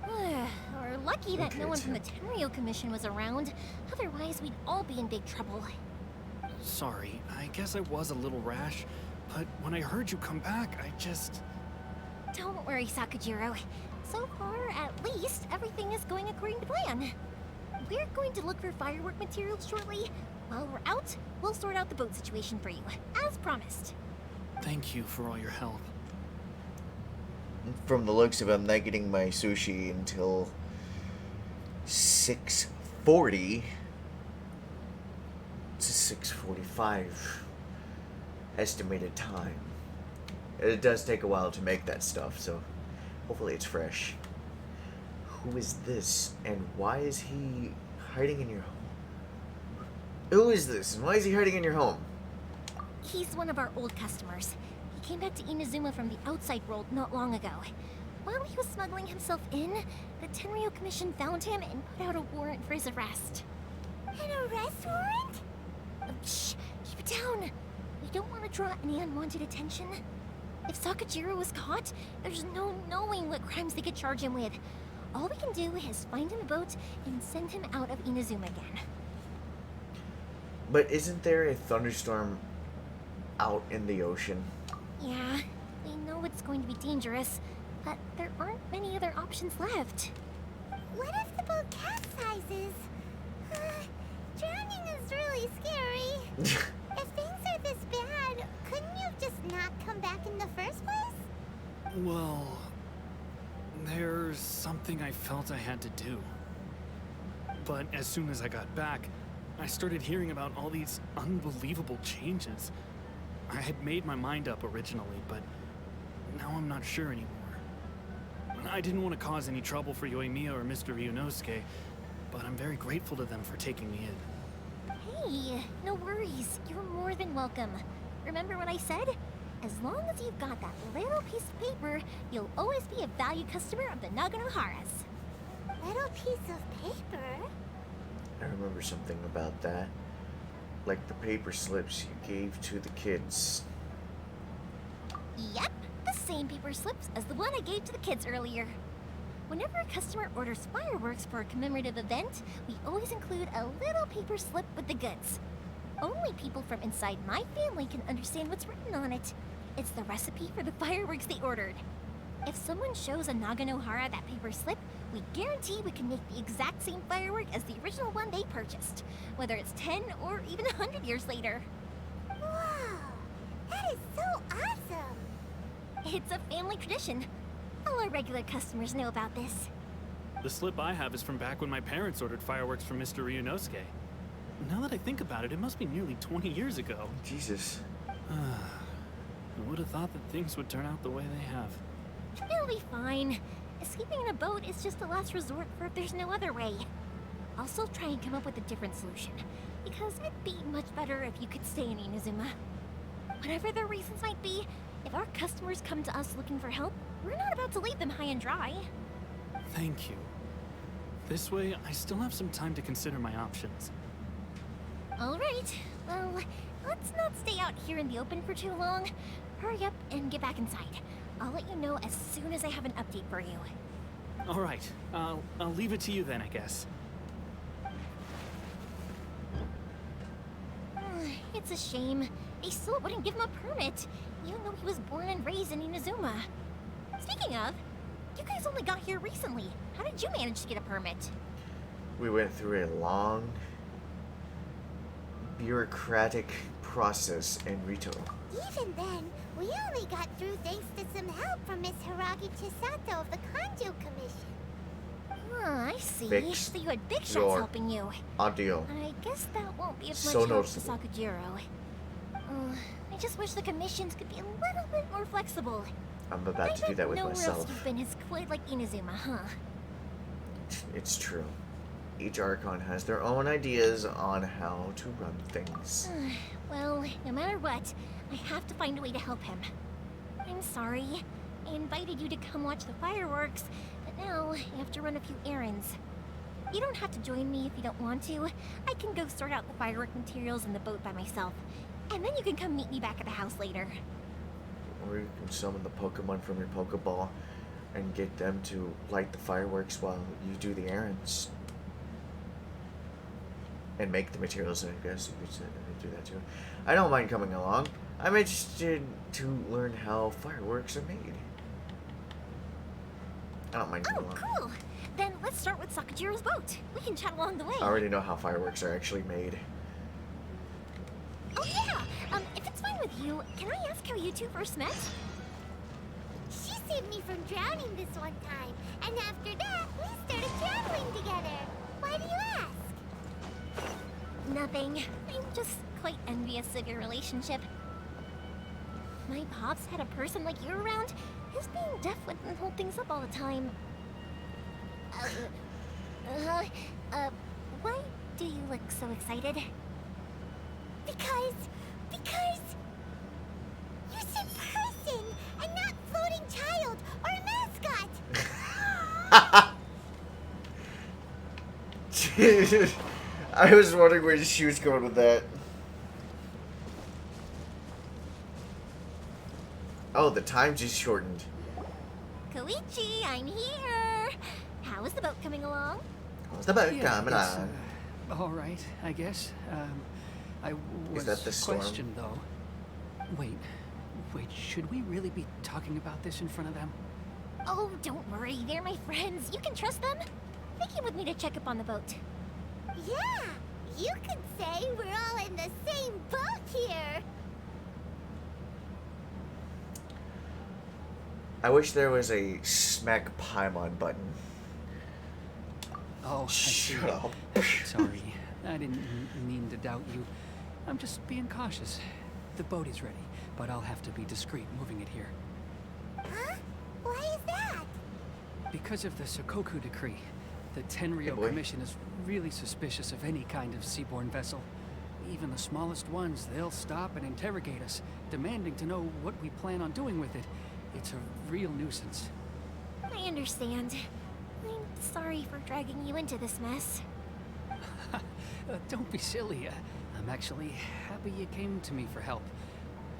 We're lucky that no one from the Tenryo Commission was around. Otherwise, we'd all be in big trouble. Sorry, I guess I was a little rash, but when I heard you come back, I just... Don't worry, Sakajiro. So far, at least, everything is going according to plan. We're going to look for firework materials shortly. While we're out, we'll sort out the boat situation for you, as promised. Thank you for all your help. From the looks of it, I'm not getting my sushi until 6:40 to 6:45 estimated time. It does take a while to make that stuff, so hopefully it's fresh. who is this, and why is he hiding in your home? Who is this, and why is he hiding in your home? He's one of our old customers. He came back to Inazuma from the outside world not long ago. While he was smuggling himself in, the Tenryo Commission found him and put out a warrant for his arrest. An arrest warrant? Shh! Keep it down! We don't want to draw any unwanted attention. If Sakajiro was caught, there's no knowing what crimes they could charge him with. All we can do is find him a boat and send him out of Inazuma again. But isn't there a thunderstorm out in the ocean? Yeah, we know it's going to be dangerous, but there aren't many other options left. What if the boat capsizes? Drowning is really scary. If things are this bad, couldn't you just not come back in the first place? Well, there's something I felt I had to do. But as soon as I got back, I started hearing about all these unbelievable changes. I had made my mind up originally, but now I'm not sure anymore. I didn't want to cause any trouble for Yoimiya or Mr. Ryunosuke, but I'm very grateful to them for taking me in. Hey, no worries. You're more than welcome. Remember what I said? As long as you've got that little piece of paper, you'll always be a valued customer of the Naganoharas. Little piece of paper? I remember something about that. Like the paper slips you gave to the kids. Yep, the same paper slips as the one I gave to the kids earlier. Whenever a customer orders fireworks for a commemorative event, we always include a little paper slip with the goods. Only people from inside my family can understand what's written on it. It's the recipe for the fireworks they ordered. If someone shows a Naganohara that paper slip, we guarantee we can make the exact same firework as the original one they purchased, whether it's 10 or even 100 years later. Wow, that is so awesome! It's a family tradition. All our regular customers know about this. The slip I have is from back when my parents ordered fireworks from Mr. Ryunosuke. Now that I think about it, it must be nearly 20 years ago. Jesus. I would have thought that things would turn out the way they have. It'll be fine. Escaping in a boat is just a last resort for if there's no other way. I'll still try and come up with a different solution, because it'd be much better if you could stay in Inazuma. Whatever their reasons might be, if our customers come to us looking for help, we're not about to leave them high and dry. Thank you. This way, I still have some time to consider my options. Alright, well, let's not stay out here in the open for too long. Hurry up and get back inside. I'll let you know as soon as I have an update for you. Alright, I'll leave it to you then, I guess. It's a shame. They still wouldn't give him a permit, even though he was born and raised in Inazuma. Speaking of, you guys only got here recently. How did you manage to get a permit? We went through a long, bureaucratic process in Rito. Even then, we only got through thanks to some help from Miss Hiragi Chisato of the Kanjo Commission. I see. Fix So you had big shots your helping you. audio. I guess that won't be of So much help to noticeable. Sakajiro. I just wish the commissions could be a little bit more flexible. I'm about to do that with nowhere myself. else you've been is quite like Inazuma, huh? It's true. Each Archon has their own ideas on how to run things. Well, no matter what, I have to find a way to help him. I'm sorry. I invited you to come watch the fireworks, but now I have to run a few errands. You don't have to join me if you don't want to. I can go sort out the firework materials in the boat by myself. And then you can come meet me back at the house later. Or you can summon the Pokemon from your Pokeball and get them to light the fireworks while you do the errands. And make the materials, I guess you could do that too. I don't mind coming along. I'm interested to learn how fireworks are made. I don't mind coming along. Cool. Then let's start with Sakajiro's boat. We can chat along the way. I already know how fireworks are actually made. Oh yeah! If it's fine with you, can I ask how you two first met? She saved me from drowning this one time, and after that, we started traveling together. Why do you ask? Nothing. I'm just quite envious of your relationship. My pops had a person like you around. His being deaf wouldn't hold things up all the time. Why do you look so excited? Because you said person and not floating child or mascot. Dude, I was wondering where she was going with that. Oh, the time just shortened. Koichi, I'm here. How is the boat coming along? What's the boat coming on? All right, I guess. I was Is that the storm? questioned though. Wait, should we really be talking about this in front of them? Oh, don't worry. They're my friends. You can trust them. They came with me to check up on the boat. Yeah, you could say we're all in the same boat here. I wish there was a smack Paimon button. Oh, I see. Shut up. Sorry, I didn't mean to doubt you. I'm just being cautious. The boat is ready, but I'll have to be discreet moving it here. Huh? Why is that? Because of the Sokoku decree, the Tenryo Commission is really suspicious of any kind of seaborne vessel. Even the smallest ones, they'll stop and interrogate us, demanding to know what we plan on doing with it. It's a real nuisance. I understand. I'm sorry for dragging you into this mess. Don't be silly. I'm actually happy you came to me for help.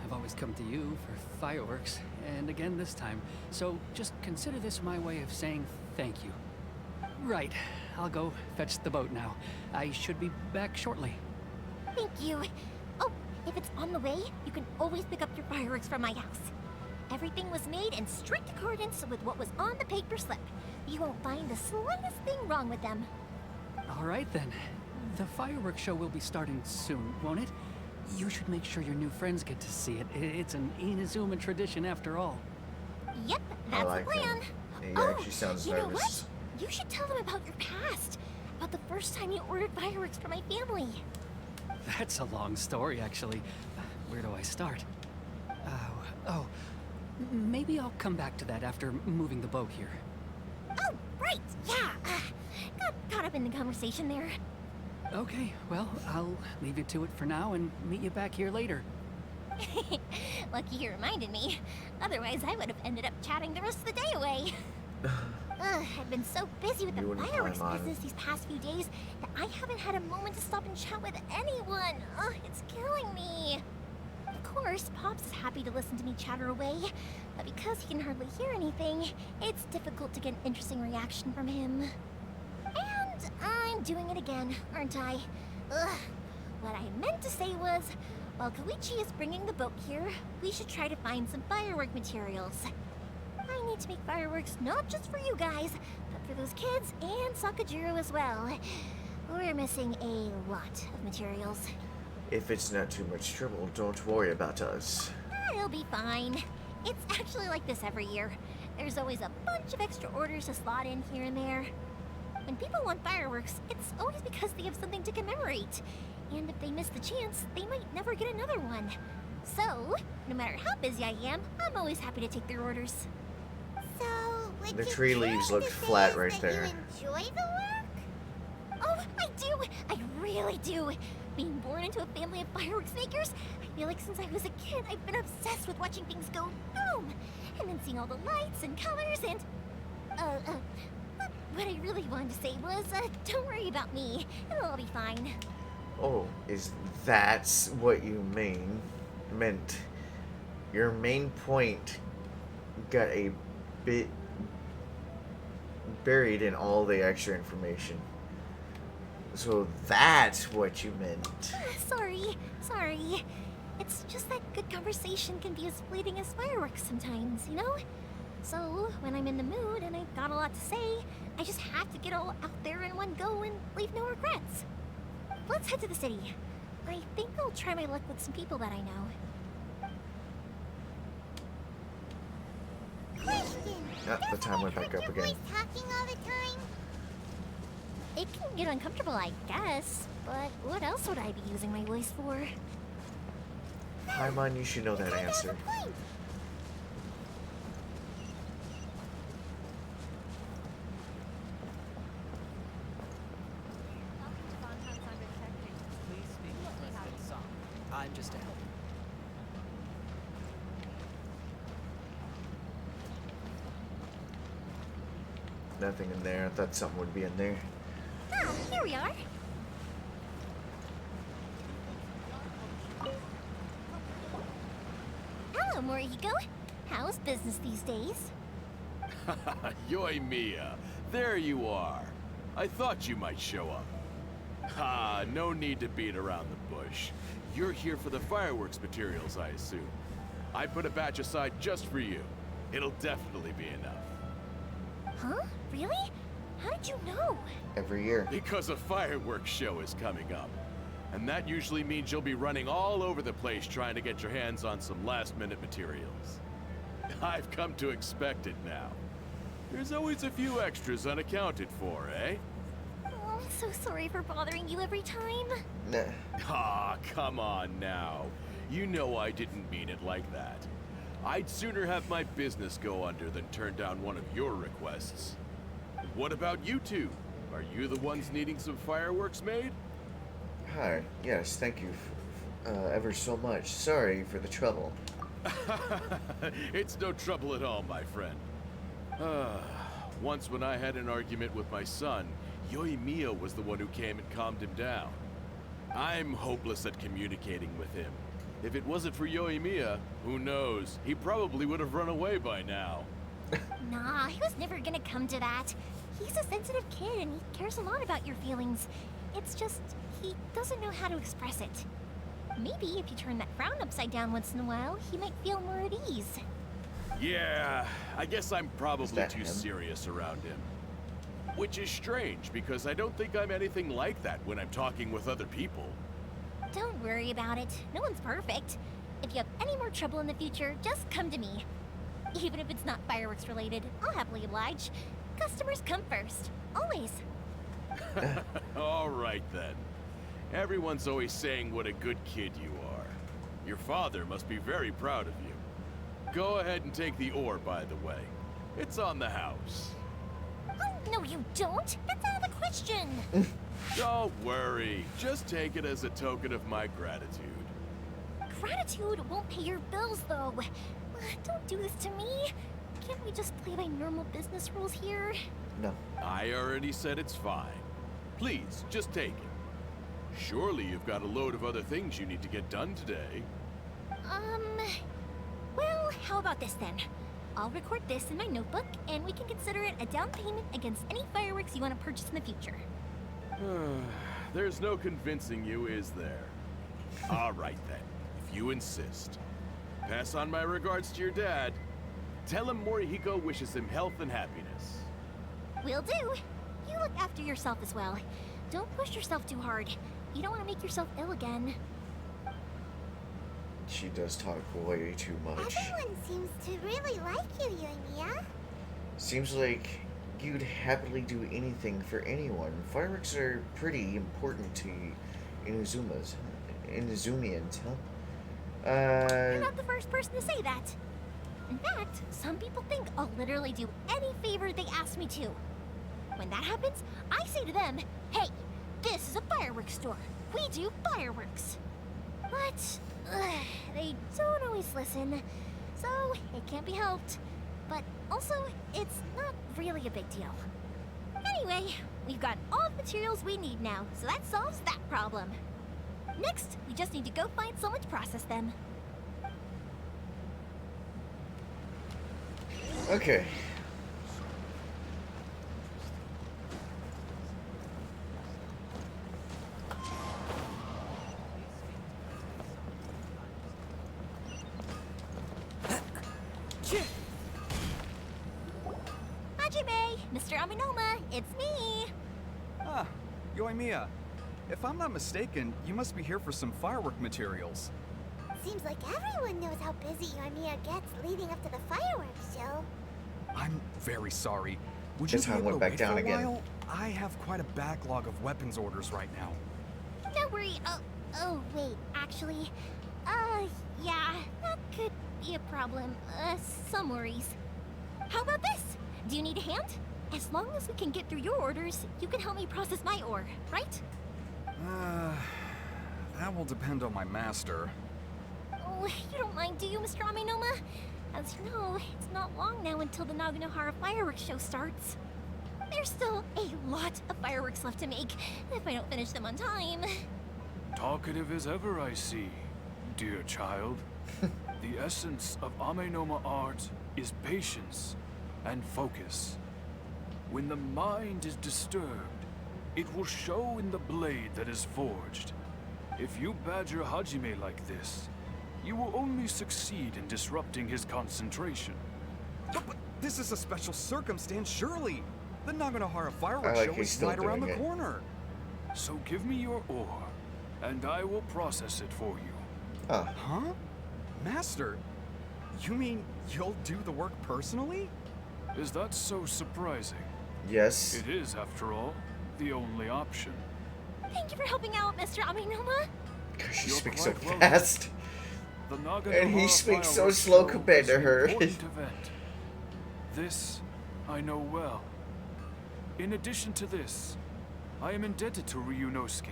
I've always come to you for fireworks, and again this time. So just consider this my way of saying thank you. Right, I'll go fetch the boat now. I should be back shortly. Thank you. Oh, if it's on the way, you can always pick up your fireworks from my house. Everything was made in strict accordance with what was on the paper slip. You won't find the slightest thing wrong with them. All right then. The fireworks show will be starting soon, won't it? You should make sure your new friends get to see it. It's an Inazuma tradition after all. Yep, that's like the plan. He Oh, actually sounds you nervous. know what? You should tell them about your past. About the first time you ordered fireworks for my family. That's a long story, actually. Where do I start? Maybe I'll come back to that after moving the boat here. Oh, right, yeah. Got caught up in the conversation there. Okay, well, I'll leave you to it for now and meet you back here later. Lucky you reminded me. Otherwise, I would have ended up chatting the rest of the day away. I've been so busy with the fireworks business these past few days that I haven't had a moment to stop and chat with anyone. It's killing me. Of course, Pops is happy to listen to me chatter away, but because he can hardly hear anything, it's difficult to get an interesting reaction from him. And I'm doing it again, aren't I? What I meant to say was, while Koichi is bringing the boat here, we should try to find some firework materials. I need to make fireworks not just for you guys, but for those kids and Sakajiro as well. We're missing a lot of materials. If it's not too much trouble, don't worry about us. It'll be fine. It's actually like this every year. There's always a bunch of extra orders to slot in here and there. When people want fireworks, it's always because they have something to commemorate. And if they miss the chance, they might never get another one. So, no matter how busy I am, I'm always happy to take their orders. So, what The tree leaves look flat right there. You enjoy the work? Oh, I do! I really do! Being born into a family of fireworks makers, I feel like since I was a kid, I've been obsessed with watching things go boom! And then seeing all the lights and colors and... What I really wanted to say was, don't worry about me. It'll all be fine. Oh, is that what you meant? Your main point got a bit buried in all the extra information. So that's what you meant. Sorry. It's just that good conversation can be as fleeting as fireworks sometimes, you know? So, when I'm in the mood and I've got a lot to say, I just have to get all out there in one go and leave no regrets. Let's head to the city. I think I'll try my luck with some people that I know. Question. The time went back up again. Talking all the time? It can get uncomfortable, I guess. But what else would I be using my voice for? Paimon, you should know that answer. I'm just a helper. Nothing in there. I thought something would be in there. Ah, here we are. Hello, Morihiko. How's business these days? Yoimiya, there you are. I thought you might show up. Ha, no need to beat around the bush. You're here for the fireworks materials, I assume. I put a batch aside just for you. It'll definitely be enough. Huh? Really? How did you know? Every year. Because a fireworks show is coming up. And that usually means you'll be running all over the place trying to get your hands on some last-minute materials. I've come to expect it now. There's always a few extras unaccounted for, eh? Oh, I'm so sorry for bothering you every time. Nah. Ah, come on now. You know I didn't mean it like that. I'd sooner have my business go under than turn down one of your requests. What about you two? Are you the ones needing some fireworks made? Hi. Yes, thank you ever so much. Sorry for the trouble. It's no trouble at all, my friend. Once when I had an argument with my son, Yoimiya was the one who came and calmed him down. I'm hopeless at communicating with him. If it wasn't for Yoimiya, who knows? He probably would have run away by now. Nah, he was never gonna come to that. He's a sensitive kid and he cares a lot about your feelings. It's just, he doesn't know how to express it. Maybe if you turn that frown upside down once in a while, he might feel more at ease. Yeah, I guess I'm probably too him? serious around him. Which is strange, because I don't think I'm anything like that when I'm talking with other people. Don't worry about it. No one's perfect. If you have any more trouble in the future, just come to me. Even if it's not fireworks related, I'll happily oblige. Customers come first. Always. All right then. Everyone's always saying what a good kid you are. Your father must be very proud of you. Go ahead and take the ore, by the way. It's on the house. Oh, no you don't. That's out of the question. Don't worry. Just take it as a token of my gratitude. Gratitude won't pay your bills, though. Don't do this to me. Can't we just play by normal business rules here? No. I already said it's fine. Please, just take it. Surely you've got a load of other things you need to get done today. Well, how about this then? I'll record this in my notebook, and we can consider it a down payment against any fireworks you want to purchase in the future. There's no convincing you, is there? All right then, if you insist. Pass on my regards to your dad. Tell him Morihiko wishes him health and happiness. Will do. You look after yourself as well. Don't push yourself too hard. You don't want to make yourself ill again. She does talk way too much. Everyone seems to really like you, Yoimiya. Seems like you'd happily do anything for anyone. Fireworks are pretty important to Inazumians, huh? You're not the first person to say that. In fact, some people think I'll literally do any favor they ask me to. When that happens, I say to them, hey, this is a fireworks store. We do fireworks. But they don't always listen, so it can't be helped. But also, it's not really a big deal. Anyway, we've got all the materials we need now, so that solves that problem. Next, we just need to go find someone to process them. Okay. Hajime, Mr. Aminoma, it's me. Ah, Yoimiya. If I'm not mistaken, you must be here for some firework materials. Seems like everyone knows how busy Yoimiya gets leading up to the fireworks show. I'm very sorry. Would This you time be able went to back wait for down a again. while? I have quite a backlog of weapons orders right now. Don't worry. Oh, wait, actually, yeah, that could be a problem. Some worries. How about this? Do you need a hand? As long as we can get through your orders, you can help me process my ore, right? That will depend on my master. Oh, you don't mind, do you, Mr. Amenoma? As you know, it's not long now until the Naganohara fireworks show starts. There's still a lot of fireworks left to make, if I don't finish them on time. Talkative as ever, I see, dear child. The essence of Amenoma art is patience and focus. When the mind is disturbed, it will show in the blade that is forged. If you badger Hajime like this, you will only succeed in disrupting his concentration. But this is a special circumstance, surely. The Naganohara I fireworks like show he's is still right around the doing it. corner. So give me your ore, and I will process it for you. Huh? Master, you mean you'll do the work personally? Is that so surprising? Yes. It is, after all, the only option. Thank you for helping out, Mr. Amenoma. Because she You're speaks so quite welcome. fast. The And he Naganohara speaks so fireworks slow show compared is to an her. important event. This I know well. In addition to this, I am indebted to Ryunosuke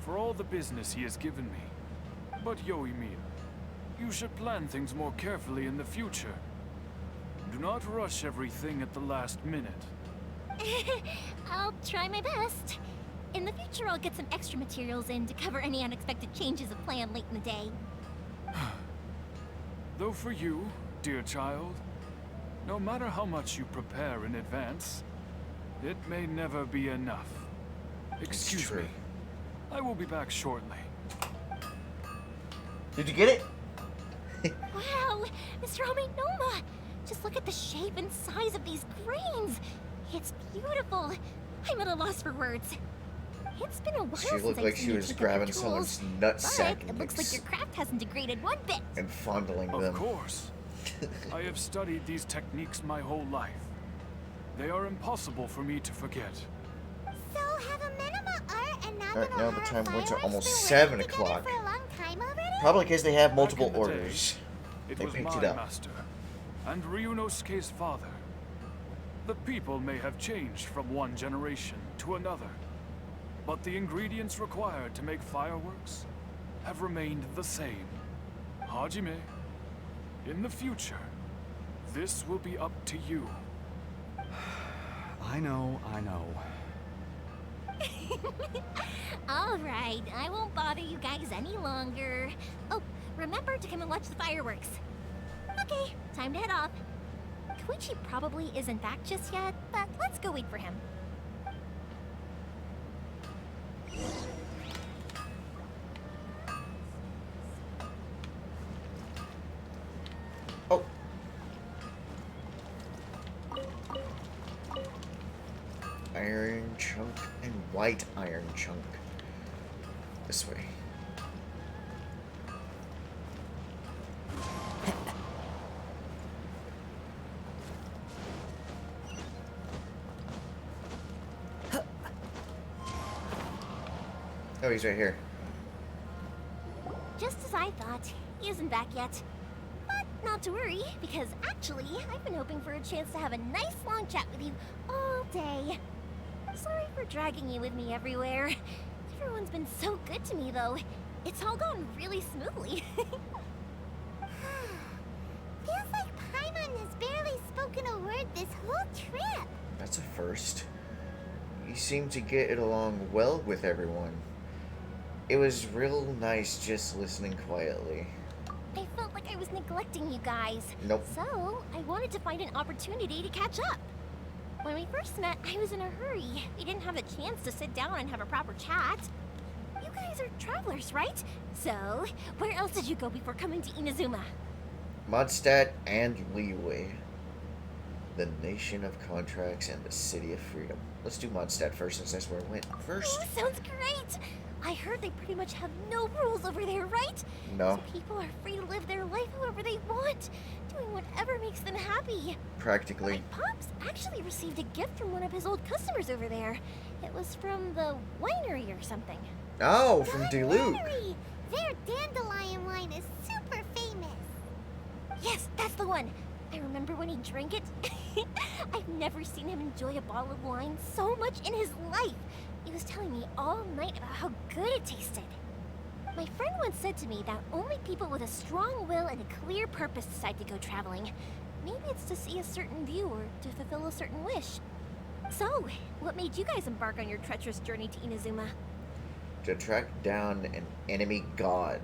for all the business he has given me. But Yoimiya, you should plan things more carefully in the future. Do not rush everything at the last minute. I'll try my best. In the future, I'll get some extra materials in to cover any unexpected changes of plan late in the day. Though for you, dear child, no matter how much you prepare in advance, it may never be enough. Excuse me. I will be back shortly. Did you get it? Wow, Mr. Amenoma! Just look at the shape and size of these grains. It's beautiful. I'm at a loss for words. It's been a while She since looked I've like seen she you was pick up grabbing the someone's tools, nutsack but and it looks like your craft hasn't degraded one bit. and fondling them. Of course. I have studied these techniques my whole life. They are impossible for me to forget. So have Amenoma art and Alright, now the Naganohara time went to fireworks almost been 7 working together o'clock. for a long time already? Probably because they have Back multiple in the day, orders. It They was picked my it up. master, and Ryunosuke's father. The people may have changed from one generation to another, but the ingredients required to make fireworks have remained the same. Hajime, in the future, this will be up to you. I know. Alright, I won't bother you guys any longer. Oh, remember to come and watch the fireworks. Okay, time to head off. Koichi probably isn't back just yet, but let's go wait for him. Oh. Iron chunk and white iron chunk. This way. Oh, he's right here. Just as I thought, he isn't back yet. But not to worry, because actually, I've been hoping for a chance to have a nice long chat with you all day. Sorry for dragging you with me everywhere. Everyone's been so good to me, though. It's all gone really smoothly. Feels like Paimon has barely spoken a word this whole trip. That's a first. You seem to get it along well with everyone. It was real nice just listening quietly. I felt like I was neglecting you guys. Nope. So, I wanted to find an opportunity to catch up. When we first met, I was in a hurry. We didn't have a chance to sit down and have a proper chat. You guys are travelers, right? So, where else did you go before coming to Inazuma? Mondstadt and Liyue. The nation of contracts and the city of freedom. Let's do Mondstadt first since that's where I went first. Oh, sounds great! I heard they pretty much have no rules over there, right? No. So people are free to live their life however they want, doing whatever makes them happy. Practically. Pops actually received a gift from one of his old customers over there. It was from the winery or something. Oh, from Duluth. Winery! Their dandelion wine is super famous. Yes, that's the one. I remember when he drank it. I've never seen him enjoy a bottle of wine so much in his life. He was telling me all night about how good it tasted. My friend once said to me that only people with a strong will and a clear purpose decide to go traveling. Maybe it's to see a certain view or to fulfill a certain wish. So, what made you guys embark on your treacherous journey to Inazuma? To track down an enemy god.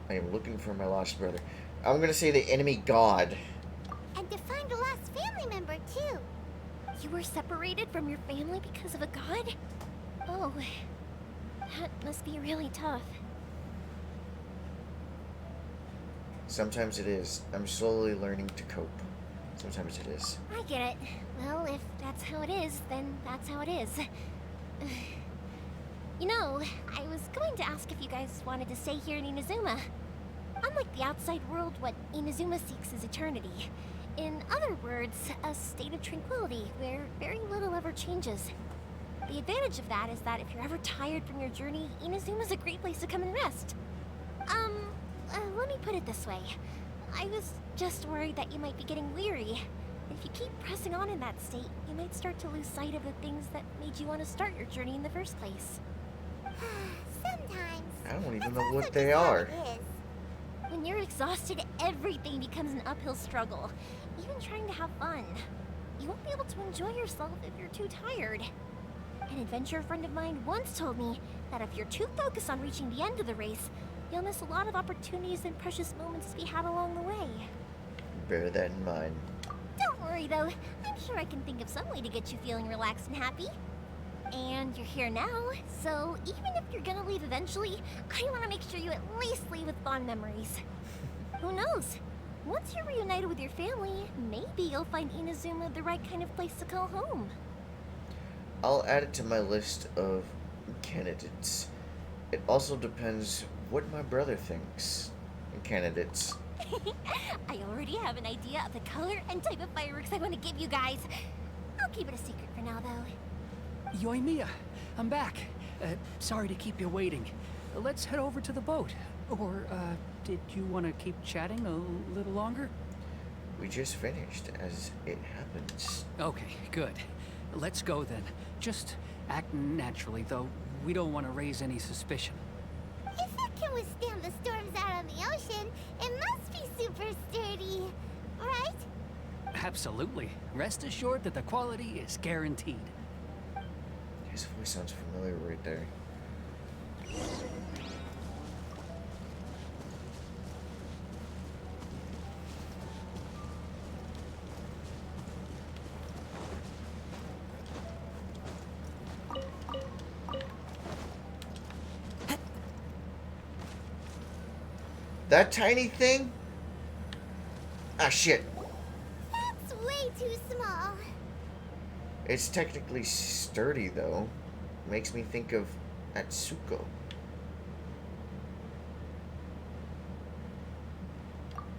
I am looking for my lost brother. I'm gonna say the enemy god. And to find a lost family member, too. You were separated from your family because of a god? Oh, that must be really tough. Sometimes it is. I'm slowly learning to cope. Sometimes it is. I get it. Well, if that's how it is, then that's how it is. You know, I was going to ask if you guys wanted to stay here in Inazuma. Unlike the outside world, what Inazuma seeks is eternity. In other words, a state of tranquility where very little ever changes. The advantage of that is that if you're ever tired from your journey, Inazuma's a great place to come and rest. Let me put it this way. I was just worried that you might be getting weary. If you keep pressing on in that state, you might start to lose sight of the things that made you want to start your journey in the first place. Sometimes. I don't even know what they are. When you're exhausted, everything becomes an uphill struggle. Even trying to have fun. You won't be able to enjoy yourself if you're too tired. An adventurer friend of mine once told me that if you're too focused on reaching the end of the race, you'll miss a lot of opportunities and precious moments to be had along the way. Bear that in mind. Don't worry though, I'm sure I can think of some way to get you feeling relaxed and happy. And you're here now, so even if you're gonna leave eventually, I want to make sure you at least leave with fond memories. Who knows? Once you're reunited with your family, maybe you'll find Inazuma the right kind of place to call home. I'll add it to my list of candidates. It also depends what my brother thinks. Candidates. I already have an idea of the color and type of fireworks I want to give you guys. I'll keep it a secret for now, though. Yoimiya, I'm back. Sorry to keep you waiting. Let's head over to the boat. Or, did you want to keep chatting a little longer? We just finished, as it happens. Okay, good. Let's go then. Just act naturally, though. We don't want to raise any suspicion. If it can withstand the storms out on the ocean, it must be super sturdy, right? Absolutely. Rest assured that the quality is guaranteed. His voice sounds familiar right there. That tiny thing? Ah, shit. That's way too small. It's technically sturdy, though. Makes me think of Atsuko.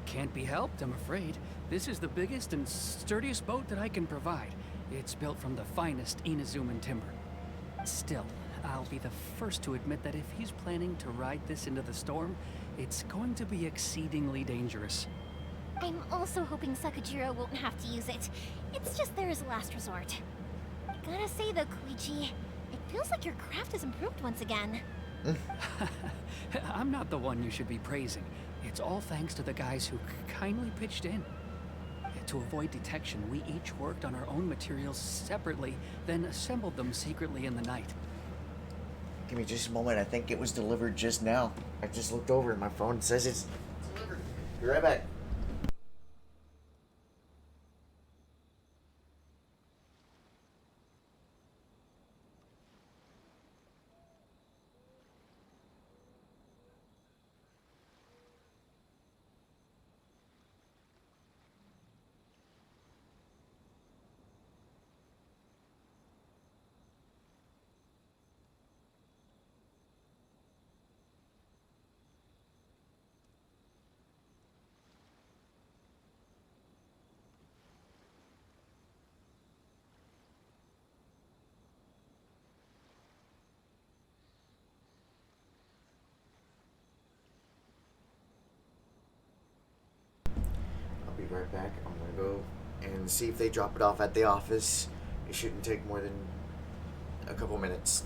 Can't be helped, I'm afraid. This is the biggest and sturdiest boat that I can provide. It's built from the finest Inazuman timber. Still, I'll be the first to admit that if he's planning to ride this into the storm, it's going to be exceedingly dangerous. I'm also hoping Sakujiro won't have to use it. It's just there as a last resort. Gotta say though, Koichi, it feels like your craft has improved once again. I'm not the one you should be praising. It's all thanks to the guys who kindly pitched in. To avoid detection, we each worked on our own materials separately, then assembled them secretly in the night. Give me just a moment. I think it was delivered just now. I just looked over and my phone says it's delivered. Be right back. Be right back. I'm gonna go and see if they drop it off at the office. It shouldn't take more than a couple minutes.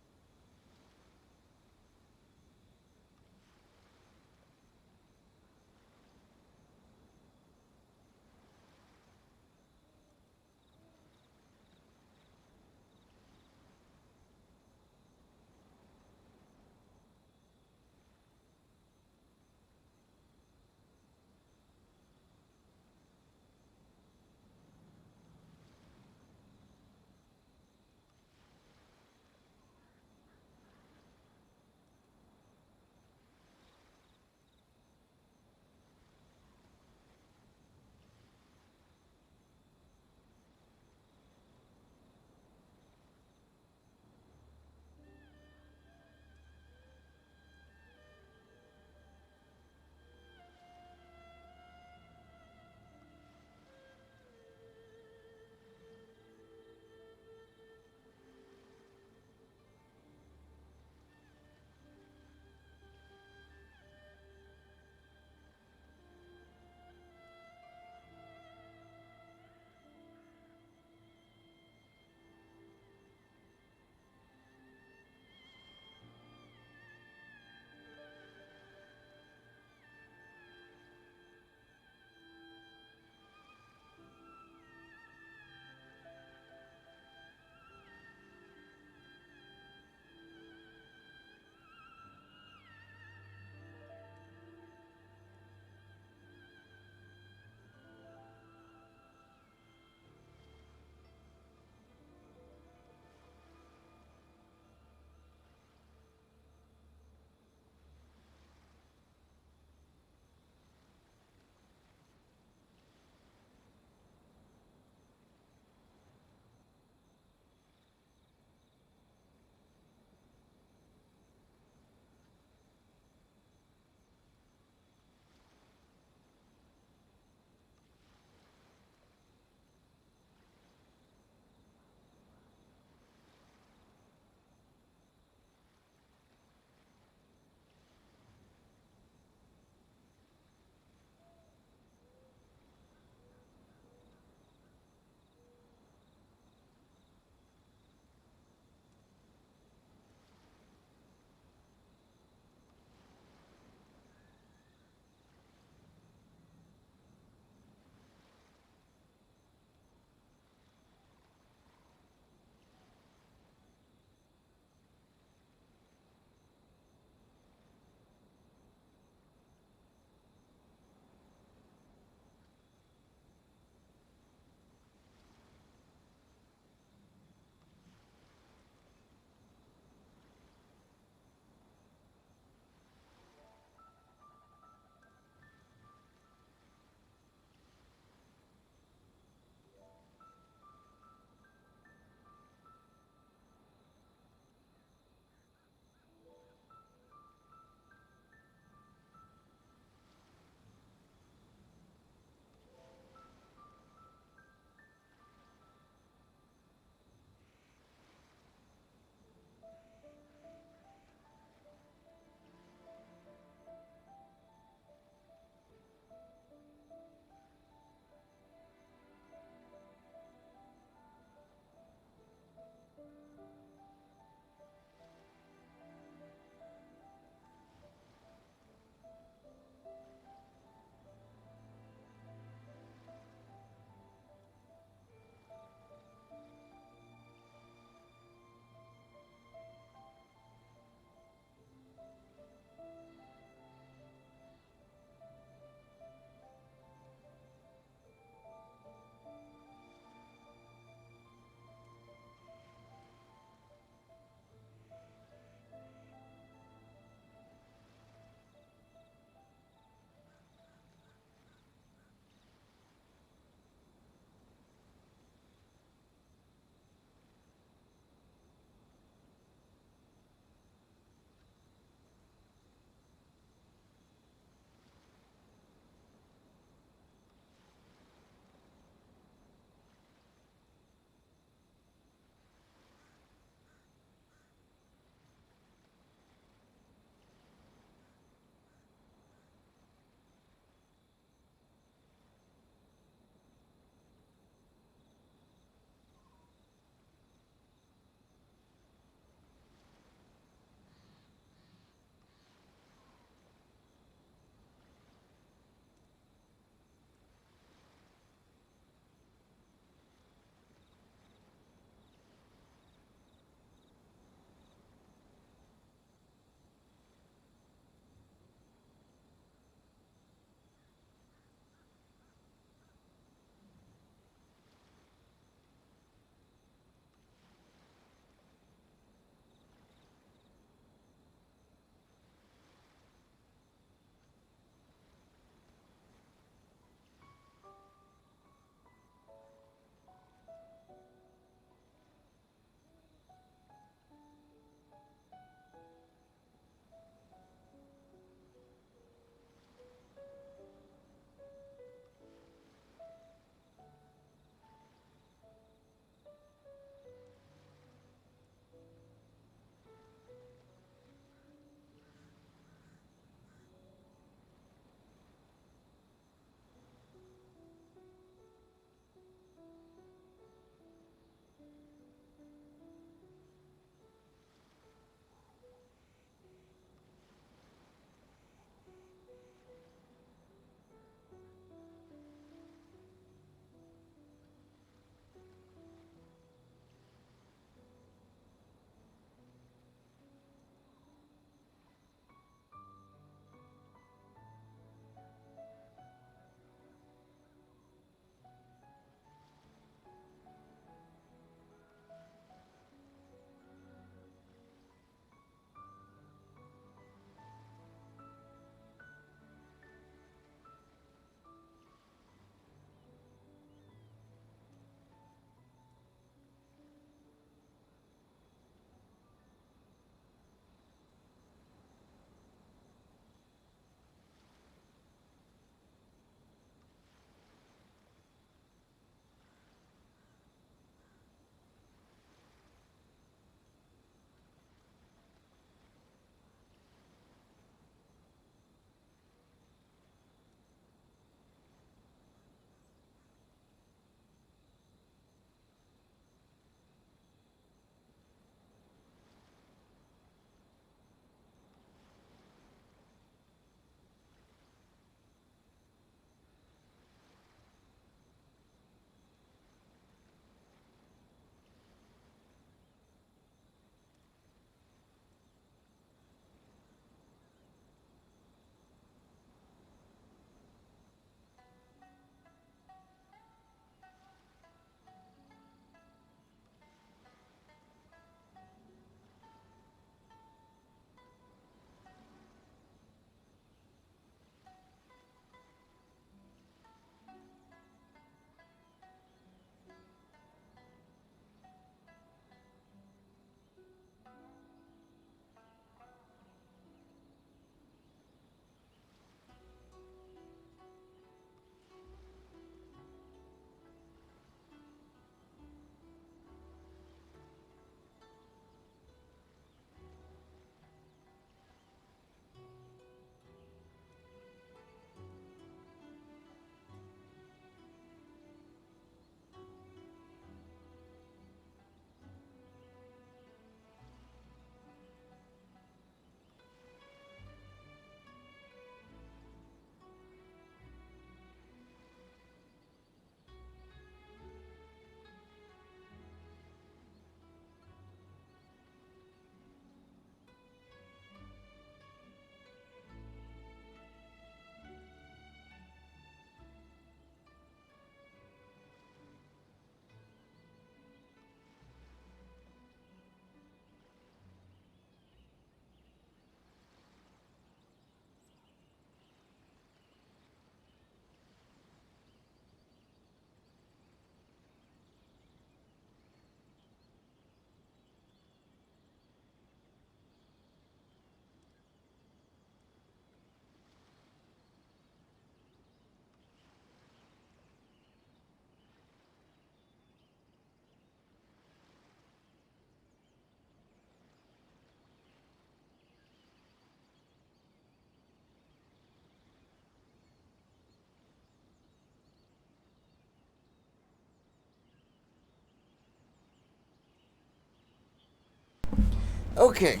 Okay.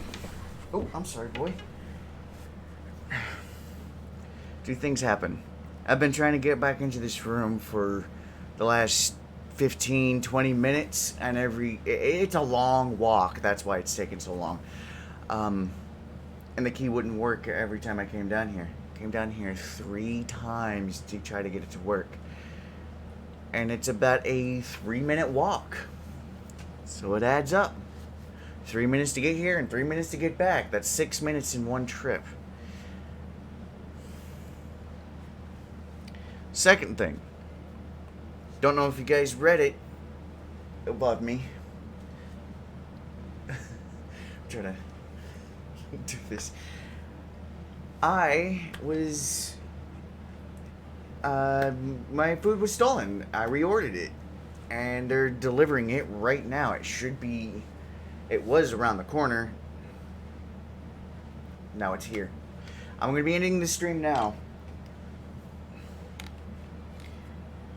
Oh, I'm sorry, boy. Two things happen. I've been trying to get back into this room for the last 15, 20 minutes, and it's a long walk. That's why it's taking so long. And the key wouldn't work every time I came down here. Came down here 3 times to try to get it to work. And it's about a 3-minute walk. So it adds up. 3 minutes to get here and 3 minutes to get back. That's 6 minutes in one trip. Second thing. Don't know if you guys read it above me. I'm trying to do this. My food was stolen. I reordered it. And they're delivering it right now. It was around the corner. Now it's here. I'm going to be ending the stream now.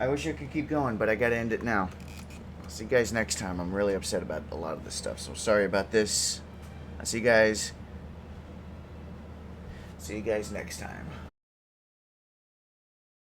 I wish I could keep going, but I got to end it now. I'll see you guys next time. I'm really upset about a lot of this stuff, so sorry about this. I'll see you guys. See you guys next time.